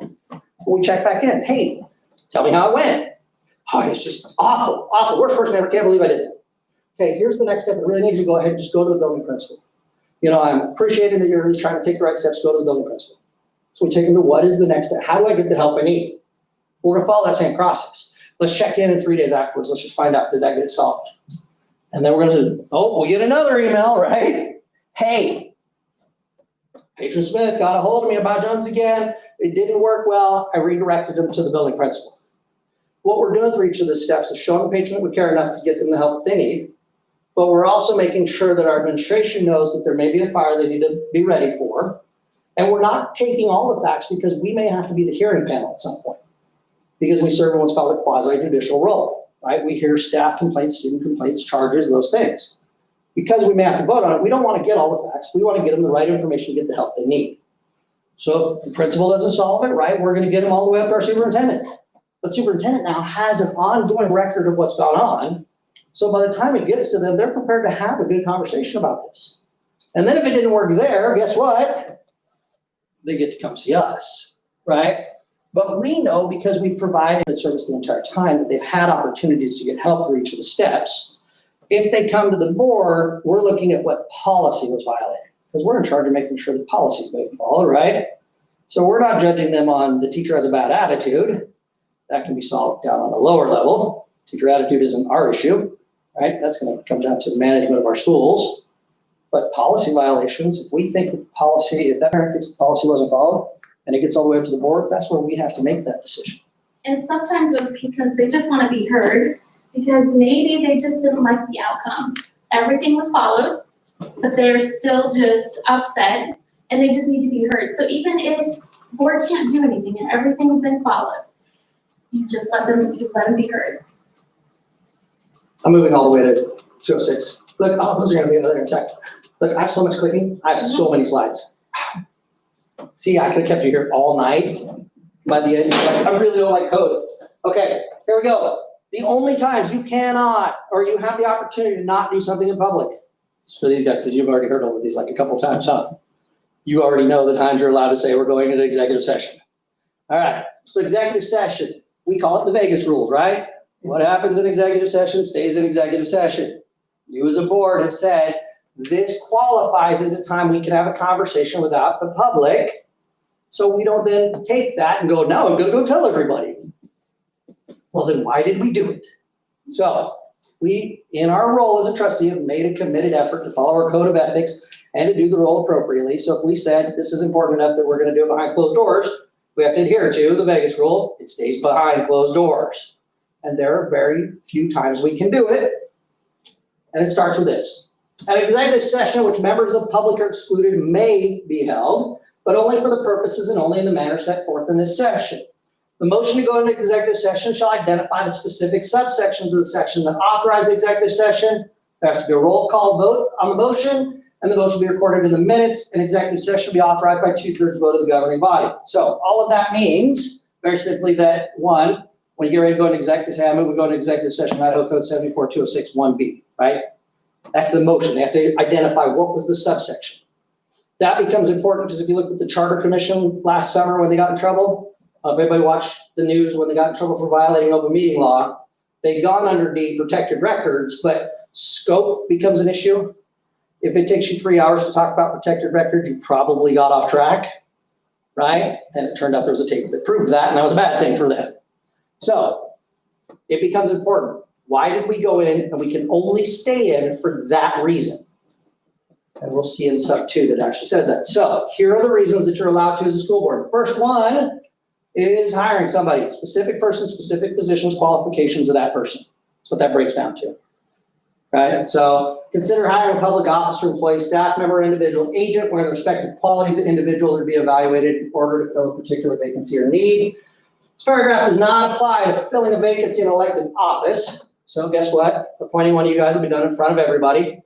A: We check back in. Hey, tell me how it went. Oh, it's just awful, awful. Worst person ever. Can't believe I did it. Okay, here's the next step. I really need you to go ahead and just go to the building principal. You know, I'm appreciating that you're really trying to take the right steps. Go to the building principal. So we take them to what is the next step? How do I get the help I need? We're gonna follow that same process. Let's check in 3 days afterwards. Let's just find out, did that get solved? And then we're gonna say, oh, we'll get another email, right? Hey, Patron Smith got a hold of me about Jones again. It didn't work well. I redirected him to the building principal. What we're doing through each of the steps is showing the patron that we care enough to get them the help that they need, but we're also making sure that our administration knows that there may be a fire they need to be ready for. And we're not taking all the facts because we may have to be the hearing panel at some point, because we serve in what's called a quasi-judicial role, right? We hear staff complaints, student complaints, charges, those things. Because we may have to vote on it, we don't want to get all the facts. We want to get them the right information to get the help they need. So if the principal doesn't solve it, right, we're going to get them all the way up to our superintendent. But superintendent now has an ongoing record of what's gone on. So by the time it gets to them, they're prepared to have a good conversation about this. And then if it didn't work there, guess what? They get to come see us, right? But we know, because we've provided service the entire time, that they've had opportunities to get help for each of the steps. If they come to the board, we're looking at what policy was violated, because we're in charge of making sure the policy is being followed, right? So we're not judging them on the teacher has a bad attitude. That can be solved down on a lower level. Teacher attitude isn't our issue, right? That's going to come down to the management of our schools. But policy violations, if we think the policy, if that parent thinks the policy wasn't followed and it gets all the way up to the board, that's where we have to make that decision.
C: And sometimes those patrons, they just want to be heard because maybe they just didn't like the outcome. Everything was followed, but they're still just upset and they just need to be heard. So even if board can't do anything and everything's been followed, you just let them be heard.
A: I'm moving all the way to 206. Look, oh, those are going to be another in a sec. Look, I have so much clicking. I have so many slides. See, I could have kept you here all night. By the end, you're like, I really don't like code. Okay, here we go. The only times you cannot, or you have the opportunity to not do something in public. It's for these guys, because you've already heard all of these like a couple times, huh? You already know the times you're allowed to say we're going into executive session. All right, so executive session. We call it the Vegas rules, right? What happens in executive session stays in executive session. You as a board have said this qualifies as a time we can have a conversation without the public. So we don't then take that and go, now I'm going to go tell everybody. Well, then why did we do it? So we, in our role as a trustee, have made a committed effort to follow our code of ethics and to do the role appropriately. So if we said this is important enough that we're going to do it behind closed doors, we have to adhere to the Vegas rule. It stays behind closed doors. And there are very few times we can do it. And it starts with this. An executive session which members of the public are excluded may be held, but only for the purposes and only in the manner set forth in this section. The motion to go into executive session shall identify the specific subsections of the section that authorize the executive session. There has to be a roll call vote on the motion, and the motion will be recorded in the minutes. An executive session will be authorized by 2/3 vote of the governing body. So all of that means, very simply, that one, when you get ready to go into executive session, I'm going to go into executive session, Idaho Code 74-206-1B, right? That's the motion. They have to identify what was the subsection. That becomes important because if you looked at the Charter Commission last summer when they got in trouble, if anybody watched the news when they got in trouble for violating open meeting law, they'd gone underneath protected records, but scope becomes an issue. If it takes you 3 hours to talk about protected records, you probably got off track, right? And it turned out there was a tape that proved that, and that was a bad thing for them. So it becomes important. Why did we go in? And we can only stay in for that reason. And we'll see in sub 2 that actually says that. So here are the reasons that you're allowed to as a school board. First one is hiring somebody, specific person, specific positions, qualifications of that person. That's what that breaks down to. Right? So consider hiring a public officer, employee, staff member, individual, agent, where the respective qualities of individual are to be evaluated in order to fill a particular vacancy or need. This paragraph does not apply to filling a vacancy in an elected office. So guess what? Appointing one of you guys will be done in front of everybody,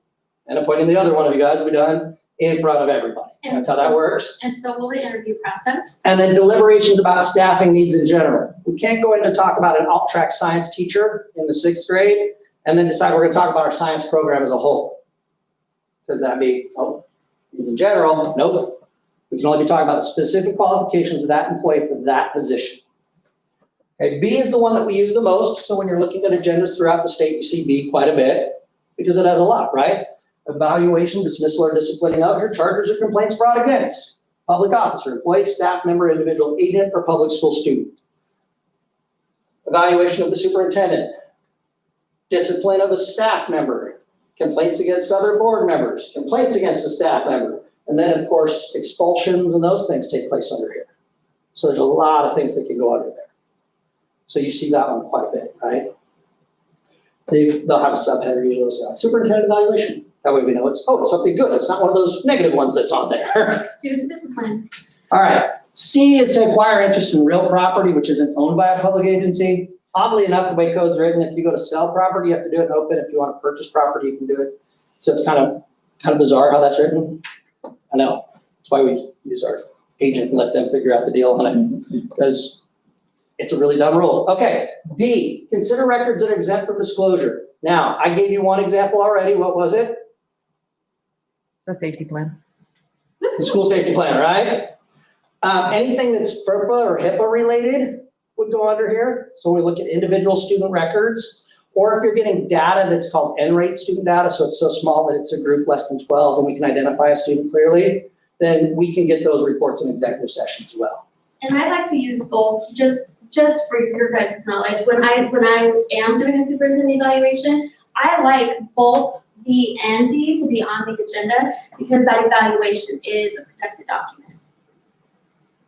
A: and appointing the other one of you guys will be done in front of everybody. That's how that works.
C: And so will the interview process.
A: And then deliberations about staffing needs in general. We can't go in to talk about an alt-track science teacher in the 6th grade and then decide we're gonna talk about our science program as a whole. Does that be, needs in general? Nope. We can only be talking about the specific qualifications of that employee for that position. Okay, B is the one that we use the most. So when you're looking at agendas throughout the state, you see B quite a bit because it has a lot, right? Evaluation, dismissal, or disciplining of your charges or complaints brought against public officer, employee, staff member, individual agent, or public school student. Evaluation of the superintendent, discipline of a staff member, complaints against other board members, complaints against a staff member, and then of course expulsions and those things take place under here. So there's a lot of things that can go under there. So you see that one quite a bit, right? They'll have a subheader usually, so superintendent evaluation. That way we know it's something good. It's not one of those negative ones that's on there.
C: Student discipline.
A: All right. C is to acquire interest in real property, which isn't owned by a public agency. Oddly enough, the way code's written, if you go to sell property, you have to do it in open. If you want to purchase property, you can do it. So it's kind of bizarre how that's written. I know. That's why we use our agent and let them figure out the deal on it, because it's a really dumb rule. Okay. D, consider records that are exempt from disclosure. Now, I gave you one example already. What was it?
D: The safety plan.
A: The school safety plan, right? Anything that's FERPA or HIPAA related would go under here. So we look at individual student records, or if you're getting data that's called N-rate student data, so it's so small that it's a group less than 12 and we can identify a student clearly, then we can get those reports in executive session as well.
C: And I like to use both, just for your guys' knowledge. When I am doing a superintendent evaluation, I like both B and D to be on the agenda because that evaluation is a protected document.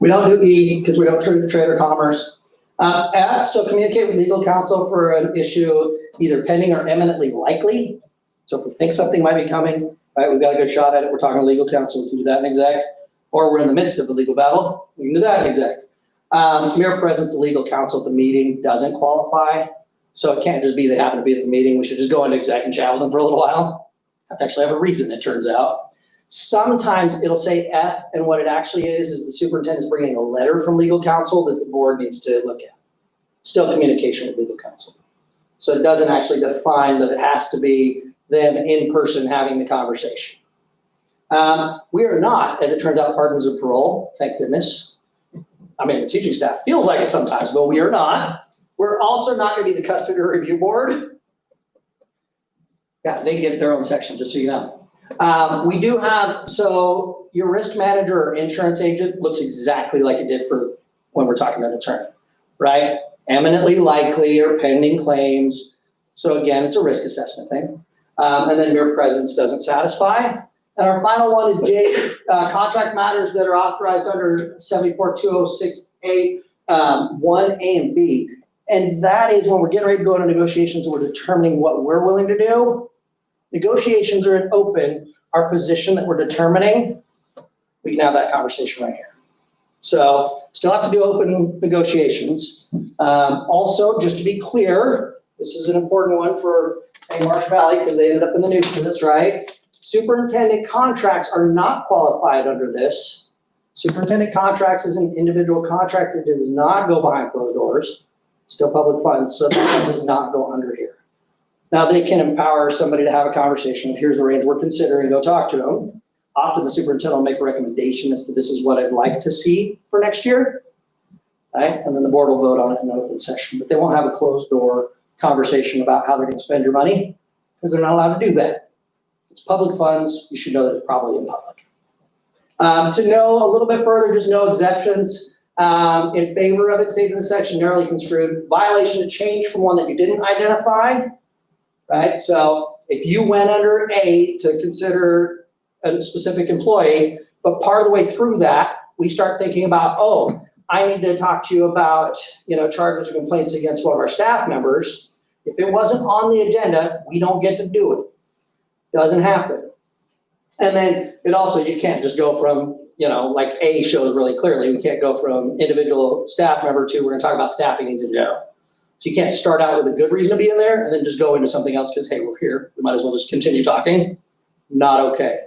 A: We don't do E because we don't treat trade or commerce. F, so communicate with legal counsel for an issue either pending or eminently likely. So if we think something might be coming, right, we've got a good shot at it, we're talking to legal counsel, we can do that in exec. Or we're in the midst of a legal battle, we can do that in exec. Mere presence of legal counsel at the meeting doesn't qualify. So it can't just be they happen to be at the meeting, we should just go into exec and chat with them for a little while. Have to actually have a reason, it turns out. Sometimes it'll say F, and what it actually is the superintendent is bringing a letter from legal counsel that the board needs to look at. Still communication with legal counsel. So it doesn't actually define that it has to be them in person having the conversation. We are not, as it turns out, pardons of parole, thank goodness. I mean, the teaching staff feels like it sometimes, but we are not. We're also not going to be the custody review board. Yeah, they get their own section, just so you know. We do have, so your risk manager or insurance agent looks exactly like it did for when we're talking to an attorney, right? Eminently likely or pending claims. So again, it's a risk assessment thing. And then mere presence doesn't satisfy. And our final one is J, contract matters that are authorized under 74206A, 1A and B. And that is when we're getting ready to go into negotiations and we're determining what we're willing to do. Negotiations are an open, our position that we're determining, we can have that conversation right here. So still have to do open negotiations. Also, just to be clear, this is an important one for, say, Marsh Valley, because they ended up in the news for this, right? Superintendent contracts are not qualified under this. Superintendent contracts is an individual contract. It does not go behind closed doors. Still public funds, so that does not go under here. Now they can empower somebody to have a conversation. Here's the range we're considering, go talk to them. Often the superintendent will make a recommendation as to this is what I'd like to see for next year, right? And then the board will vote on it in an open session, but they won't have a closed door conversation about how they're gonna spend your money because they're not allowed to do that. It's public funds, you should know that it's probably in public. To know a little bit further, just know exceptions. In favor of it, stated in the section, narrowly construed, violation to change from one that you didn't identify, right? So if you went under A to consider a specific employee, but part of the way through that, we start thinking about, oh, I need to talk to you about, charges or complaints against one of our staff members. If it wasn't on the agenda, we don't get to do it. Doesn't happen. And then it also, you can't just go from, like A shows really clearly, we can't go from individual staff member to, we're gonna talk about staffing needs in general. So you can't start out with a good reason to be in there and then just go into something else because, hey, we're here, we might as well just continue talking. Not okay.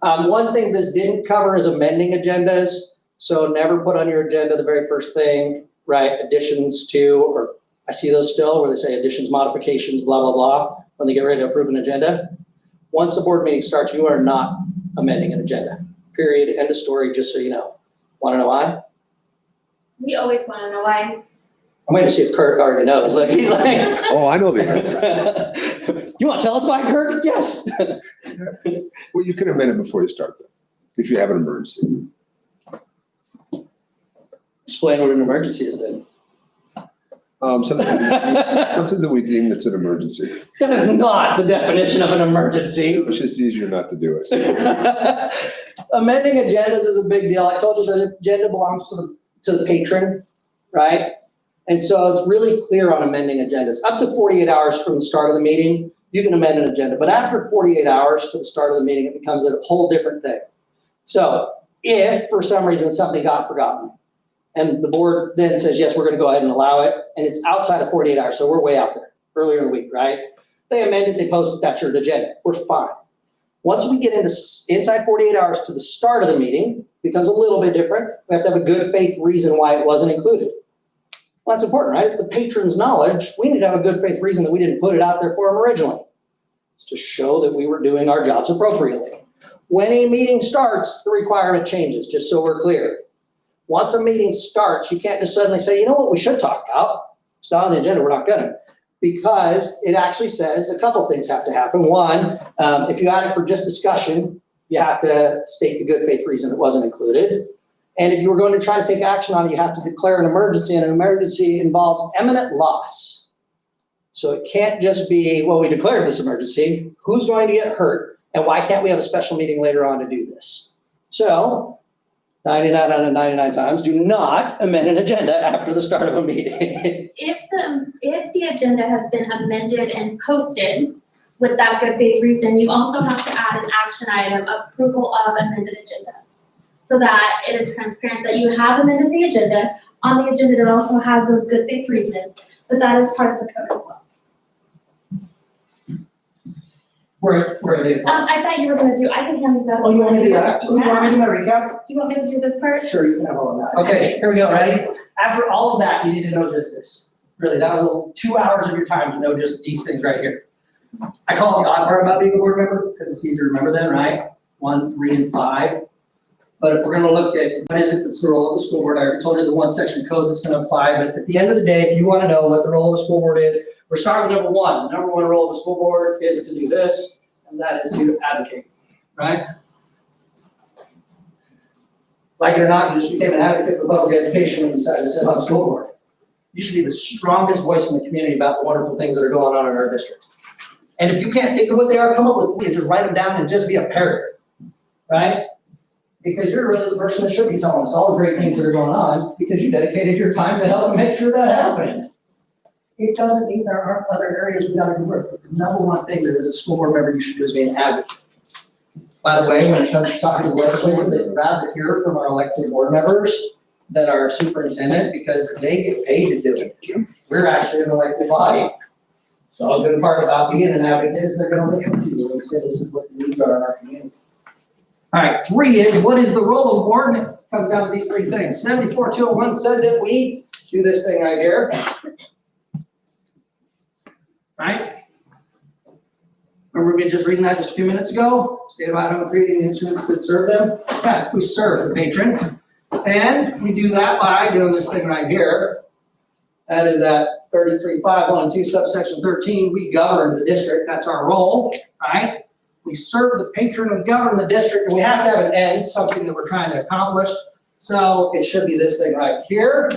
A: One thing this didn't cover is amending agendas. So never put on your agenda the very first thing, right, additions to, or I see those still where they say additions, modifications, blah, blah, blah, when they get ready to approve an agenda. Once the board meeting starts, you are not amending an agenda, period, end of story, just so you know. Want to know why?
C: We always wanna know why.
A: I'm waiting to see if Kurt already knows. Like, he's like,
E: Oh, I know the answer.
A: you want to tell us why, Kurt? Yes.
E: Well, you can amend it before you start though, if you have an emergency.
A: Explain what an emergency is then.
E: Something that we deem that's an emergency.
A: That is not the definition of an emergency.
E: It's just easier not to do it.
A: Amending agendas is a big deal. I told you that agenda belongs to the patron, right? And so it's really clear on amending agendas. Up to 48 hours from the start of the meeting, you can amend an agenda. But after 48 hours to the start of the meeting, it becomes a whole different thing. So if for some reason something got forgotten, and the board then says, yes, we're gonna go ahead and allow it, and it's outside of 48 hours, so we're way out there, earlier in the week, right? They amended, they posted, that's your agenda, we're fine. Once we get into inside 48 hours to the start of the meeting, it becomes a little bit different. We have to have a good faith reason why it wasn't included. Well, that's important, right? It's the patron's knowledge. We need to have a good faith reason that we didn't put it out there for them originally. It's to show that we were doing our jobs appropriately. When a meeting starts, the requirement changes, just so we're clear. Once a meeting starts, you can't just suddenly say, you know what we should talk about? It's not on the agenda, we're not gonna. Because it actually says a couple things have to happen. One, if you add it for just discussion, you have to state the good faith reason it wasn't included. And if you were going to try to take action on it, you have to declare an emergency, and an emergency involves imminent loss. So it can't just be, well, we declared this emergency, who's going to get hurt, and why can't we have a special meeting later on to do this? So 99 out of 99 times, do not amend an agenda after the start of a meeting.
C: If the agenda has been amended and posted with that good faith reason, you also have to add an action item, approval of amended agenda. So that it is transparent that you have amended the agenda. On the agenda, it also has those good faith reasons, but that is part of the code as well.
A: Where are they?
C: I thought you were gonna do, I can hand these out.
A: Oh, you want me to do that?
C: Yeah.
A: You want me to do my recap?
C: Do you want me to do this part?
A: Sure, you can have all of that. Okay, here we go, ready? After all of that, you need to know just this. Really, that was 2 hours of your time to know just these things right here. I call it the odd part about being a board member, because it's easier to remember then, right? 1, 3, and 5. But if we're gonna look at what is it that's the role of the school board, I already told you the one section code that's gonna apply, but at the end of the day, if you wanna know what the role of a school board is, we're starting with number 1. The number 1 role of the school board is to do this, and that is to advocate, right? Like it or not, you just became an advocate for public education when you decided to sit on the school board. You should be the strongest voice in the community about the wonderful things that are going on in our district. And if you can't think of what they are, come up with, please just write them down and just be a paragraph, right? Because you're really the person that should be telling us all the great things that are going on, because you dedicated your time to help make sure that happened. It doesn't mean there aren't other areas we gotta do work, but the number one thing that as a school board member you should do is be an advocate. By the way, when it comes to talking to the legislature, they'd rather hear from our elected board members than our superintendent, because they get paid to do it. We're actually an elected body. So a good part about being an advocate is they're gonna listen to you and say this is what the needs are in our community. All right, 3 is, what is the role of a board? And it comes down to these 3 things. 74-201 said that we do this thing right here. Right? Remember me just reading that just a few minutes ago? State of Idaho creating the instruments that serve them. Yeah, we serve the patron. And we do that by doing this thing right here. That is at 33.512 subsection 13. We govern the district. That's our role, right? We serve the patron and govern the district, and we have to have an end, something that we're trying to accomplish. So it should be this thing right here.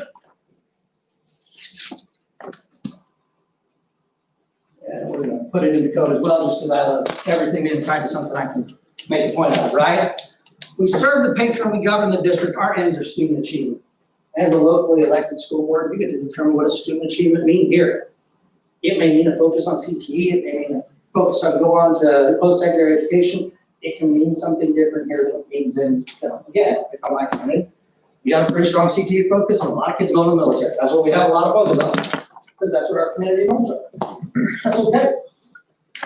A: And we're gonna put it in the code as well, just because I love everything being tied to something I can make a point of, right? We serve the patron, we govern the district. Our ends are student achievement. As a locally elected school board, we get to determine what does student achievement mean here. It may mean a focus on CTE, it may mean a focus on go on to post-secondary education. it can mean something different here than it means in, again, if I'm like, we got a pretty strong CTE focus and a lot of kids going to the military. That's what we have a lot of focus on, because that's what our community homes are. That's okay.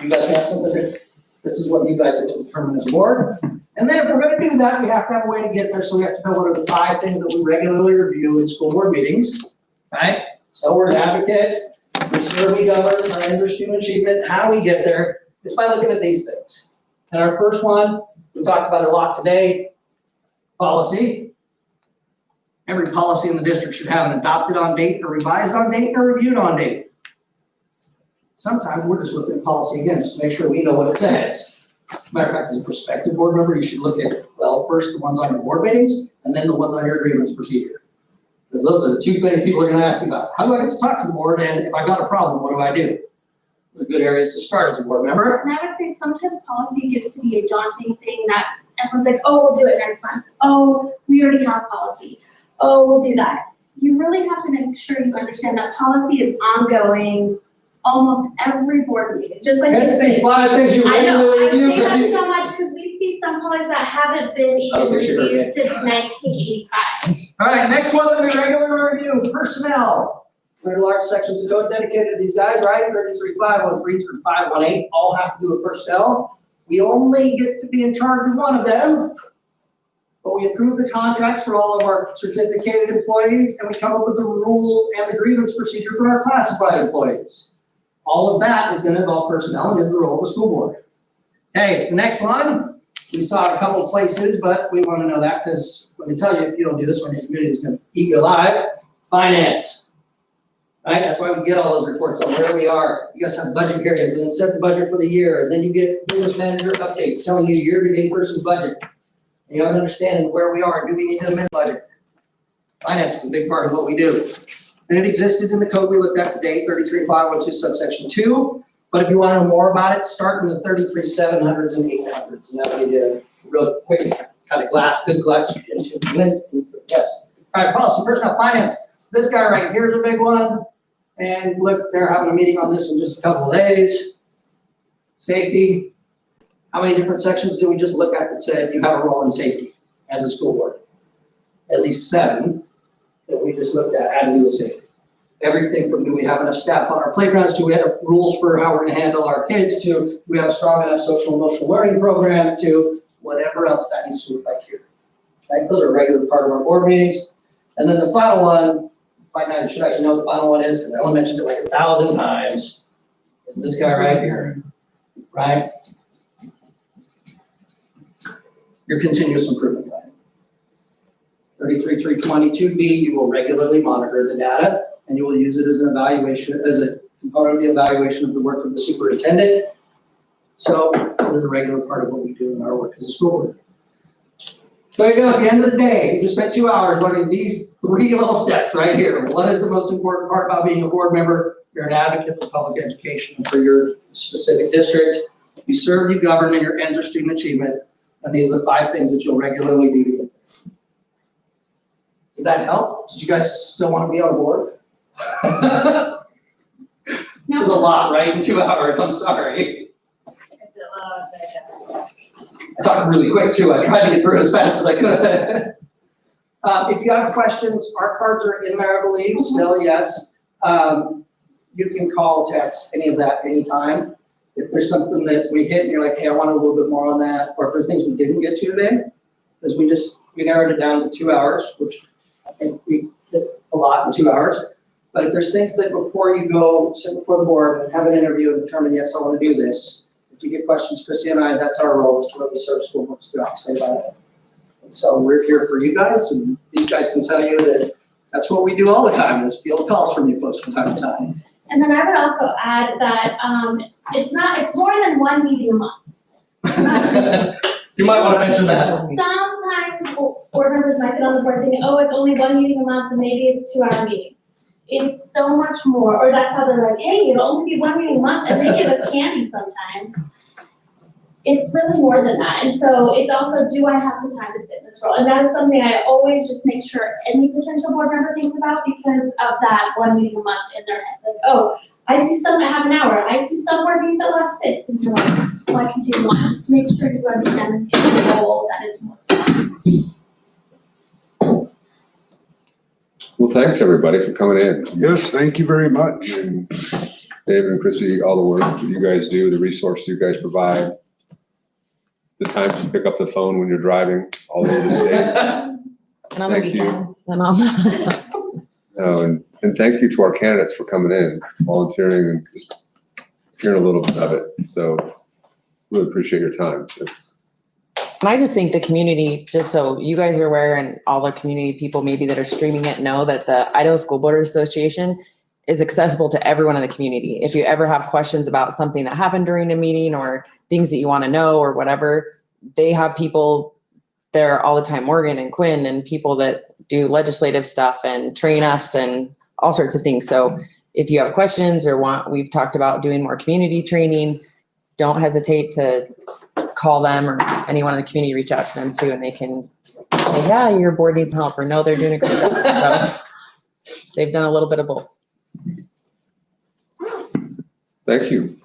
A: You guys have something that, this is what you guys have to determine as a board. And then if we're gonna do that, we have to have a way to get there, so we have to know what are the 5 things that we regularly review in school board meetings, right? So we're an advocate, this is where we govern, our ends are student achievement. How do we get there? It's by looking at these things. And our first one, we talked about it a lot today, policy. Every policy in the district should have an adopted on date, or revised on date, or reviewed on date. Sometimes we're just looking at policy again, just to make sure we know what it says. Matter of fact, as a prospective board member, you should look at, well, first the ones on your board meetings, and then the ones on your grievance procedure. Because those are the 2 things people are gonna ask you about. How do I get to talk to the board, and if I got a problem, what do I do? Those are good areas to start as a board member.
C: And I would say sometimes policy gets to be a daunting thing that everyone's like, oh, we'll do it next month. Oh, we already have policy. Oh, we'll do that. You really have to make sure you understand that policy is ongoing almost every board meeting, just like you
A: That's the
C: say.
A: 5 things you
C: I know,
A: regularly
C: I
A: review,
C: say that
A: Chrissy.
C: so much because we see some policies that haven't been
A: I don't
C: even
A: think you heard
C: reviewed since 1985.
A: All right, next one that we regularly review, personnel. There are large sections of code dedicated to these guys, right? 33.513 through 518, all have to do with personnel. We only get to be in charge of one of them, but we approve the contracts for all of our certificated employees, and we come up with the rules and the grievance procedure for our classified employees. All of that is gonna involve personnel and is the role of the school board. Okay, the next one, we saw it a couple of places, but we wanna know that, because let me tell you, if you don't do this one, your community is gonna eat you alive. Finance. Right, that's why we get all those reports on where we are. You guys have budget areas, and then set the budget for the year, and then you get business manager updates telling you year-to-date versus budget. And you guys understanding where we are, do we need to amend budget? Finance is a big part of what we do. And it existed in the code we looked at today, 33.512 subsection 2. But if you want to know more about it, start in the 33.700s and 800s, and that way you get a real quick kind of good glass into yes. All right, policy, personnel, finance. This guy right here is a big one. And look, they're having a meeting on this in just a couple of days. Safety. How many different sections did we just look at that said you have a role in safety as a school board? At least 7 that we just looked at had to do with safety. Everything from do we have enough staff on our playgrounds, do we have rules for how we're gonna handle our kids, to do we have a strong enough social emotional learning program, to whatever else that needs to look like here. Right? Those are a regular part of our board meetings. And then the final one, by now you should actually know what the final one is, because I only mentioned it like 1,000 times, is this guy right here, right? Your continuous improvement plan. 33.322B, you will regularly monitor the data, and you will use it as an evaluation, as a component of the evaluation of the work of the superintendent. So it is a regular part of what we do in our work as a school board. So there you go, at the end of the day, you just spent 2 hours learning these 3 little steps right here. What is the most important part about being a board member? You're an advocate for public education for your specific district. You serve, you govern, and your ends are student achievement. And these are the 5 things that you'll regularly do. Does that help? Did you guys still want to be on board? It was a lot, right? In 2 hours, I'm sorry. I talked really quick too. I tried to get through it as fast as I could. If you have questions, our cards are in there, I believe, still, yes. You can call, text, any of that, anytime. If there's something that we hit and you're like, hey, I want a little bit more on that, or if there are things we didn't get to today, because we narrowed it down to 2 hours, which I think we hit a lot in 2 hours. But if there's things that before you go sit before the board and have an interview and determine, yes, I want to do this, if you get questions, Chrissy and I, that's our role, is to really serve school boards throughout the state of Idaho. And so we're here for you guys, and these guys can tell you that that's what we do all the time, is field calls from you folks from time to time.
C: And then I would also add that it's more than 1 meeting a month.
A: You might want to mention that.
C: Sometimes board members might get on the board thinking, oh, it's only 1 meeting a month, and maybe it's 2-hour meeting. It's so much more, or that's how they're like, hey, it'll only be 1 meeting a month, and they give us candy sometimes. It's really more than that. And so it's also, do I have the time to sit in this role? And that is something I always just make sure any potential board member thinks about, because of that 1 meeting a month in their head. Like, oh, I see some that have an hour, I see some where meetings that last 6, and you're like, well, I can do one, just make sure you understand the same goal that is more.
E: Well, thanks, everybody, for coming in.
B: Yes, thank you very much.
E: And David and Chrissy, all the work that you guys do, the resources you guys provide, the times you pick up the phone when you're driving all over the state.
D: And on the
E: Thank you.
D: weekends and all that.
E: And thank you to our candidates for coming in, volunteering, and just hearing a little bit of it. So really appreciate your time.
D: And I just think the community, just so you guys are aware and all the community people maybe that are streaming it know that the Idaho School Board Association is accessible to everyone in the community. If you ever have questions about something that happened during a meeting or things that you want to know or whatever, they have people there all the time, Morgan and Quinn and people that do legislative stuff and train us and all sorts of things. So if you have questions or we've talked about doing more community training, don't hesitate to call them or anyone in the community, reach out to them too, and they can say, yeah, your board needs help, or no, they're doing a great job. So they've done a little bit of both.
E: Thank you.